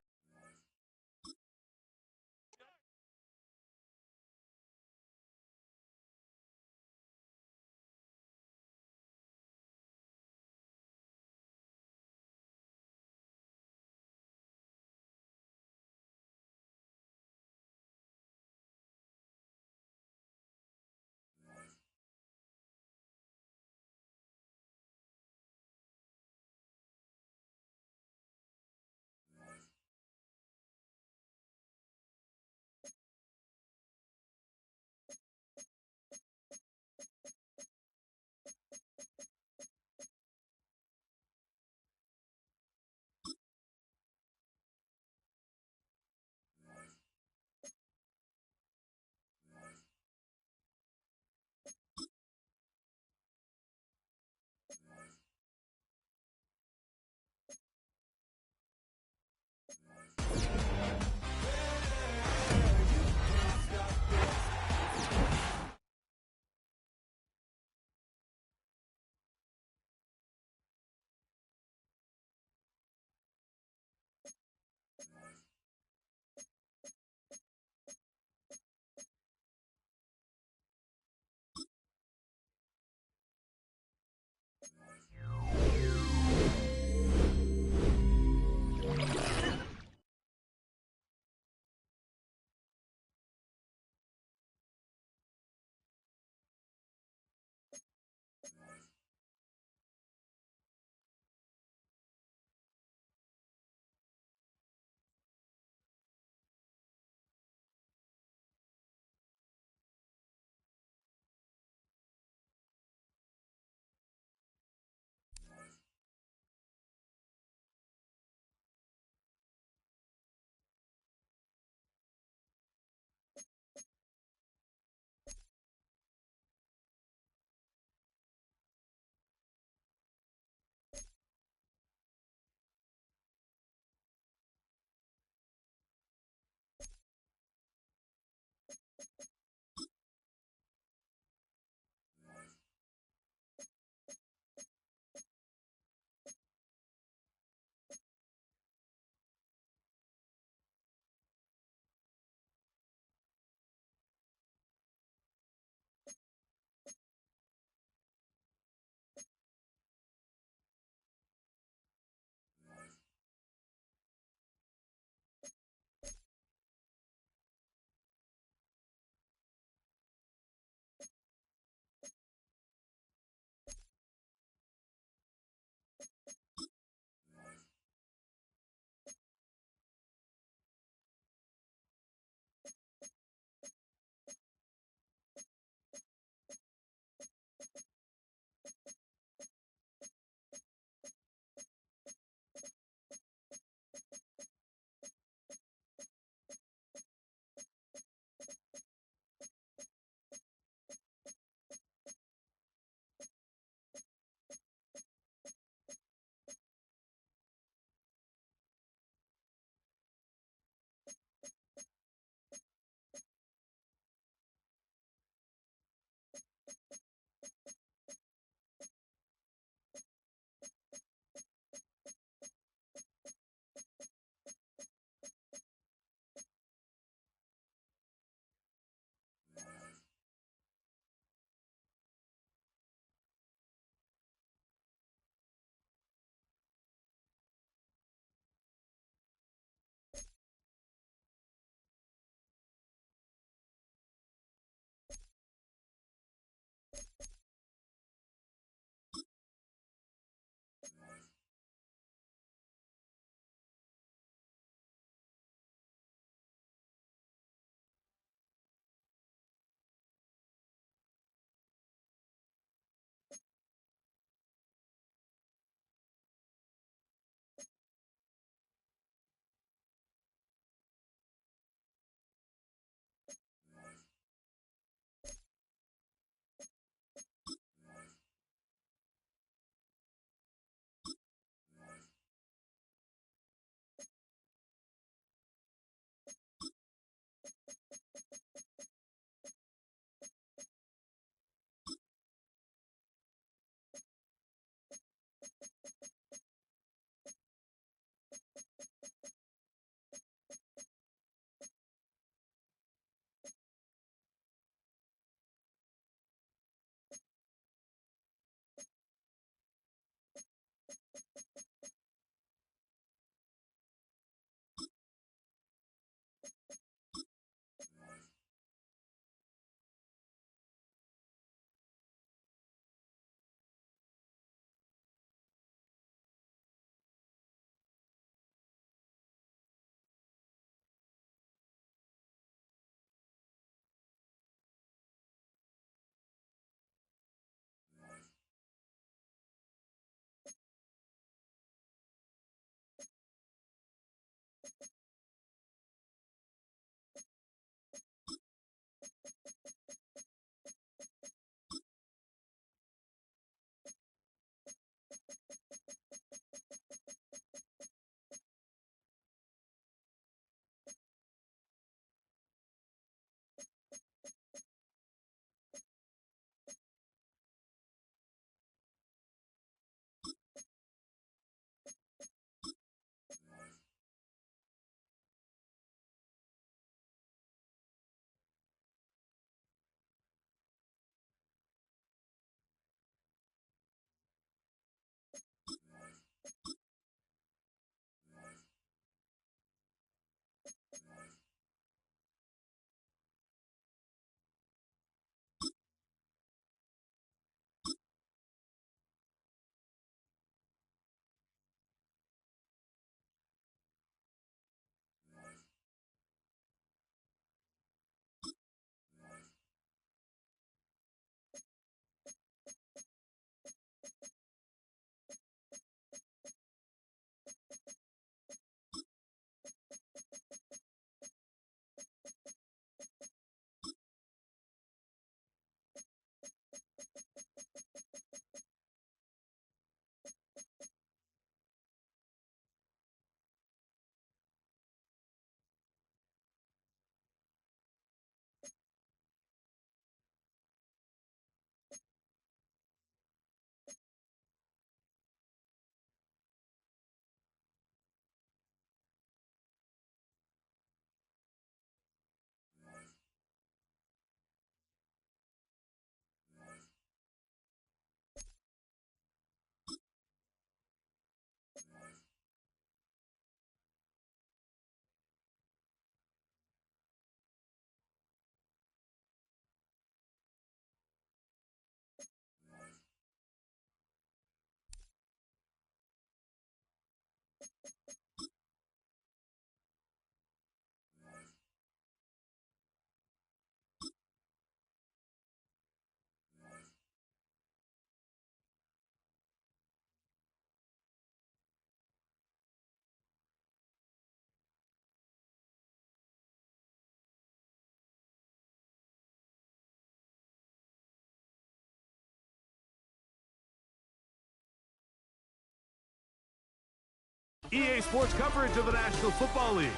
EA Sports coverage of the National Football League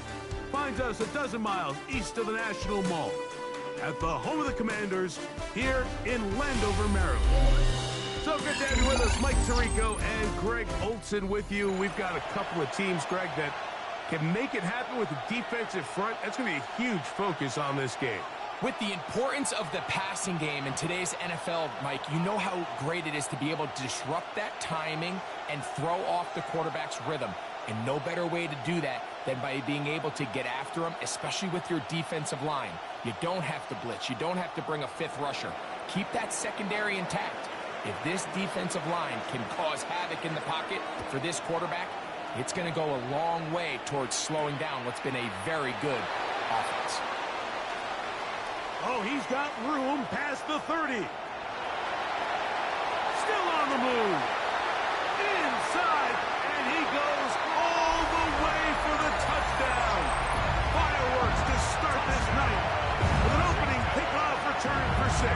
finds us a dozen miles east of the National Mall at the home of the Commanders here in Landover, Maryland. So good to have you with us. Mike Tirico and Greg Olson with you. We've got a couple of teams, Greg, that can make it happen with the defensive front. That's going to be a huge focus on this game. With the importance of the passing game in today's NFL, Mike, you know how great it is to be able to disrupt that timing and throw off the quarterback's rhythm. And no better way to do that than by being able to get after him, especially with your defensive line. You don't have to blitz. You don't have to bring a fifth rusher. Keep that secondary intact. If this defensive line can cause havoc in the pocket for this quarterback, it's going to go a long way towards slowing down what's been a very good offense. Oh, he's got room past the 30. Still on the move. Inside, and he goes all the way for the touchdown. Fireworks to start this night with an opening kickoff return for 6.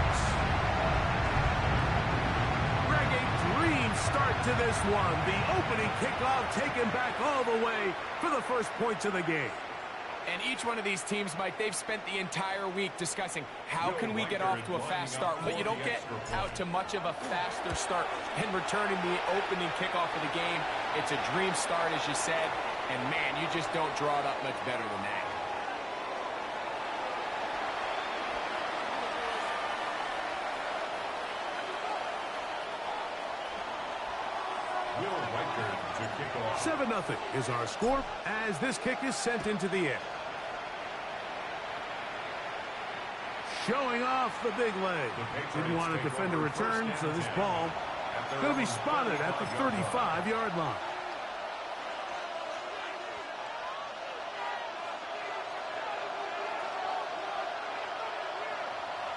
Greg, a dream start to this one. The opening kickoff taken back all the way for the first points of the game. And each one of these teams, Mike, they've spent the entire week discussing how can we get off to a fast start. But you don't get out to much of a faster start than returning the opening kickoff of the game. It's a dream start, as you said. And, man, you just don't draw it up much better than that. Will Reichard to kick off. 7-0 is our score as this kick is sent into the air. Showing off the big leg. Didn't want to defend a return, so this ball going to be spotted at the 35-yard line.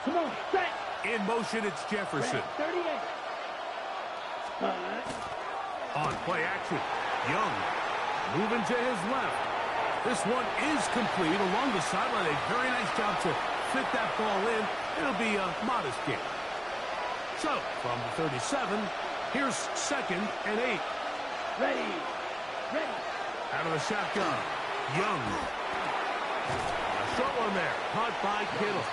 Come on, set. In motion, it's Jefferson. 38. On play action, Young moving to his left. This one is complete along the sideline. A very nice job to fit that ball in. It'll be a modest gain. So, from the 37, here's 2nd and 8. Ready. Ready. Out of the shotgun, Young. A short one there, caught by Kittle.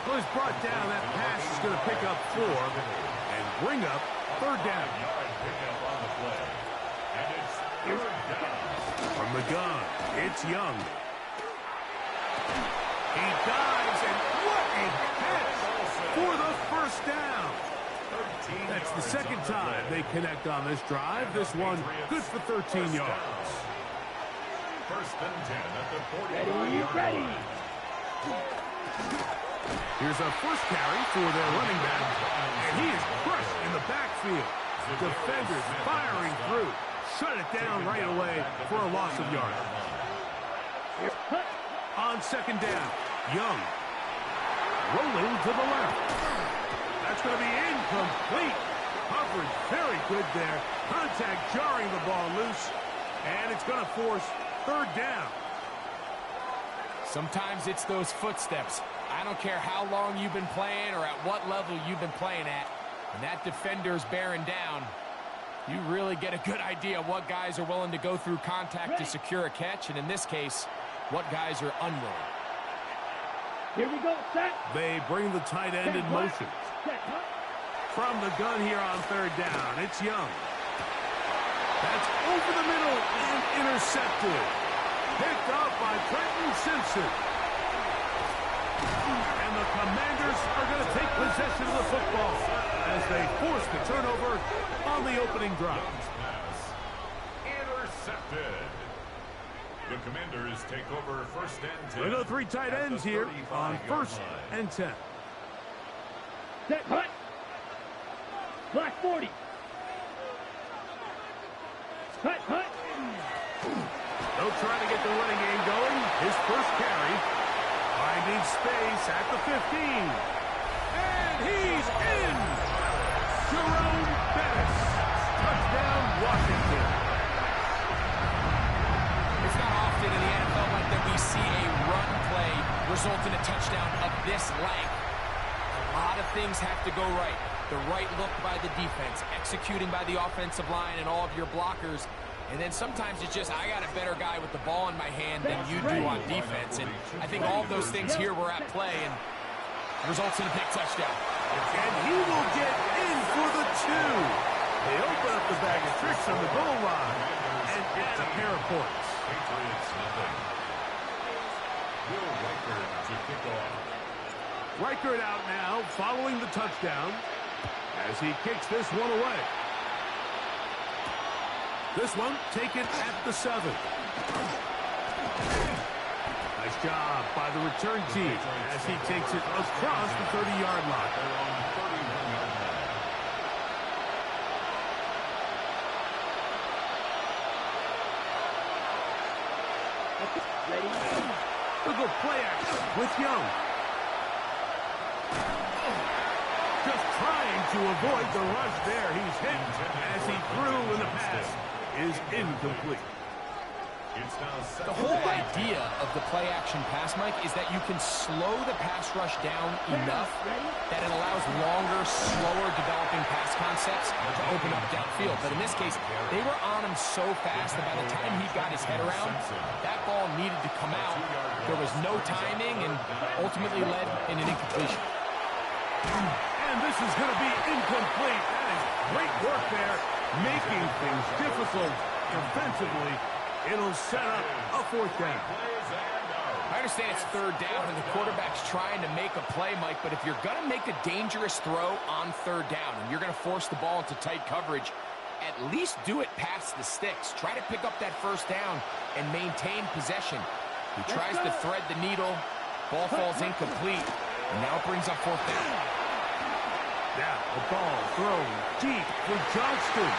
Well, he's brought down. That pass is going to pick up 4 and bring up 3rd down. From the gun, it's Young. He dives, and what a catch for the 1st down. That's the 2nd time they connect on this drive. This one good for 13 yards. 1st and 10 at the 45. Ready. Here's a first carry for their running back, and he is crushed in the backfield. Defenders firing through. Shut it down right away for a loss of yardage. On 2nd down, Young rolling to the left. That's going to be incomplete. Coverage very good there. Contact jarring the ball loose, and it's going to force 3rd down. Sometimes it's those footsteps. I don't care how long you've been playing or at what level you've been playing at. When that defender's bearing down, you really get a good idea of what guys are willing to go through contact to secure a catch, and in this case, what guys are unwilling. Here we go, set. They bring the tight end in motion. From the gun here on 3rd down, it's Young. That's over the middle and intercepted. Picked off by Trenton Simpson. And the Commanders are going to take possession of the football as they force the turnover on the opening drive. Intercepted. The Commanders take over 1st and 10. We go 3 tight ends here on 1st and 10. Set, hut. Black 40. Hut. They'll try to get the running game going. His first carry. Finding space at the 15. And he's in! Jerome Bettis. Touchdown, Washington. It's not often in the NFL like that we see a run play result in a touchdown of this length. A lot of things have to go right. The right look by the defense, executing by the offensive line and all of your blockers. And then sometimes it's just, I got a better guy with the ball in my hand than you do on defense. And I think all of those things here were at play and results in a big touchdown. And he will get in for the 2. They open up the bag of tricks on the goal line and add a pair of points. Patriots nothing. Will Reichert to kick off. Reichert out now following the touchdown as he kicks this one away. This one taken at the 7. Nice job by the return team as he takes it across the 30-yard line. Look at play action with Young. Just trying to avoid the rush there. He's hit as he threw and the pass is incomplete. The whole idea of the play-action pass, Mike, is that you can slow the pass rush down enough that it allows longer, slower developing pass concepts to open up downfield. But in this case, they were on him so fast that by the time he got his head around, that ball needed to come out. There was no timing and ultimately led in an incompletion. And this is going to be incomplete. That is great work there, making things difficult defensively. It'll set up a 4th down. I understand it's 3rd down and the quarterback's trying to make a play, Mike, but if you're going to make a dangerous throw on 3rd down and you're going to force the ball into tight coverage, at least do it past the sticks. Try to pick up that 1st down and maintain possession. He tries to thread the needle. Ball falls incomplete, and now it brings up 4th down. Now the ball thrown deep for Johnston.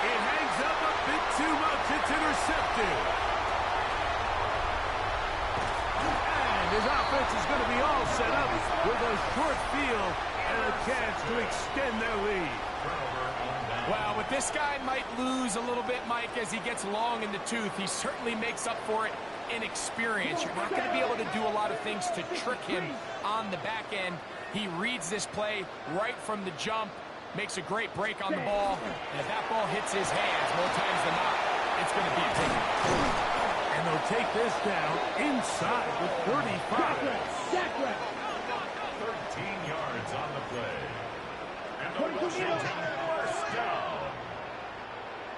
It hangs up a bit too much. It's intercepted. And his offense is going to be all set up with a short field and a chance to extend their lead. Wow, but this guy might lose a little bit, Mike, as he gets long in the tooth. He certainly makes up for it in experience. You're not going to be able to do a lot of things to trick him on the back end. He reads this play right from the jump. Makes a great break on the ball, and if that ball hits his hands more times than not, it's going to be a ticket. And they'll take this down inside the 35. 13 yards on the play. And the Washington first down.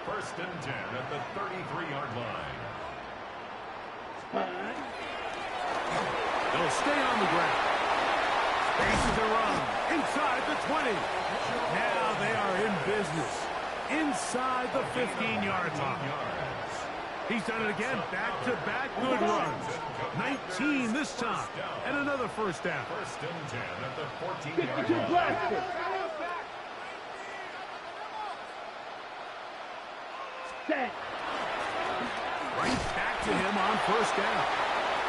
1st and 10 at the 33-yard line. They'll stay on the ground. Faces a run inside the 20. Now they are in business inside the 15-yard line. He's done it again, back-to-back good runs. 19 this time, and another 1st down. 1st and 10 at the 14-yard line. Right back to him on 1st down.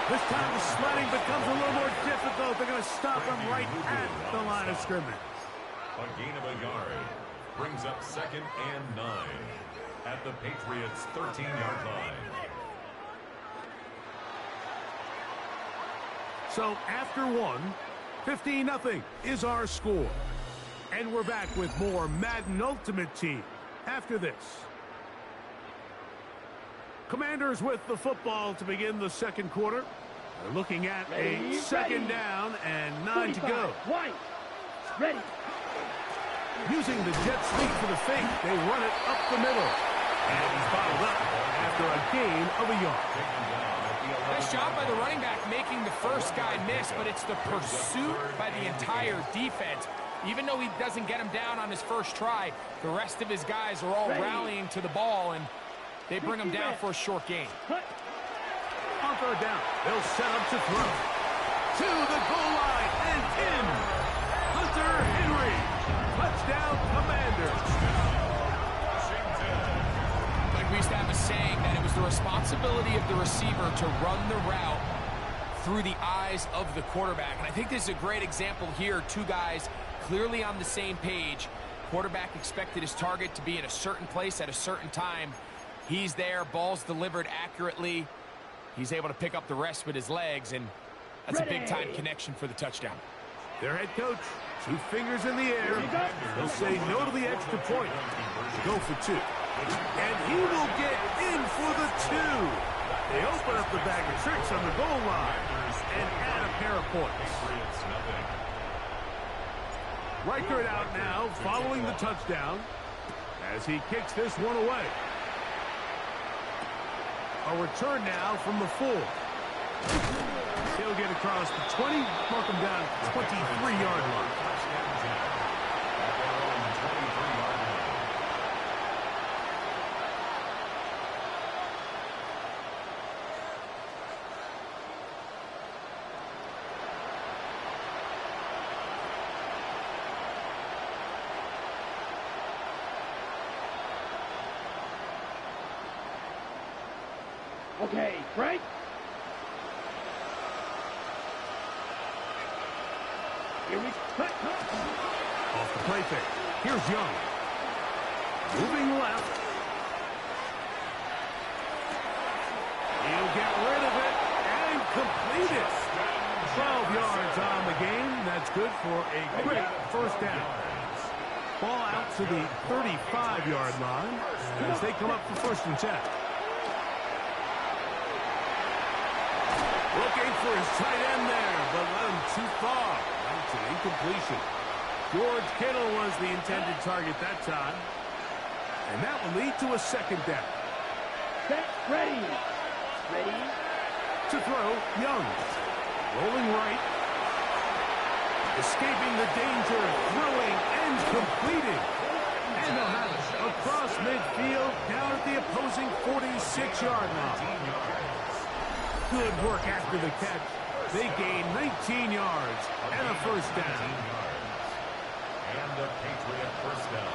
This time the sledding becomes a little more difficult. They're going to stop him right at the line of scrimmage. A gain of a yard brings up 2nd and 9 at the Patriots' 13-yard line. So after 15-0 is our score. And we're back with more Madden Ultimate Team after this. Commanders with the football to begin the 2nd quarter. They're looking at a 2nd down and 9 to go. Ready. Using the jet sweep for the fake, they run it up the middle. And he's bottled up after a gain of a yard. Nice job by the running back making the first guy miss, but it's the pursuit by the entire defense. Even though he doesn't get him down on his first try, the rest of his guys are all rallying to the ball, and they bring him down for a short gain. On 3rd down, they'll set up to throw. To the goal line and in. Hunter Henry. Touchdown, Commanders. Like we used to have a saying that it was the responsibility of the receiver to run the route through the eyes of the quarterback. And I think this is a great example here. 2 guys clearly on the same page. Quarterback expected his target to be in a certain place at a certain time. He's there, ball's delivered accurately. He's able to pick up the rest with his legs, and that's a big-time connection for the touchdown. Their head coach, 2 fingers in the air. They'll say no to the extra point. Go for 2. And he will get in for the 2. They open up the bag of tricks on the goal line and add a pair of points. Riker it out now, following the touchdown, as he kicks this one away. A return now from the 4. He'll get across the 20, mark him down 23-yard line. Okay, Frank. Here we cut. Off the play fake. Here's Young. Moving left. He'll get rid of it and complete it. 12 yards on the game. That's good for a quick first down. Ball out to the 35-yard line as they come up for 1st and 10. Looking for his tight end there, but let him too far. That's an incompletion. George Kittle was the intended target that time. And that will lead to a 2nd down. Set, ready. Ready. To throw, Young. Rolling right. Escaping the danger, throwing and completing. And they'll have it across midfield, down at the opposing 46-yard line. Good work after the catch. They gain 19 yards and a 1st down. And a Patriot 1st down.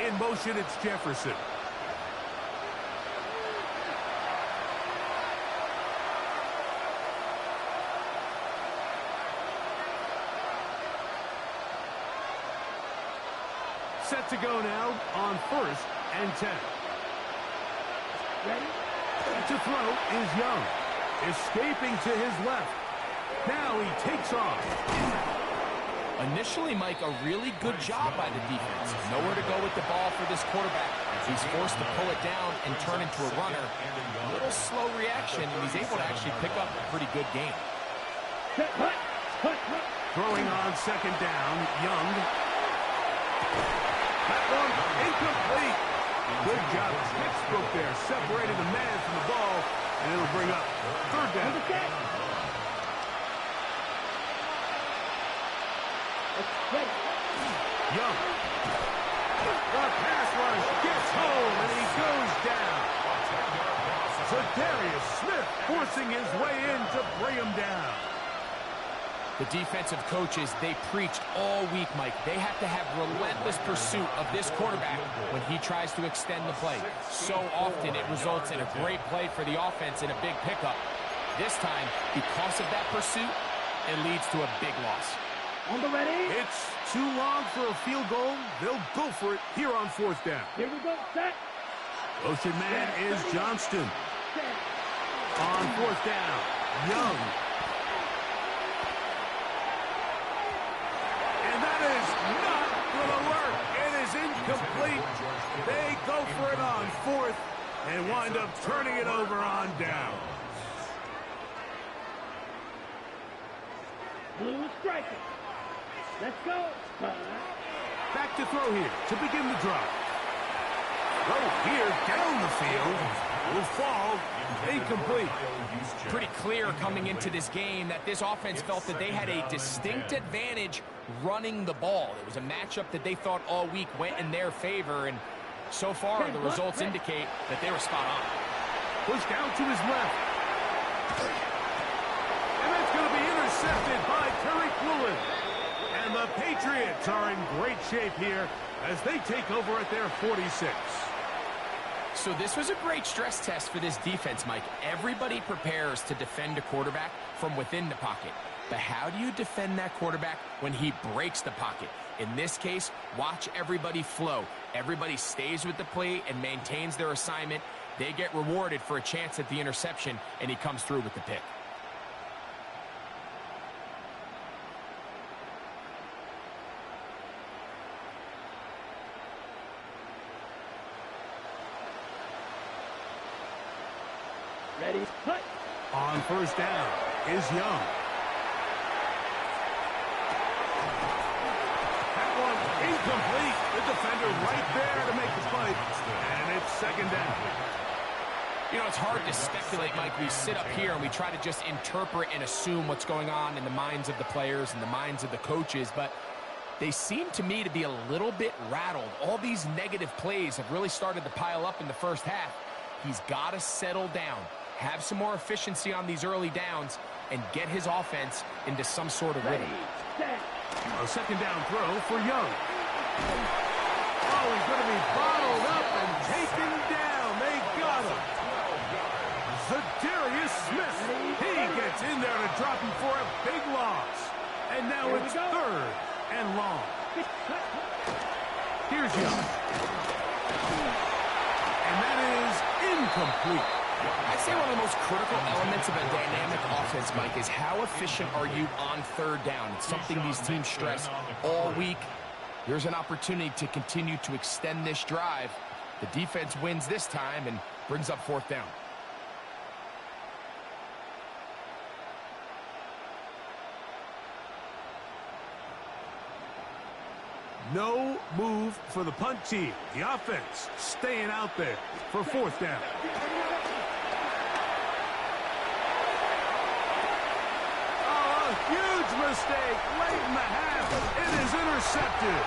In motion, it's Jefferson. Set to go now on 1st and 10. Ready. To throw is Young. Escaping to his left. Now he takes off. Initially, Mike, a really good job by the defense. Nowhere to go with the ball for this quarterback. He's forced to pull it down and turn into a runner. A little slow reaction, and he's able to actually pick up a pretty good game. Throwing on 2nd down, Young. That one incomplete. Good job. Textbook there. Separated the man from the ball, and it'll bring up 3rd down. Young. The pass rush gets home, and he goes down. Zadarius Smith forcing his way in to bring him down. The defensive coaches, they preached all week, Mike. They have to have relentless pursuit of this quarterback when he tries to extend the play. So often it results in a great play for the offense and a big pickup. This time, because of that pursuit, it leads to a big loss. On the ready. It's too long for a field goal. They'll go for it here on 4th down. Here we go. Set. Motion man is Johnston. On 4th down, Young. And that is not going to work. It is incomplete. They go for it on 4th and wind up turning it over on down. Blue striker. Let's go. Back to throw here to begin the drive. Throw here down the field. Will fall. Incomplete. Pretty clear coming into this game that this offense felt that they had a distinct advantage running the ball. It was a matchup that they thought all week went in their favor, and so far the results indicate that they were spot on. Pushed out to his left. And that's going to be intercepted by Terry Quillen. And the Patriots are in great shape here as they take over at their 46. So this was a great stress test for this defense, Mike. Everybody prepares to defend a quarterback from within the pocket. But how do you defend that quarterback when he breaks the pocket? In this case, watch everybody flow. Everybody stays with the play and maintains their assignment. They get rewarded for a chance at the interception, and he comes through with the pick. Ready, cut. On first down is Young. That one incomplete. The defender right there to make the play. And it's second down. You know, it's hard to speculate, Mike. We sit up here and we try to just interpret and assume what's going on in the minds of the players and the minds of the coaches, but they seem to me to be a little bit rattled. All these negative plays have really started to pile up in the first half. He's got to settle down, have some more efficiency on these early downs, and get his offense into some sort of rhythm. A second down throw for Young. Oh, he's going to be bottled up and taken down. They got him. Zadarius Smith. He gets in there to drop him for a big loss. And now it's third and long. Here's Young. And that is incomplete. I'd say one of the most critical elements of a dynamic offense, Mike, is how efficient are you on third down. It's something these teams stress all week. Here's an opportunity to continue to extend this drive. The defense wins this time and brings up fourth down. No move for the punt team. The offense staying out there for fourth down. Oh, a huge mistake late in the half. It is intercepted.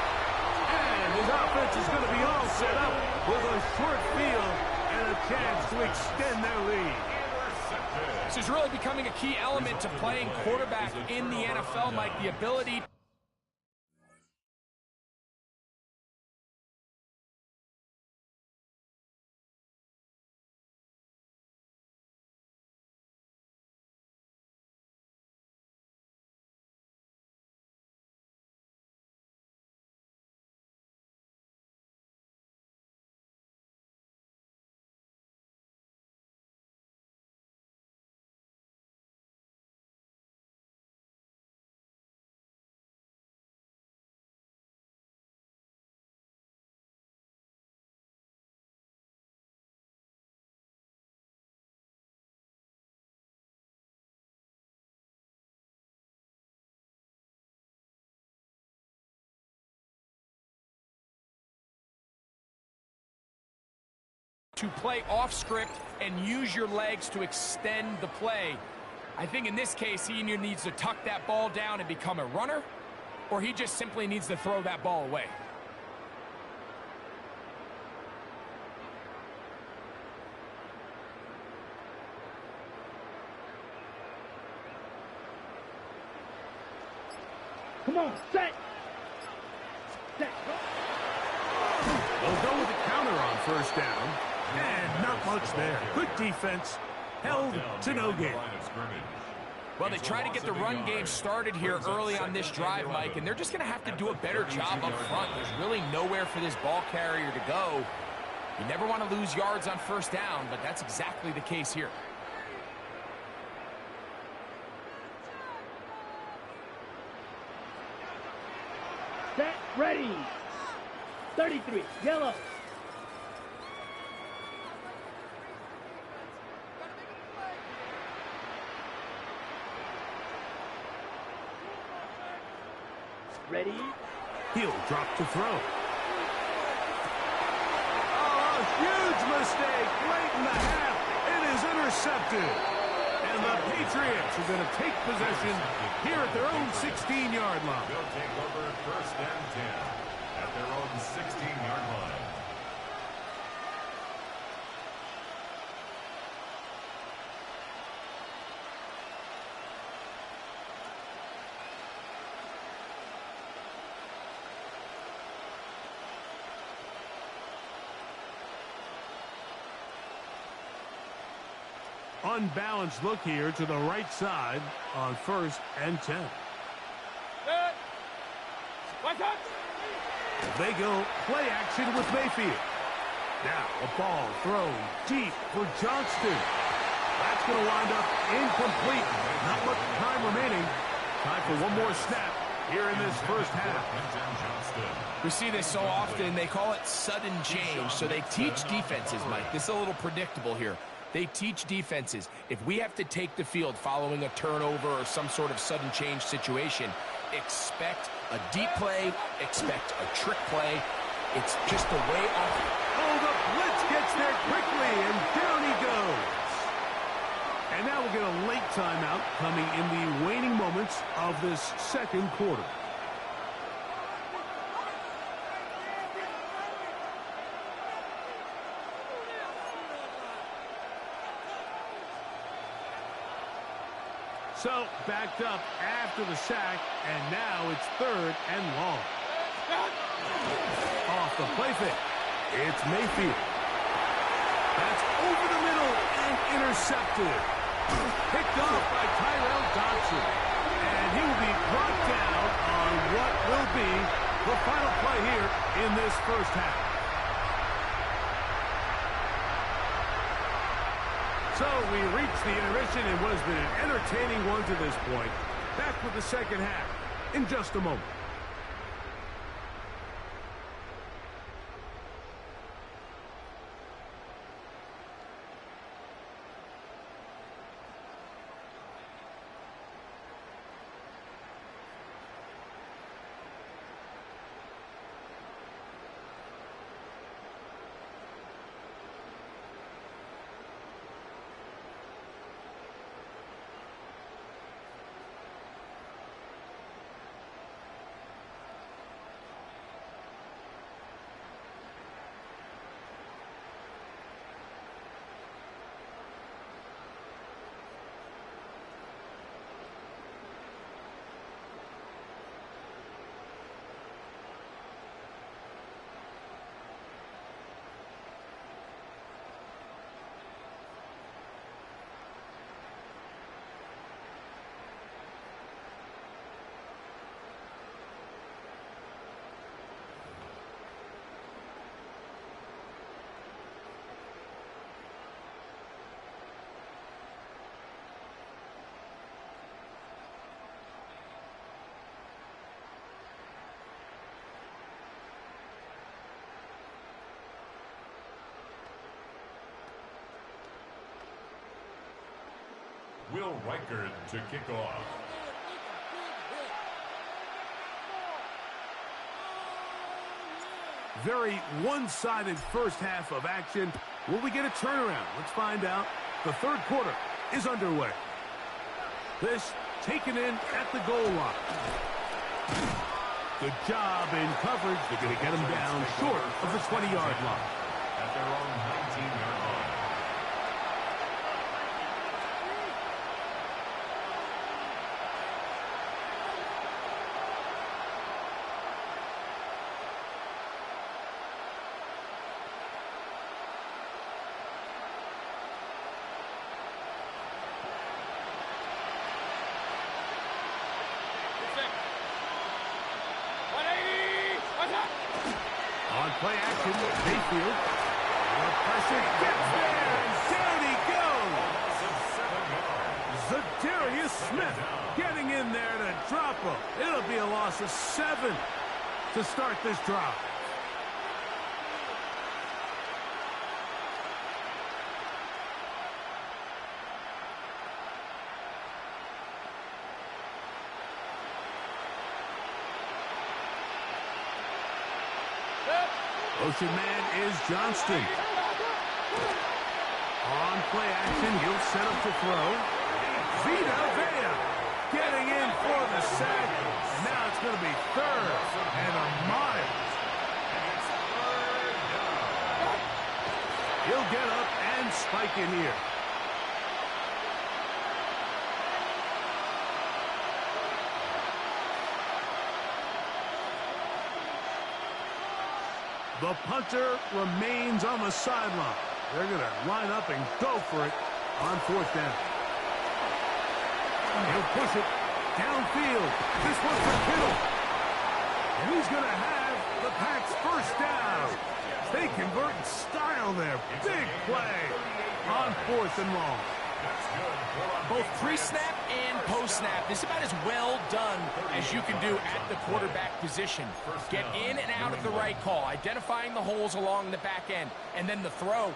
And his offense is going to be all set up with a short field and a chance to extend their lead. This is really becoming a key element to playing quarterback in the NFL, Mike, the ability to play off script and use your legs to extend the play. I think in this case, he either needs to tuck that ball down and become a runner, or he just simply needs to throw that ball away. Come on, set. Set. They'll go with the counter on first down. And not much there. Good defense. Held to no gain. Well, they try to get the run game started here early on this drive, Mike, and they're just going to have to do a better job up front. There's really nowhere for this ball carrier to go. You never want to lose yards on first down, but that's exactly the case here. Set, ready. 33, yellow. Ready. He'll drop to throw. Oh, a huge mistake late in the half. It is intercepted. And the Patriots are going to take possession here at their own 16-yard line. They'll take over first and 10 at their own 16-yard line. Unbalanced look here to the right side on first and 10. They go play action with Mayfield. Now a ball thrown deep for Johnston. That's going to wind up incomplete. Not much time remaining. Time for one more snap here in this first half. We see this so often. They call it sudden change. So they teach defenses, Mike. This is a little predictable here. They teach defenses, if we have to take the field following a turnover or some sort of sudden change situation, expect a deep play, expect a trick play. It's just the way off. Oh, the blitz gets there quickly, and down he goes. And now we'll get a late timeout coming in the waning moments of this second quarter. So, backed up after the sack, and now it's 3rd and long. Off the play fake. It's Mayfield. That's over the middle and intercepted. Picked off by Tyrell Dodson. And he will be brought down on what will be the final play here in this first half. So we reach the intermission in what has been an entertaining one to this point. Back with the second half in just a moment. Will Reichard to kick off. Very one-sided first half of action. Will we get a turnaround? Let's find out. The third quarter is underway. This taken in at the goal line. Good job in coverage. They're going to get him down short of the 20-yard line. At their own 19-yard line. On play action, Mayfield. The pressure gets there, and down he goes. Zadarius Smith getting in there to drop him. It'll be a loss of 7 to start this drive. Motion man is Johnston. On play action, he'll set up to throw. Vita Vea getting in for the sack. Now it's going to be 3rd and a mile. He'll get up and spike in here. The punter remains on the sideline. They're going to line up and go for it on 4th down. He'll push it downfield. This one's for Kittle. And he's going to have the Packs' first down. They convert in style there. Big play on 4th and long. Both pre-snap and post-snap, this is about as well done as you can do at the quarterback position. Get in and out of the right call, identifying the holes along the back end, and then the throw.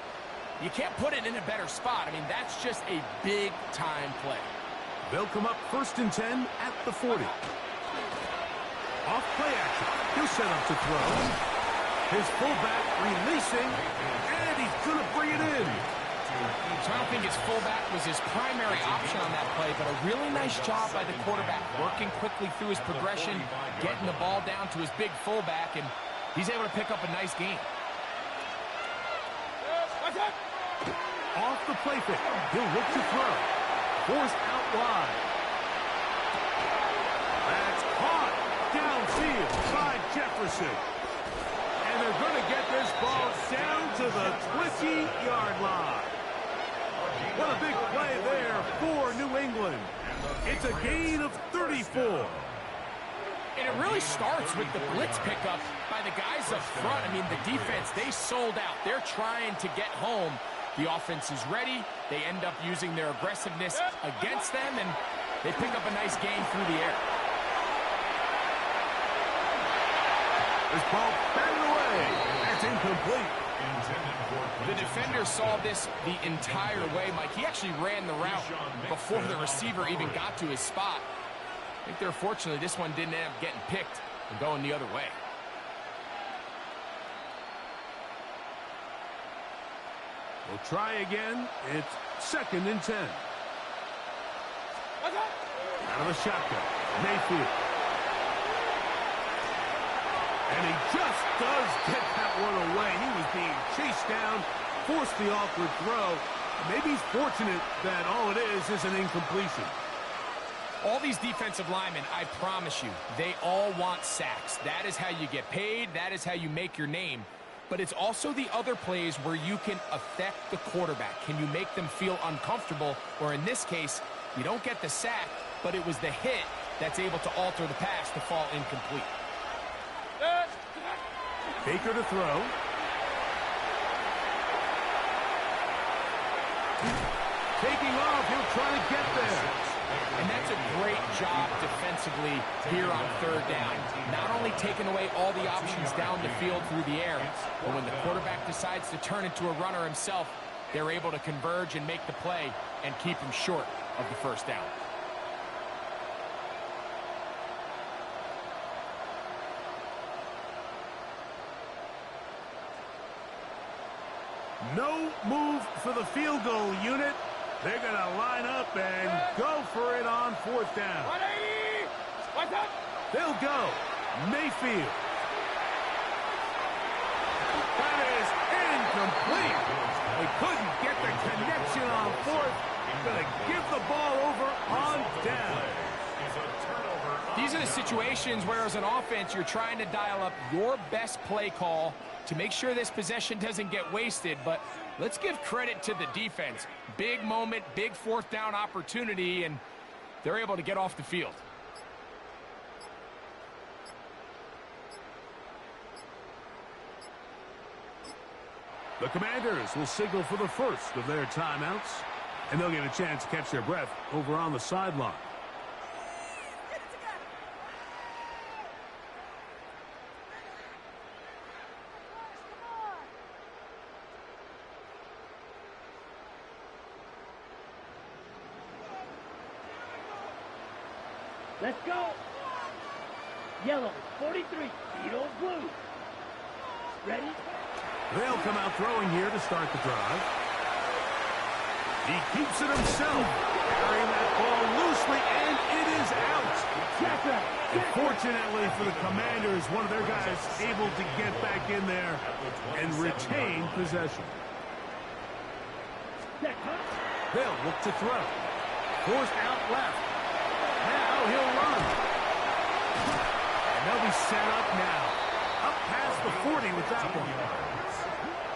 You can't put it in a better spot. I mean, that's just a big-time play. They'll come up 1st and 10 at the 40. Off play action. He'll set up to throw. His fullback releasing, and he's going to bring it in. So I don't think his fullback was his primary option on that play, but a really nice job by the quarterback, working quickly through his progression, getting the ball down to his big fullback, and he's able to pick up a nice gain. Off the play fake. He'll look to throw. Forced out wide. That's caught downfield by Jefferson. And they're going to get this ball down to the 20-yard line. What a big play there for New England. It's a gain of 34. And it really starts with the blitz pickup by the guys up front. I mean, the defense, they sold out. They're trying to get home. The offense is ready. They end up using their aggressiveness against them, and they pick up a nice gain through the air. This ball batted away. That's incomplete. The defender saw this the entire way, Mike. He actually ran the route before the receiver even got to his spot. I think they're fortunately this one didn't end up getting picked and going the other way. We'll try again. It's 2nd and 10. Out of the shotgun. Mayfield. And he just does get that one away. He was being chased down, forced the awkward throw. Maybe he's fortunate that all it is an incompletion. All these defensive linemen, I promise you, they all want sacks. That is how you get paid. That is how you make your name. But it's also the other plays where you can affect the quarterback. Can you make them feel uncomfortable? Or in this case, you don't get the sack, but it was the hit that's able to alter the pass to fall incomplete. Baker to throw. Taking off, he'll try to get there. And that's a great job defensively here on 3rd down. Not only taking away all the options down the field through the air, but when the quarterback decides to turn into a runner himself, they're able to converge and make the play and keep him short of the 1st down. No move for the field goal unit. They're going to line up and go for it on 4th down. They'll go. Mayfield. That is incomplete. They couldn't get the connection on 4th. Going to give the ball over on down. These are the situations where, as an offense, you're trying to dial up your best play call to make sure this possession doesn't get wasted. But let's give credit to the defense. Big moment, big 4th down opportunity, and they're able to get off the field. The Commanders will signal for the first of their timeouts, and they'll get a chance to catch their breath over on the sideline. Let's go. Yellow, 43. Beetle blue. Ready? They'll come out throwing here to start the drive. He keeps it himself, carrying that ball loosely, and it is out. And fortunately for the Commanders, one of their guys able to get back in there and retain possession. They'll look to throw. Forced out left. Now he'll run. And they'll be set up now. Up past the 40 with that one.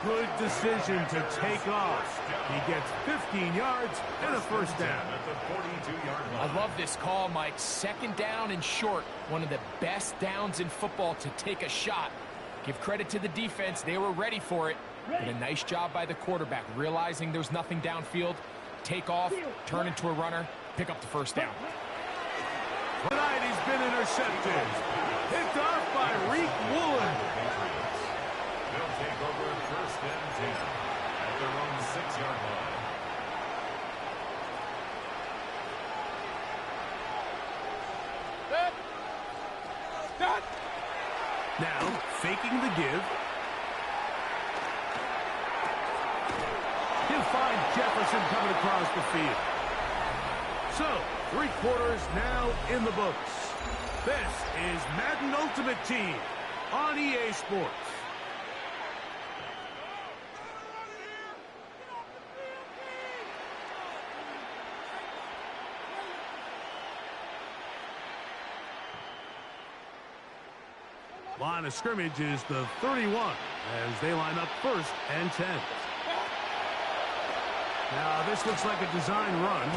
Good decision to take off. He gets 15 yards and a 1st down. I love this call, Mike. 2nd down and short. One of the best downs in football to take a shot. Give credit to the defense. They were ready for it. But a nice job by the quarterback, realizing there's nothing downfield. Take off, turn into a runner, pick up the 1st down. Tonight he's been intercepted. Picked off by Reek Woolen. They'll take over 1st and 10 at their own 6-yard line. Now, faking the give. He'll find Jefferson coming across the field. So, 3 quarters now in the books. This is Madden Ultimate Team on EA Sports. Line of scrimmage is the 31 as they line up 1st and 10. Now, this looks like a design run.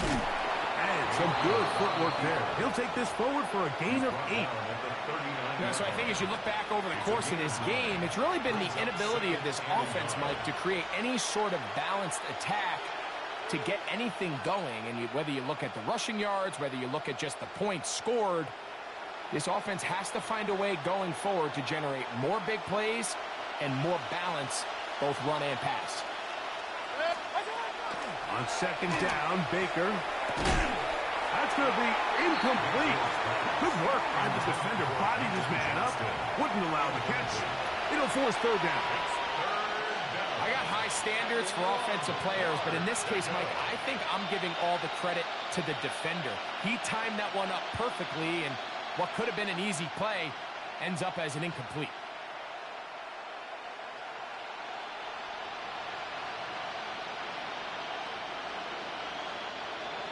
And some good footwork there. He'll take this forward for a gain of 8. Yeah, so I think as you look back over the course of this game, it's really been the inability of this offense, Mike, to create any sort of balanced attack to get anything going. And whether you look at the rushing yards, whether you look at just the points scored, this offense has to find a way going forward to generate more big plays and more balance, both run and pass. On 2nd down, Baker. That's going to be incomplete. Good work by the defender. Bodied his man up. Wouldn't allow the catch. It'll force 3rd down. I got high standards for offensive players, but in this case, Mike, I think I'm giving all the credit to the defender. He timed that one up perfectly, and what could have been an easy play ends up as an incomplete.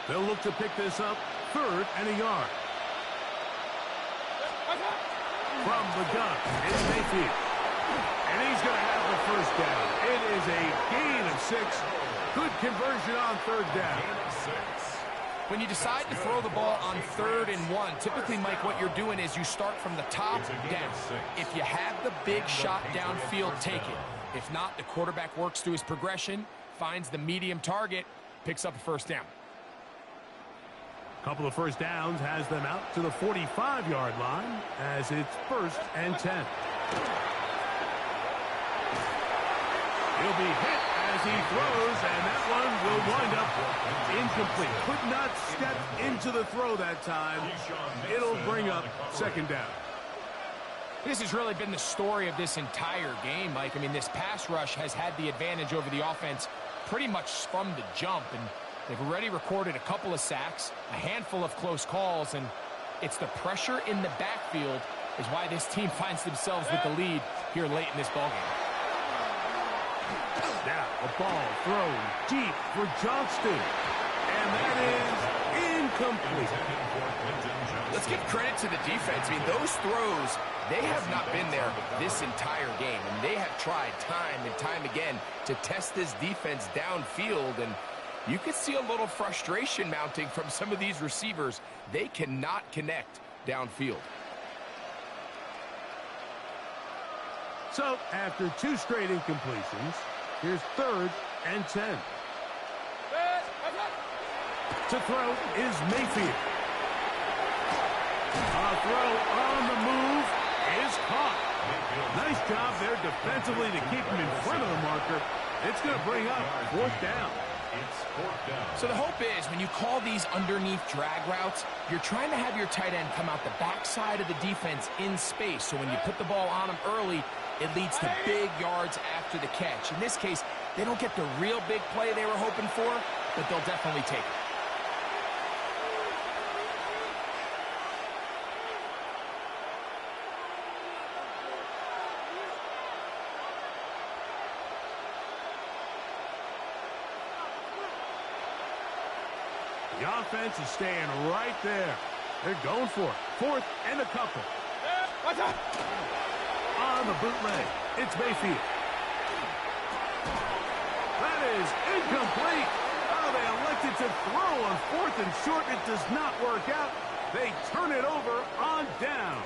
They'll look to pick this up 3rd and a yard. From the gun, it's Mayfield. And he's going to have the 1st down. It is a gain of 6. Good conversion on 3rd down. When you decide to throw the ball on 3rd and 1, typically, Mike, what you're doing is you start from the top down. If you have the big shot downfield, take it. If not, the quarterback works through his progression, finds the medium target, picks up a 1st down. Couple of 1st downs has them out to the 45-yard line as it's 1st and 10. He'll be hit as he throws, and that one will wind up incomplete. Could not step into the throw that time. It'll bring up 2nd down. This has really been the story of this entire game, Mike. I mean, this pass rush has had the advantage over the offense pretty much from the jump, and they've already recorded a couple of sacks, a handful of close calls, and it's the pressure in the backfield is why this team finds themselves with the lead here late in this ballgame. Now a ball thrown deep for Johnston, and that is incomplete. Let's give credit to the defense. I mean, those throws, they have not been there this entire game, and they have tried time and time again to test this defense downfield, and you could see a little frustration mounting from some of these receivers. They cannot connect downfield. So, after 2 straight incompletions, here's 3rd and 10. To throw is Mayfield. A throw on the move is caught. Nice job there defensively to keep him in front of the marker. It's going to bring up 4th down. So the hope is when you call these underneath drag routes, you're trying to have your tight end come out the backside of the defense in space. So when you put the ball on him early, it leads to big yards after the catch. In this case, they don't get the real big play they were hoping for, but they'll definitely take it. The offense is staying right there. They're going for it. 4th and a couple. On the bootleg, it's Mayfield. That is incomplete. Oh, they elected to throw on 4th and short. It does not work out. They turn it over on down.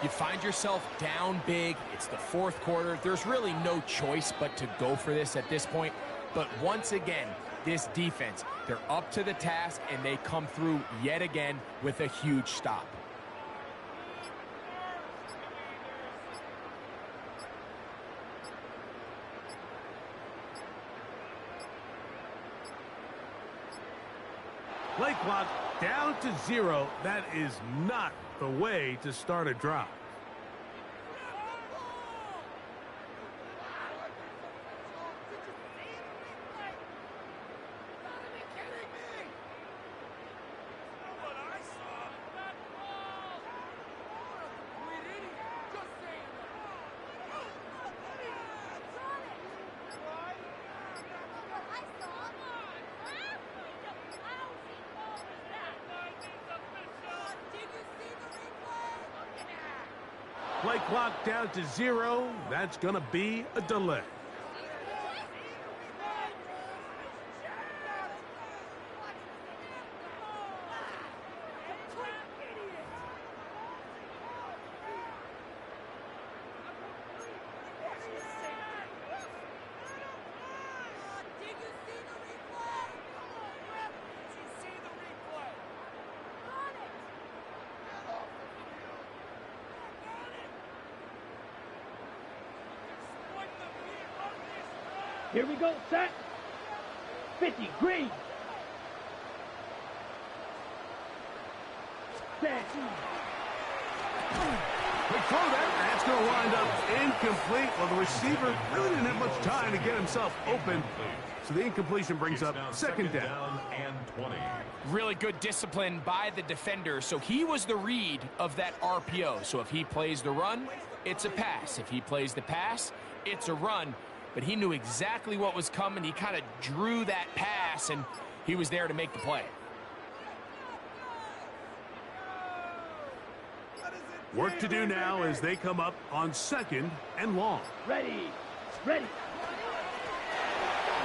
You find yourself down big. It's the 4th quarter. There's really no choice but to go for this at this point. But once again, this defense, they're up to the task, and they come through yet again with a huge stop. Play clock down to 0. That is not the way to start a drive. Play clock down to 0. That's going to be a delay. Here we go, set. 50, green. Set. They throw that. That's going to wind up incomplete. Well, the receiver really didn't have much time to get himself open. So the incompletion brings up second down and 20. Really good discipline by the defender. So he was the read of that RPO. So if he plays the run, it's a pass. If he plays the pass, it's a run. But he knew exactly what was coming. He kind of drew that pass, and he was there to make the play. Work to do now as they come up on second and long. Ready. Ready.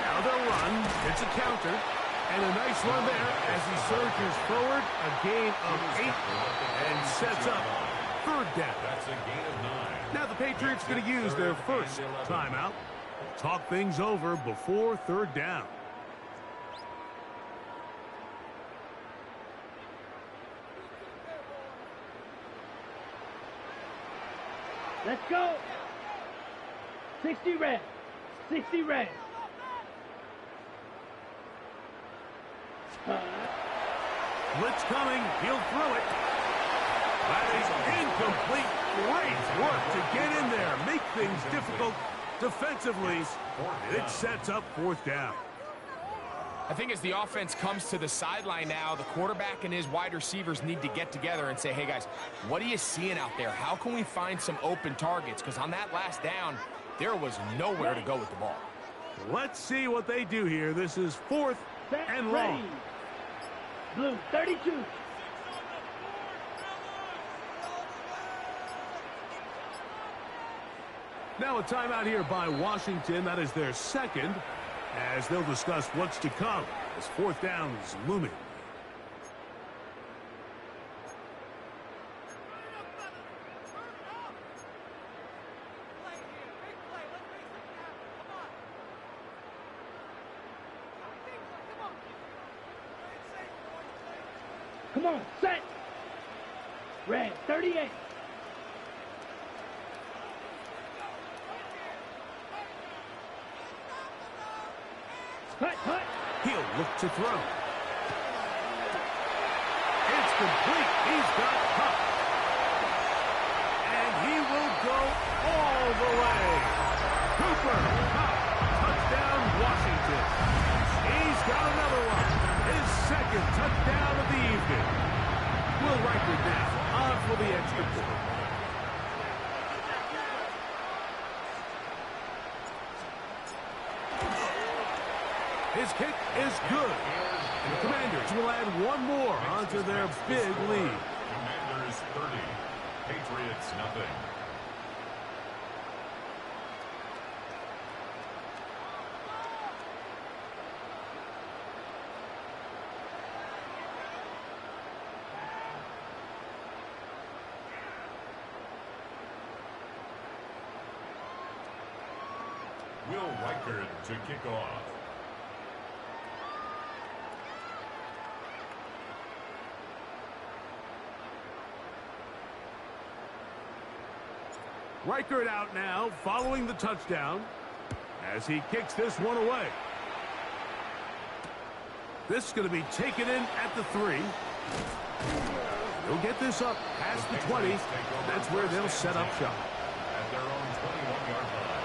Now they'll run. It's a counter. And a nice run there as he surges forward. A gain of 8 and sets up third down. That's a gain of 9. Now the Patriots going to use their first timeout. Talk things over before third down. Let's go. 60 red. 60 red. Blitz coming. He'll throw it. That is incomplete. Great work to get in there. Make things difficult defensively. It sets up fourth down. I think as the offense comes to the sideline now, the quarterback and his wide receivers need to get together and say, hey, guys, what are you seeing out there? How can we find some open targets? Because on that last down, there was nowhere to go with the ball. Let's see what they do here. This is fourth and long. Blue, 32. Now a timeout here by Washington. That is their second, as they'll discuss what's to come as fourth down is looming. Come on, set. Red, 38. Hut. He'll look to throw. It's complete. He's got Hutt. And he will go all the way. Cooper Hutt. Touchdown, Washington. He's got another one. His second touchdown of the evening. Will Riker now on for the extra point. His kick is good. And the Commanders will add one more onto their big lead. Commanders 30, Patriots nothing. Will Riker to kick off. Reichert out now, following the touchdown, as he kicks this one away. This is going to be taken in at the 3. They'll get this up past the 20. That's where they'll set up shop. At their own 21-yard line.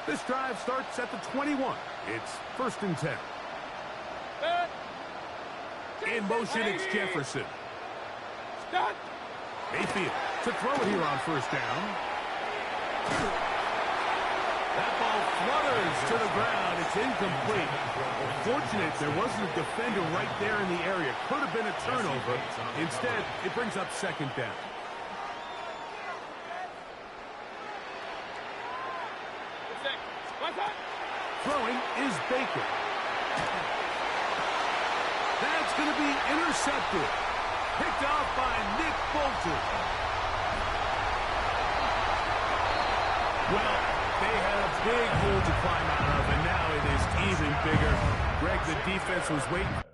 This drive starts at the 21. It's 1st and 10. In motion, it's Jefferson. Mayfield to throw it here on 1st down. That ball flutters to the ground. It's incomplete. Fortunate there wasn't a defender right there in the area. Could have been a turnover. Instead, it brings up 2nd down. Throwing is Baker. That's going to be intercepted. Picked off by Nick Bolton. Well, they had a big hole to climb out of, and now it is even bigger. Greg, the defense was waiting.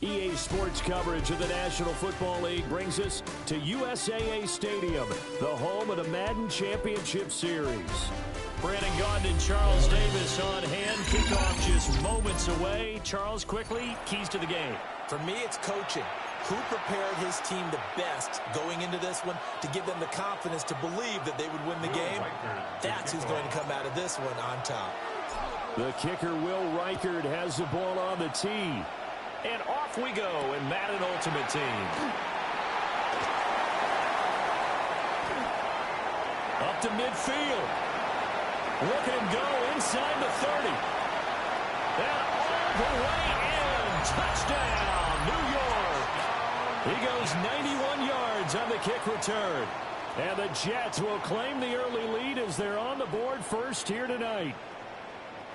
EA Sports coverage of the National Football League brings us to USAA Stadium, the home of the Madden Championship Series. Brandon Gaudin and Charles Davis on hand. Kickoff just moments away. Charles, quickly, keys to the game. For me, it's coaching. Who prepared his team the best going into this one to give them the confidence to believe that they would win the game? That's who's going to come out of this one on top. The kicker, Will Reichard, has the ball on the tee. And off we go in Madden Ultimate Team. Up to midfield. Look at him go inside the 30. And all the way in. Touchdown, New York. He goes 91 yards on the kick return. And the Jets will claim the early lead as they're on the board first here tonight.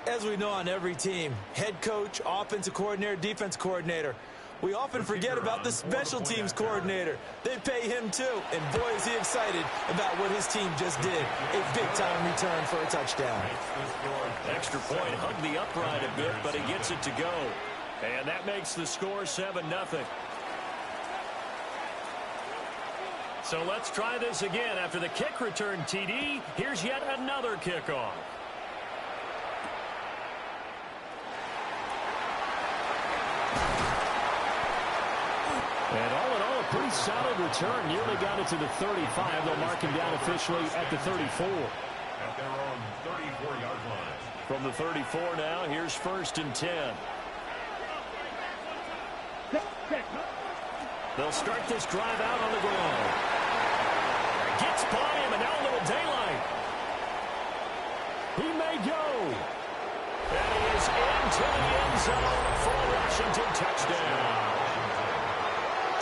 As we know on every team, head coach, offensive coordinator, defense coordinator, we often forget about the special teams coordinator. They pay him too, and boy is he excited about what his team just did. A big-time return for a touchdown. Extra point, hug the upright a bit, but he gets it to go. And that makes the score 7-0. So let's try this again. After the kick return TD, here's yet another kickoff. And all in all, a pretty solid return. Nearly got it to the 35. They'll mark him down officially at the 34. At their own 34-yard line. From the 34 now, here's 1st and 10. They'll start this drive out on the ground. Gets by him, and now a little daylight. He may go. And he is into the end zone for a Washington touchdown.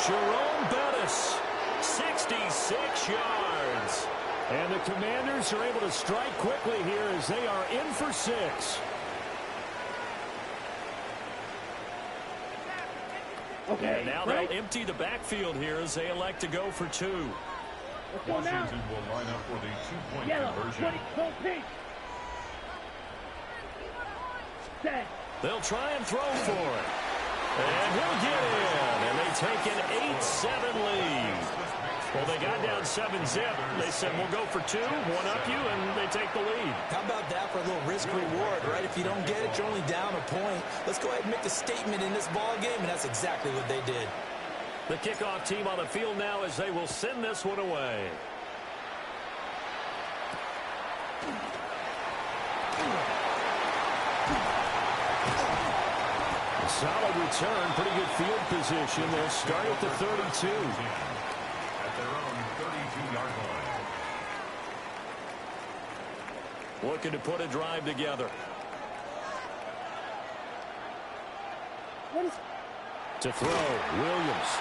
Jerome Bettis, 66 yards. And the Commanders are able to strike quickly here as they are in for 6. Okay, and now they'll empty the backfield here as they elect to go for 2. Washington will line up for the 2-point conversion. They'll try and throw for it. And he'll get in. And they take an 8-7 lead. Well, they got down 7-zip. They said, we'll go for 2, one up you, and they take the lead. How about that for a little risk-reward, right? If you don't get it, you're only down a point. Let's go ahead and make a statement in this ball game, and that's exactly what they did. The kickoff team on the field now as they will send this one away. Solid return, pretty good field position. They'll start at the 32. At their own 32-yard line. Looking to put a drive together. To throw, Williams.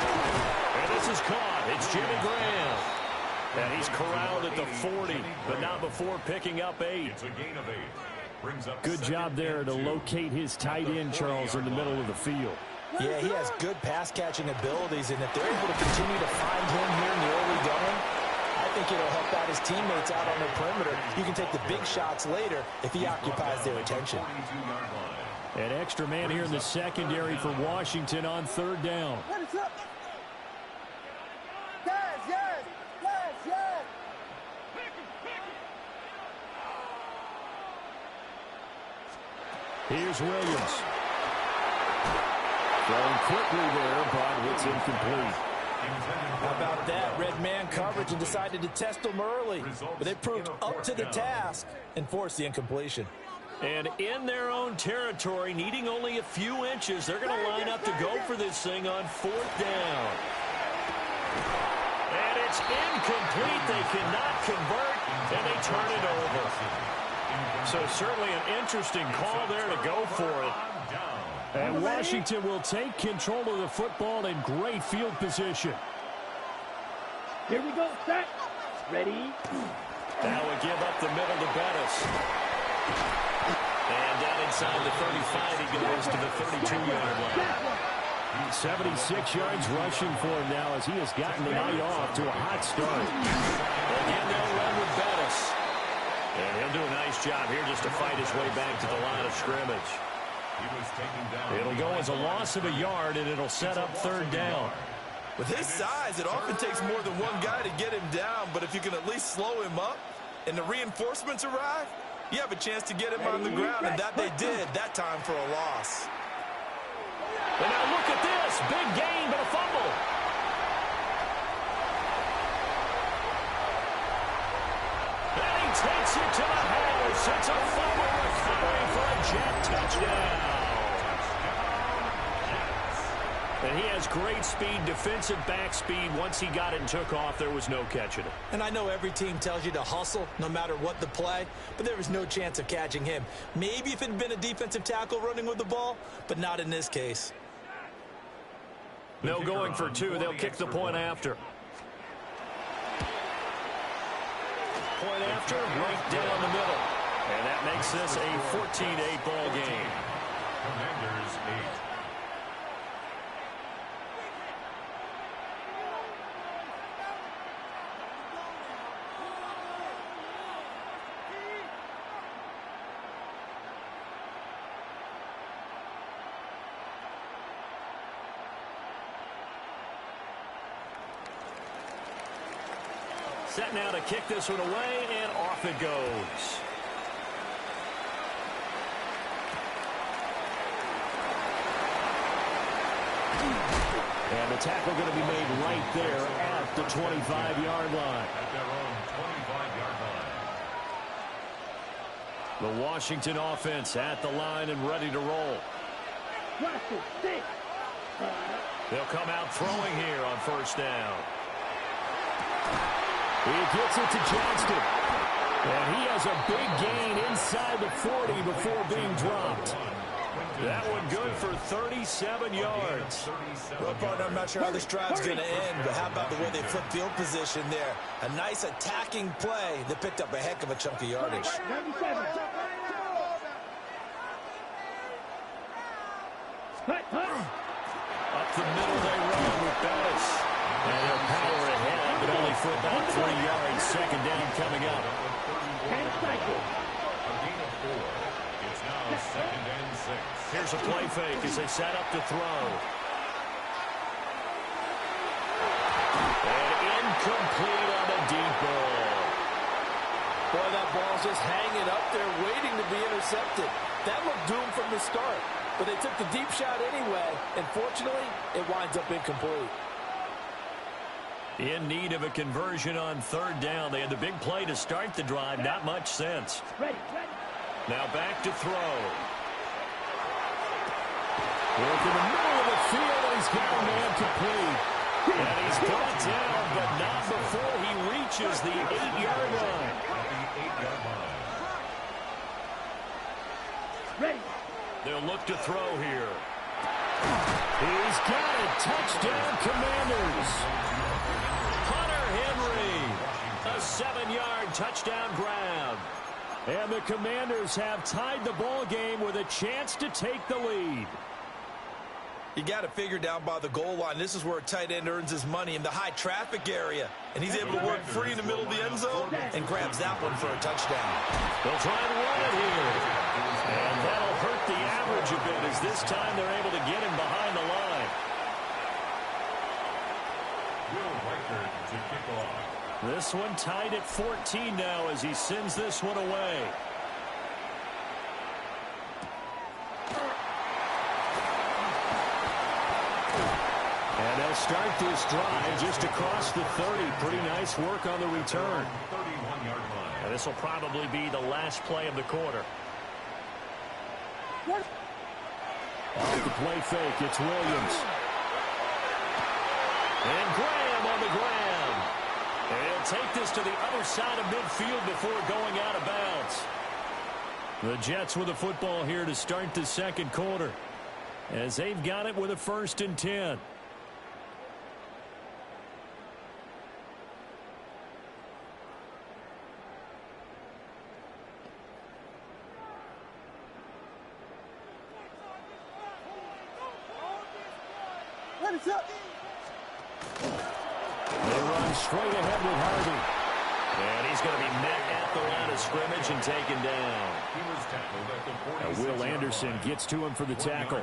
And this is caught. It's Jimmy Graham. And he's corralled at the 40, but not before picking up 8. It's a gain of 8. Good job there to locate his tight end, Charles, in the middle of the field. Yeah, he has good pass-catching abilities, and if they're able to continue to find him here in the early going, I think it'll help out his teammates out on the perimeter. You can take the big shots later if he occupies their attention. An extra man here in the secondary for Washington on 3rd down. Here's Williams. Throwing quickly there, but it's incomplete. How about that? Red man coverage and decided to test them early. But they proved up to the task and forced the incompletion. And in their own territory, needing only a few inches, they're going to line up to go for this thing on 4th down. And it's incomplete. They cannot convert, and they turn it over. So certainly an interesting call there to go for it. And Washington will take control of the football in great field position. Here we go, set, ready. Now we give up the middle to Bettis. And down inside the 35, he goes to the 32-yard line. 76 yards rushing for him now as he has gotten the night off to a hot start. Again, they'll run with Bettis. And he'll do a nice job here just to fight his way back to the line of scrimmage. It'll go as a loss of a yard, and it'll set up third down. With his size, it often takes more than one guy to get him down, but if you can at least slow him up and the reinforcements arrive, you have a chance to get him on the ground, and that they did that time for a loss. And now look at this. Big gain, but a fumble. And he takes it to the house. It's a fumble recovery for a Jet touchdown. And he has great speed, defensive back speed. Once he got it and took off, there was no catching it. And I know every team tells you to hustle no matter what the play, but there was no chance of catching him. Maybe if it had been a defensive tackle running with the ball, but not in this case. No going for two. They'll kick the point after. Point after, right down the middle. And that makes this a 14-8 ball game. Commanders 8. Set now to kick this one away, and off it goes. And the tackle going to be made right there at the 25-yard line. At their own 25-yard line. The Washington offense at the line and ready to roll. They'll come out throwing here on first down. He gets it to Johnston. And he has a big gain inside the 40 before being dropped. That one good for 37 yards. Well, partner, I'm not sure how this drive's going to end, but how about the way they flip field position there? A nice attacking play that picked up a heck of a chunk of yardage. Up the middle they run with Bettis. And they'll power ahead, but only for about 3 yards. Second down coming up. It's now 2nd and 6. Here's a play fake as they set up to throw. And incomplete on a deep ball. Boy, that ball's just hanging up there waiting to be intercepted. That looked doomed from the start, but they took the deep shot anyway, and fortunately, it winds up incomplete. In need of a conversion on third down. They had the big play to start the drive. Not much sense. Now back to throw. Work in the middle of the field, and he's got a man complete. And he's brought down, but not before he reaches the 8-yard line. They'll look to throw here. He's got it. Touchdown, Commanders. Hunter Henry. A 7-yard touchdown grab. And the Commanders have tied the ball game with a chance to take the lead. You got to figure down by the goal line. This is where a tight end earns his money in the high traffic area. And he's able to work free in the middle of the end zone and grabs that one for a touchdown. They'll try and run it here. And that'll hurt the average a bit as this time they're able to get him behind the line. Will Reichard to kick off. This one tied at 14 now as he sends this one away. And they'll start this drive just across the 30. Pretty nice work on the return. 31-yard line. And this will probably be the last play of the quarter. Off the play fake, it's Williams. And Graham on the ground. And he'll take this to the other side of midfield before going out of bounds. The Jets with the football here to start the second quarter, as they've got it with a 1st and 10. They run straight ahead with Harvey. And he's going to be met at the line of of scrimmage and taken down. He was tackled at the 46 Will Anderson gets to him for the tackle.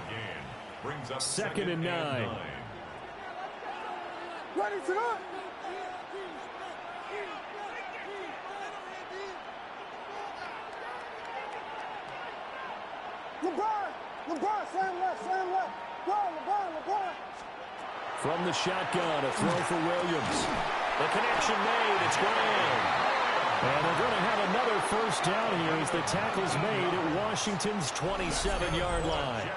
Brings up Second and 9. Ready to go. LeBron, slam left. LeBron. From the shotgun, a throw for Williams. The connection made. It's Graham. And they're going to have another first down here as the tackle's made at Washington's 27-yard line.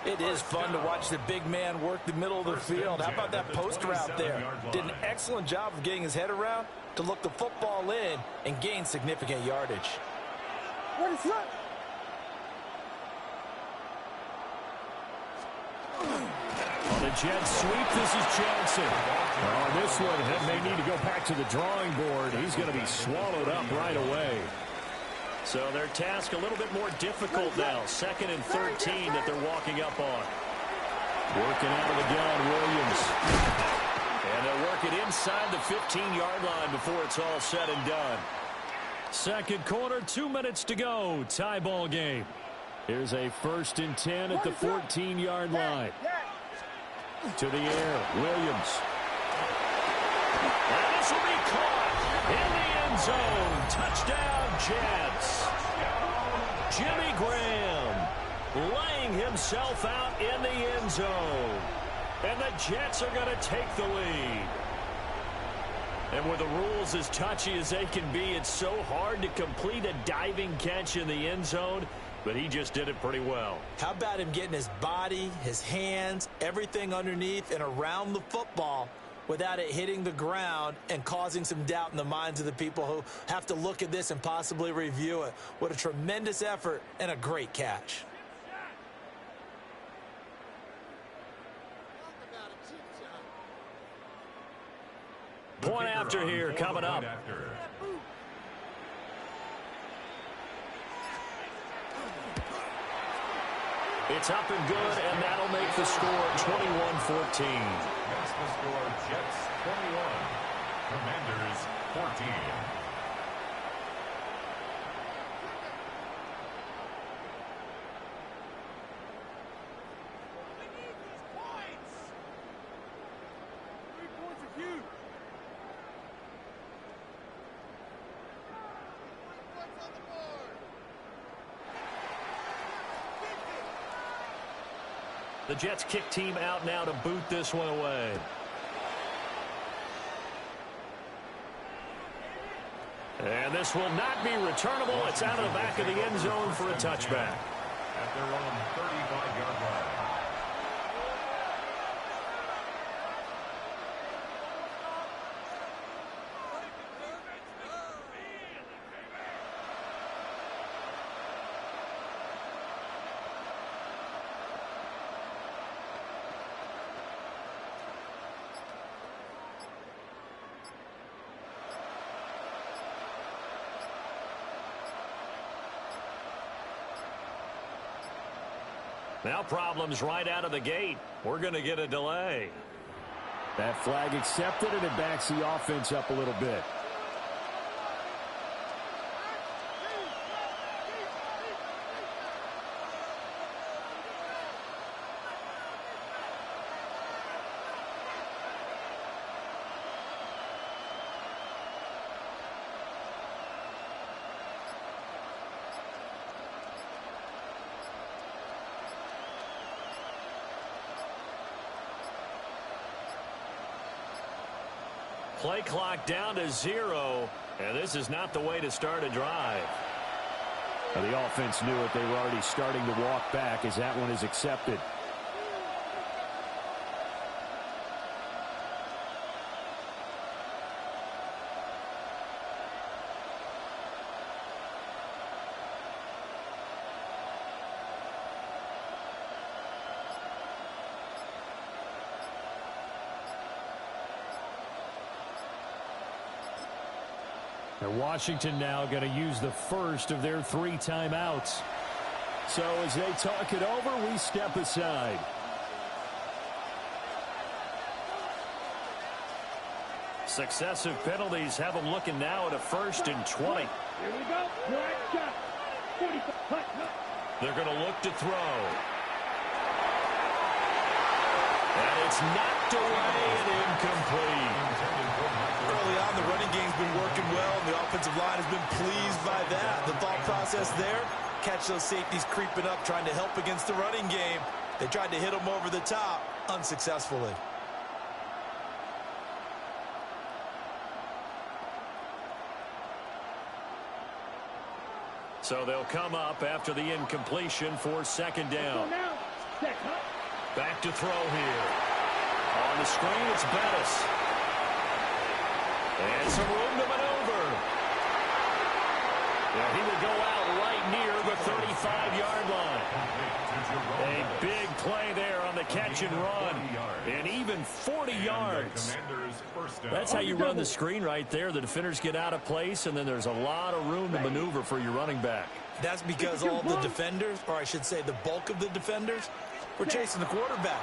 It is fun to watch the big man work the middle of the field. How about that post route there? Did an excellent job of getting his head around to look the football in and gain significant yardage. What is that? On the jet sweep, this is Johnson. On this one, he may need to go back to the drawing board. He's going to be swallowed up right away. So their task a little bit more difficult now. 2nd and 13 that they're walking up on. Working out of the gun, Williams. And they'll work it inside the 15-yard line before it's all said and done. Second quarter, 2 minutes to go. Tie ball game. Here's a 1st and 10 at the 14-yard line. To the air, Williams. And this will be caught in the end zone. Touchdown, Jets. Jimmy Graham laying himself out in the end zone. And the Jets are going to take the lead. And with the rules as touchy as they can be, it's so hard to complete a diving catch in the end zone. But he just did it pretty well. How about him getting his body, his hands, everything underneath and around the football without it hitting the ground and causing some doubt in the minds of the people who have to look at this and possibly review it. What a tremendous effort and a great catch. Point after here coming up. It's up and good, and that'll make the score 21-14. That's the score, Jets 21, Commanders 14. We need these points. 3 points are huge. Points on the board. The Jets kick team out now to boot this one away. And this will not be returnable. It's out of the back of the end zone for a touchback. At their own 35-yard line. Now problems right out of the gate. We're going to get a delay. That flag accepted, and it backs the offense up a little bit. Play clock down to 0, and this is not the way to start a drive. Now, the offense knew it. They were already starting to walk back as that one is accepted. And Washington now going to use the first of their 3 timeouts. So as they talk it over, we step aside. Successive penalties have them looking now at a 1st and 20. Here we go. Right shot. 45. They're going to look to throw. And it's knocked away and incomplete. Early on, the running game's been working well, and the offensive line has been pleased by that. The thought process there, catch those safeties creeping up, trying to help against the running game. They tried to hit them over the top, unsuccessfully. So they'll come up after the incompletion for 2nd down. Back to throw here. On the screen, it's Bettis. And some room to maneuver. Yeah, he would go out right near the 35-yard line. A big play there on the catch and run. And even 40 yards. That's how you run the screen right there. The defenders get out of place, and then there's a lot of room to maneuver for your running back. That's because all the defenders, or I should say the bulk of the defenders, were chasing the quarterback.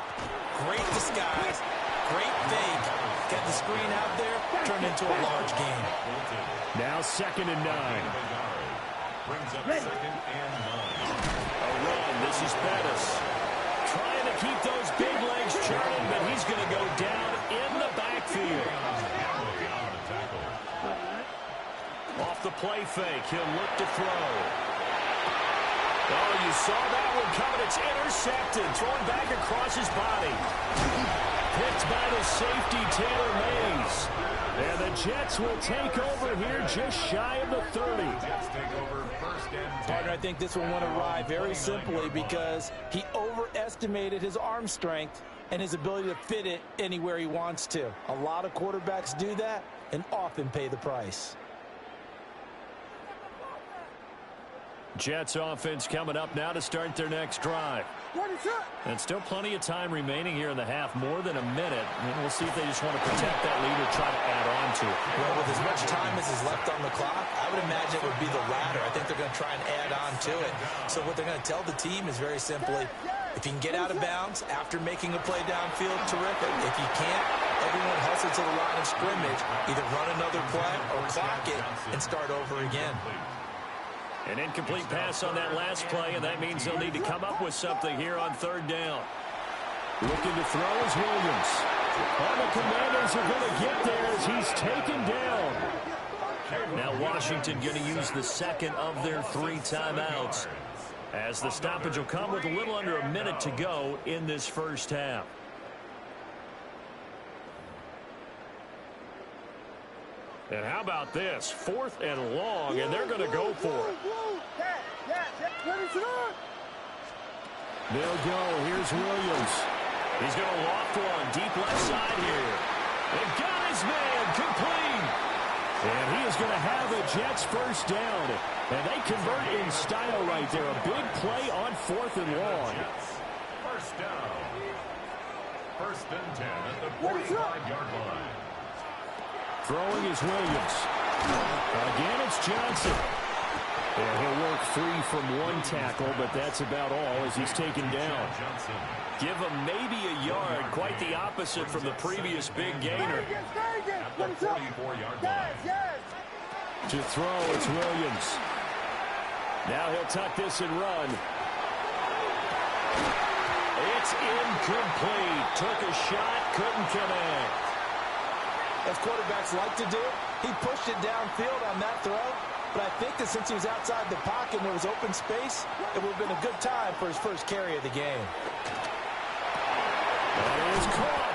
Great disguise, great fake. Get the screen out there, turned into a large gain. Now 2nd and 9. Brings up 2nd and 9. A run. This is Bettis. Trying to keep those big legs churning, but he's going to go down in the backfield. Off the play fake, he'll look to throw. Oh, you saw that one coming. It's intercepted. Throwing back across his body. Picked by the safety, Taylor Mays. And the Jets will take over here just shy of the 30. Jets take over 1st and 10. Partner, I think this one went awry very simply because he overestimated his arm strength and his ability to fit it anywhere he wants to. A lot of quarterbacks do that and often pay the price. Jets offense coming up now to start their next drive. And still plenty of time remaining here in the half, more than a minute. And we'll see if they just want to protect that lead or try to add on to it. Well, with as much time as is left on the clock, I would imagine it would be the latter. I think they're going to try and add on to it. So what they're going to tell the team is very simply, if you can get out of bounds after making a play downfield, terrific. If you can't, everyone hustle to the line of scrimmage, either run another play or clock it and start over again. An incomplete pass on that last play, and that means they'll need to come up with something here on 3rd down. Looking to throw is Williams. And the Commanders are going to get there as he's taken down. Now Washington going to use the 2nd of their 3 timeouts, as the stoppage will come with a little under a minute to go in this 1st half. And how about this? 4th and long, and they're going to go for it. They'll go. Here's Williams. He's going to loft one deep left side here. They've got his man complete. And he is going to have the Jets 1st down. And they convert in style right there. A big play on 4th and long. 1st down. 1st and 10 at the 45-yard line. Throwing is Williams. Again, it's Johnson. And he'll work free from 1 tackle, but that's about all as he's taken down. Give him maybe a yard, quite the opposite from the previous big gainer. At the 44-yard line. To throw, it's Williams. Now he'll tuck this and run. It's incomplete. Took a shot, couldn't connect. As quarterbacks like to do, he pushed it downfield on that throw. But I think that since he was outside the pocket and there was open space, it would have been a good time for his 1st carry of the game. That is caught.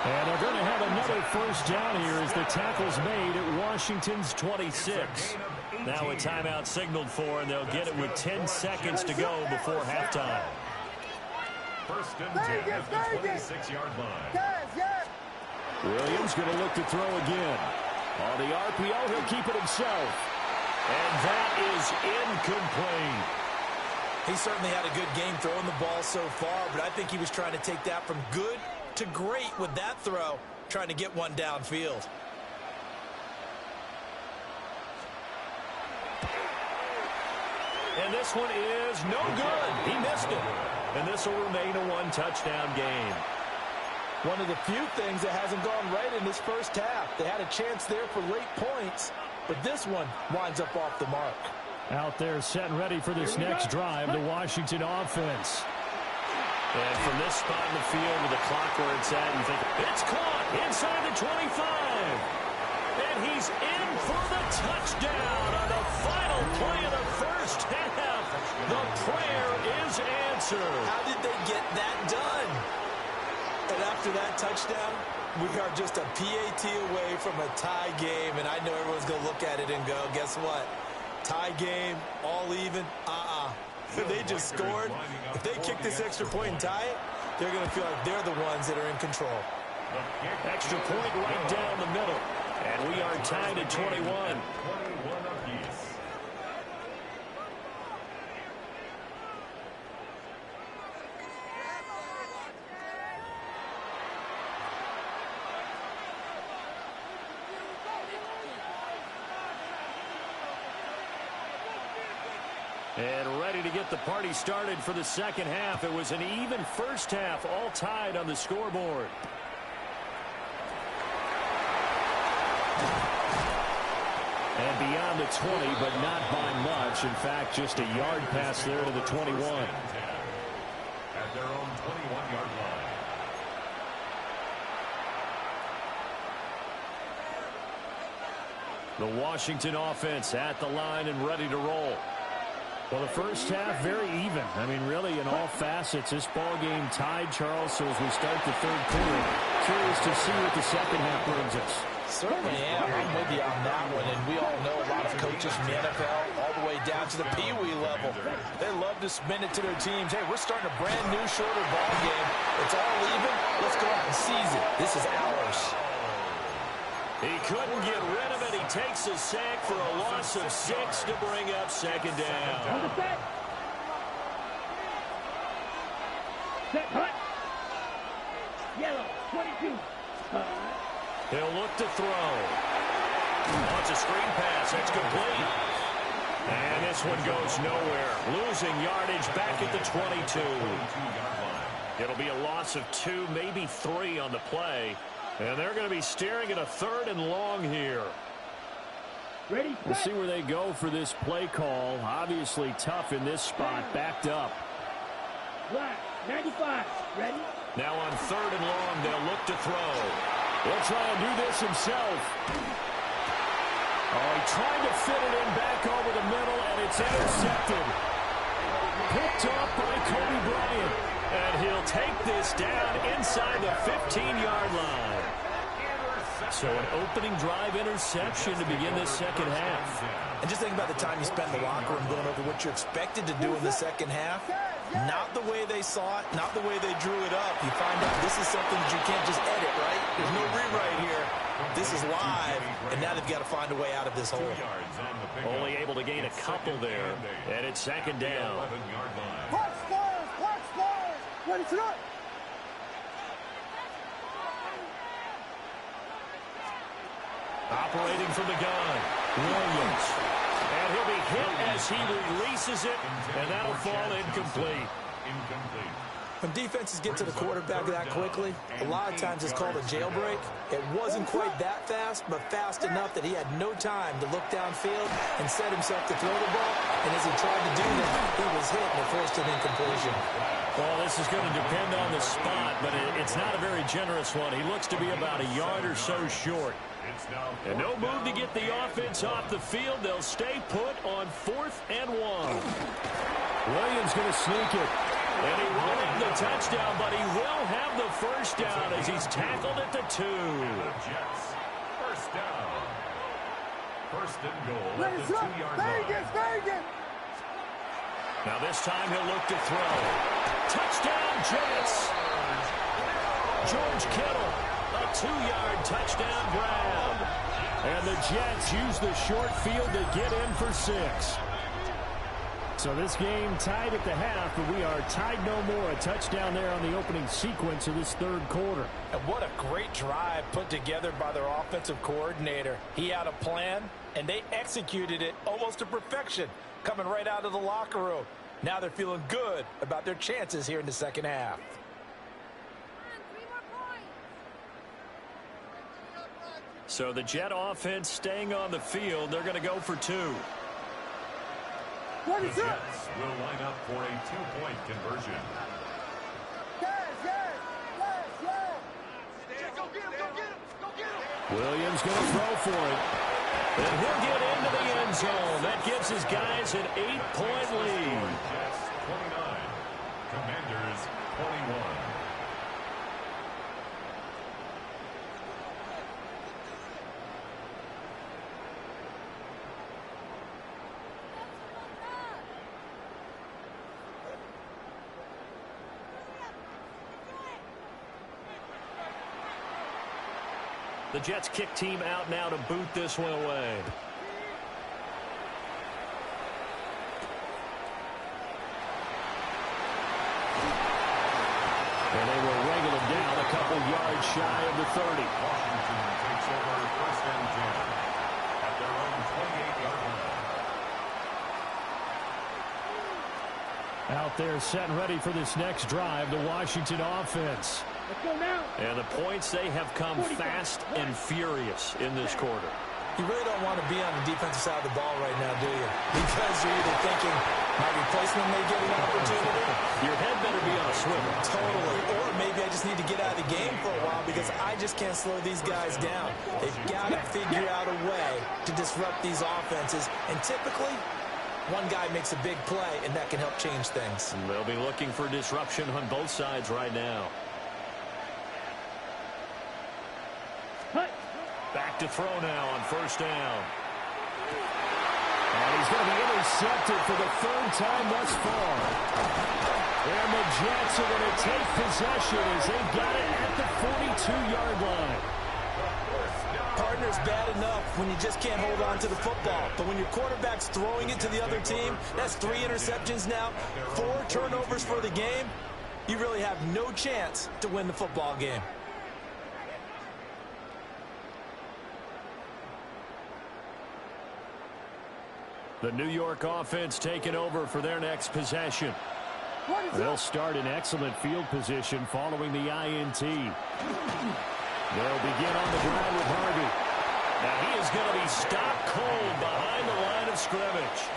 And they're going to have another 1st down here as the tackle's made at Washington's 26. Now a timeout signaled for, and they'll get it with 10 seconds to go before halftime. 1st and 10 at the 26-yard line. Williams going to look to throw again. On the RPO, he'll keep it himself. And that is incomplete. He certainly had a good game throwing the ball so far, but I think he was trying to take that from good to great with that throw, trying to get one downfield. And this one is no good. He missed it. And this will remain a 1-touchdown game. One of the few things that hasn't gone right in this first half. They had a chance there for late points, but this one winds up off the mark. Out there set and ready for this next drive, the Washington offense. And from this spot in the field with the clock where it's at, you think, it's caught inside the 25. And he's in for the touchdown on the final play of the first half. The prayer is answered. How did they get that done? And after that touchdown, we are just a PAT away from a tie game. And I know everyone's going to look at it and go, guess what? Tie game, all even, They just scored. If they kick this extra point and tie it, they're going to feel like they're the ones that are in control. Extra point right down the middle. And we are tied at 21. 21 apiece. And ready to get the party started for the second half. It was an even first half, all tied on the scoreboard. And beyond the 20, but not by much. In fact, just a yard pass there to the 21. At their own 21-yard line. The Washington offense at the line and ready to roll. Well, the first half, very even. I mean, really, in all facets, this ball game tied, Charles. So as we start the third quarter, curious to see what the second half brings us. Certainly am. I'm with you on that one. And we all know a lot of coaches from the NFL all the way down to the Pee-wee level. They love to spin it to their teams. Hey, we're starting a brand new, shorter ball game. It's all even. Let's go out and seize it. This is ours. He couldn't get rid of it. He takes a sack for a loss of 6 to bring up second down. On the set. Set, hut. Yellow, 22. He'll look to throw. Wants a screen pass. That's complete. And this one goes nowhere. Losing yardage back at the 22. It'll be a loss of 2, maybe 3 on the play. And they're going to be staring at a 3rd and long here. Ready, We'll see where they go for this play call. Obviously tough in this spot, backed up. Black, 95. Ready? Now on 3rd and long, they'll look to throw. He'll try and do this himself. Oh, he tried to fit it in back over the middle, and it's intercepted. Picked off by Kobe Bryant. And he'll take this down inside the 15-yard line. So an opening drive interception to begin this second half. And just think about the time you spend in the locker room going over what you're expected to do in the second half. Not the way they saw it, not the way they drew it up. You find out this is something that you can't just edit, right? There's no rewrite here. This is live, and now they've got to find a way out of this hole. Only able to gain a couple there, and it's second down. Ready to go. Operating from the gun, Williams. And he'll be hit as he releases it, and that'll fall incomplete. When defenses get to the quarterback that quickly, a lot of times it's called a jailbreak. It wasn't quite that fast, but fast enough that he had no time to look downfield and set himself to throw the ball. And as he tried to do that, he was hit and it forced an incompletion. Well, this is going to depend on the spot, but it's not a very generous one. He looks to be about a yard or so short. And no move to get the offense off the field. They'll stay put on 4th and 1. Williams going to sneak it. And he won't have the touchdown, but he will have the first down as he's tackled at the 2. First down. First and goal at the 2-yard line. Now this time he'll look to throw. Touchdown, Jets. George Kittle, a 2-yard touchdown grab. And the Jets use the short field to get in for 6. So this game tied at the half, but we are tied no more. A touchdown there on the opening sequence of this third quarter. And what a great drive put together by their offensive coordinator. He had a plan, and they executed it almost to perfection, coming right out of the locker room. Now they're feeling good about their chances here in the second half. So the Jet offense staying on the field. They're going to go for 2. The Jets will line up for a 2-point conversion. Williams going to throw for it. And he'll get into the end zone. That gives his guys an 8-point lead. Jets 29, Commanders 21. The Jets kick team out now to boot this one away. And they will wrangle him down a couple yards shy of the 30. Washington takes over 1st and 10 at their own 28-yard line. Out there set and ready for this next drive, the Washington offense. Let's go now. And the points, they have come fast and furious in this quarter. You really don't want to be on the defensive side of the ball right now, do you? Because you're either thinking, my replacement may get an opportunity. Your head better be on a swivel. Totally. Or maybe I just need to get out of the game for a while because I just can't slow these guys down. They've got to figure out a way to disrupt these offenses. And typically, one guy makes a big play, and that can help change things. And they'll be looking for disruption on both sides right now. Back to throw now on 1st down. And he's going to be intercepted for the 3rd time thus far. And the Jets are going to take possession as they got it at the 42-yard line. Partner's bad enough when you just can't hold on to the football. But when your quarterback's throwing it to the other team, that's 3 interceptions now, 4 turnovers for the game. You really have no chance to win the football game. The New York offense taking over for their next possession. They'll start in excellent field position following the INT. They'll begin on the ground with Harvey. Now he is going to be stopped cold behind the line of scrimmage.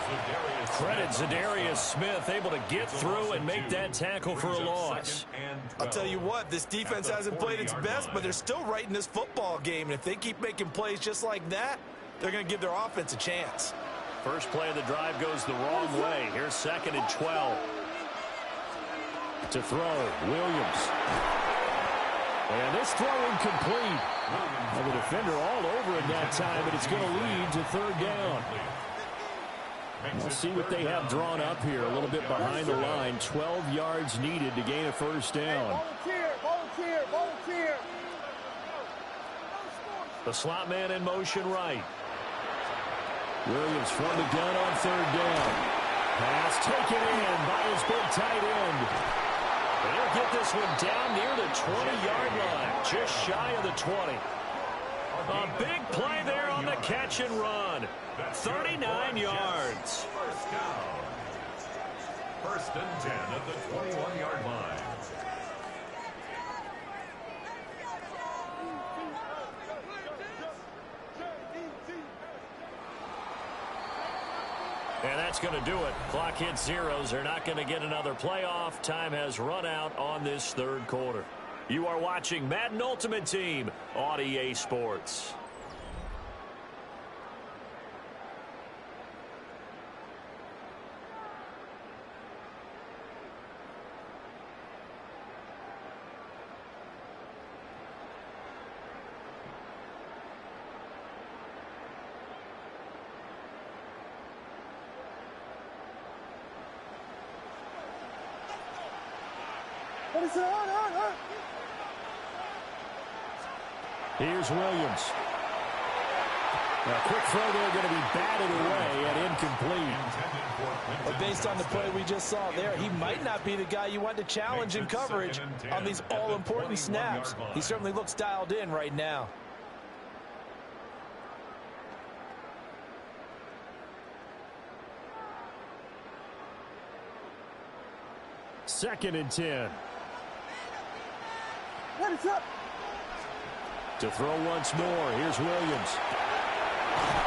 Credit Zadarius Smith, able to get through and make that tackle for a loss. I'll tell you what, this defense hasn't played its best, but they're still right in this football game. And if they keep making plays just like that, they're going to give their offense a chance. First play of the drive goes the wrong way. Here's 2nd and 12. To throw, Williams. And this throw incomplete. And the defender all over it that time, but it's going to lead to 3rd down. We'll see what they have drawn up here. A little bit behind the line. 12 yards needed to gain a 1st down. Volunteer. The slot man in motion right. Williams from the gun on 3rd down. Pass taken in by his big tight end. And he'll get this one down near the 20-yard line, just shy of the 20. A big play there on the catch and run. 39 yards. 1st down. 1st and 10 at the 21-yard line. And that's going to do it. Clock hits zeros. They're not going to get another playoff. Time has run out on this 3rd quarter. You are watching Madden Ultimate Team on EA Sports. Here's Williams. A quick throw there going to be batted away and incomplete. But based on the play we just saw there, he might not be the guy you want to challenge in coverage on these all-important snaps. He certainly looks dialed in right now. Second and 10. What is up? To throw once more, here's Williams.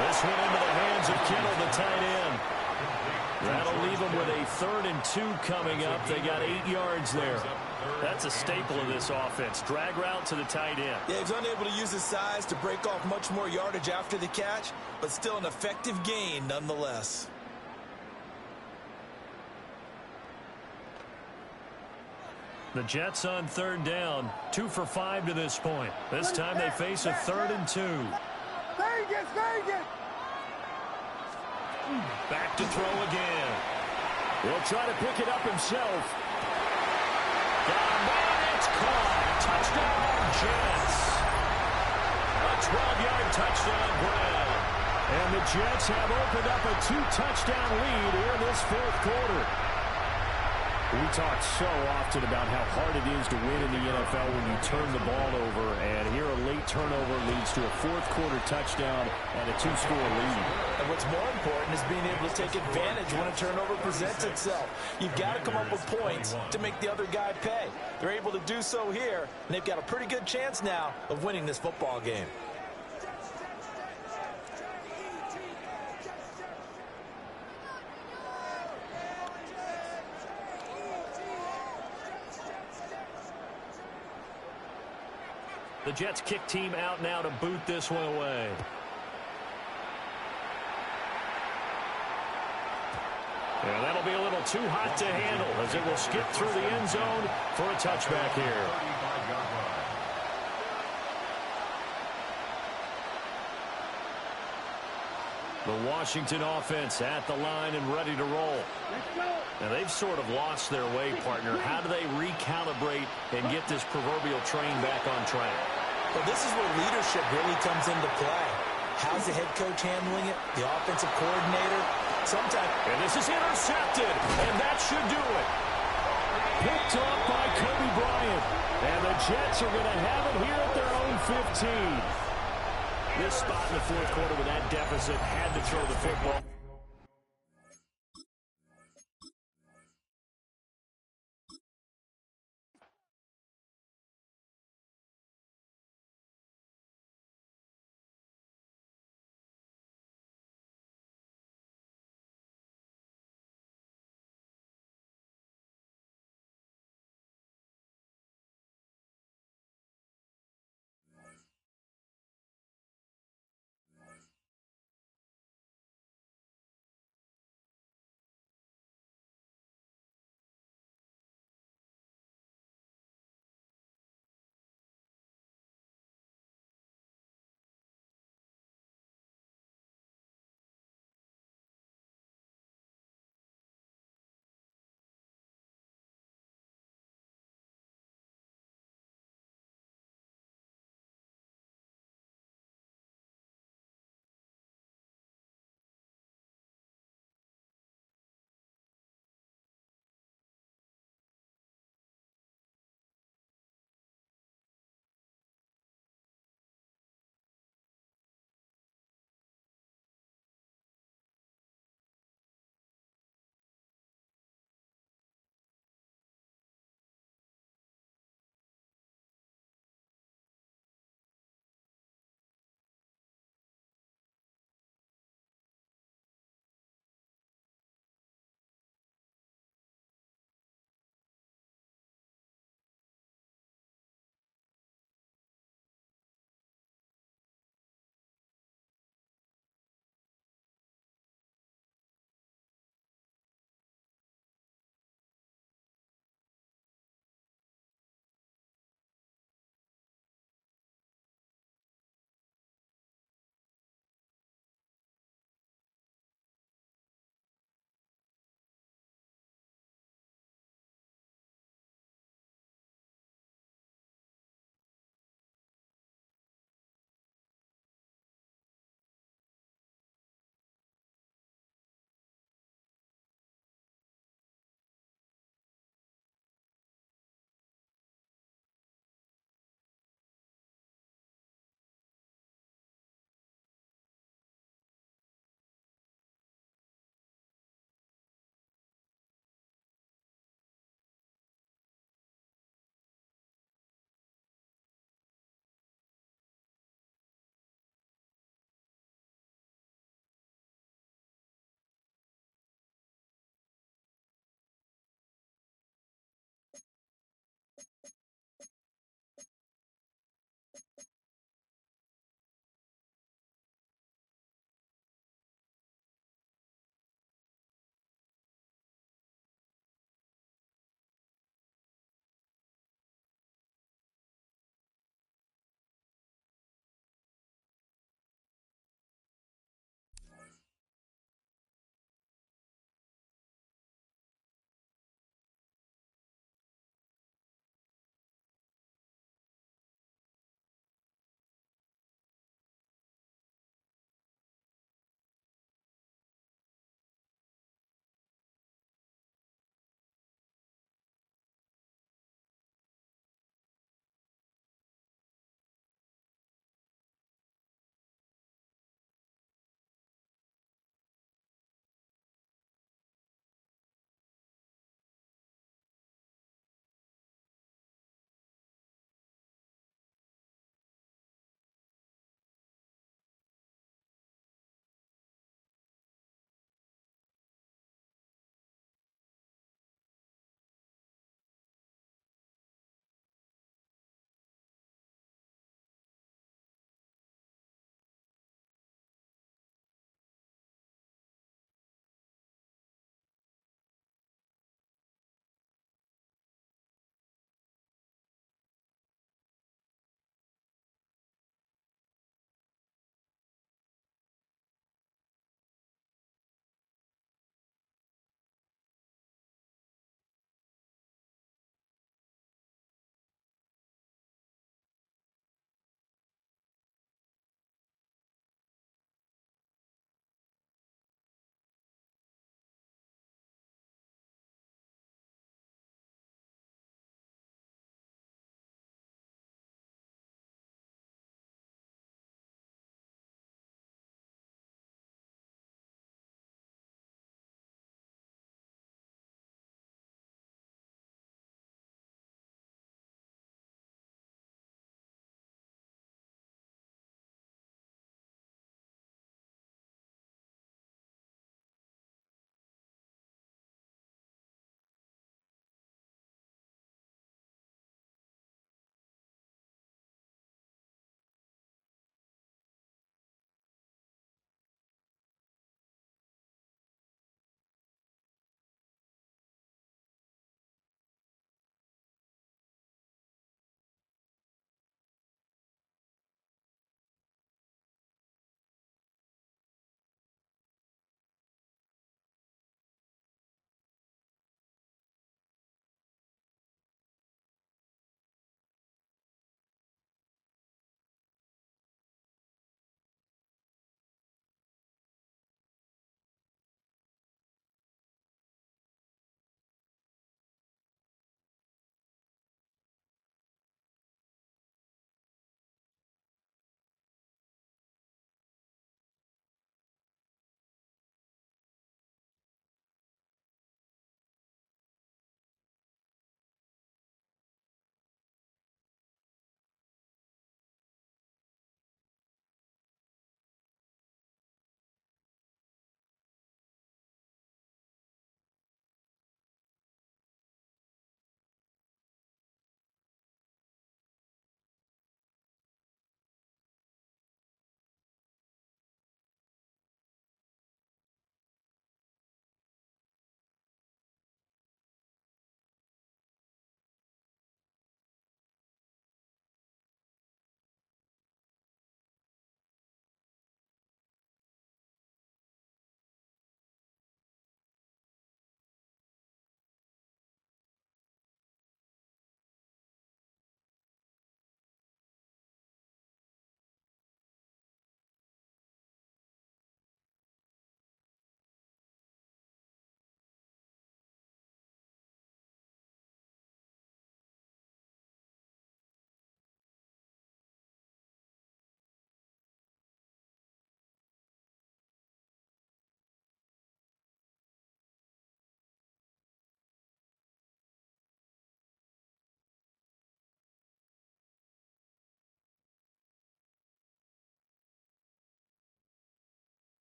This one into the hands of Kittle, the tight end. That'll leave them with a 3rd and 2 coming up. They got 8 yards there. That's a staple of this offense. Drag route to the tight end. Yeah, he's unable to use his size to break off much more yardage after the catch, but still an effective gain nonetheless. The Jets on 3rd down. 2 for 5 to this point. This time they face a 3rd and 2. Back to throw again. He'll try to pick it up himself. Got a man, it's caught. Touchdown, Jets. A 12-yard touchdown grab. And the Jets have opened up a 2-touchdown lead here in this 4th quarter. We talk so often about how hard it is to win in the NFL when you turn the ball over, and here a late turnover leads to a 4th quarter touchdown and a 2-score lead. And what's more important is being able to take advantage when a turnover presents itself. You've got to come up with points to make the other guy pay. They're able to do so here, and they've got a pretty good chance now of winning this football game. The Jets kick team out now to boot this one away. And that'll be a little too hot to handle as it will skip through the end zone for a touchback here. The Washington offense at the line and ready to roll. Now, they've sort of lost their way, partner. How do they recalibrate and get this proverbial train back on track? Well, this is where leadership really comes into play. How's the head coach handling it? The offensive coordinator? Sometimes. And this is intercepted, and that should do it. Picked off by Kobe Bryant. And the Jets are going to have it here at their own 15. This spot in the 4th quarter with that deficit had to throw the football.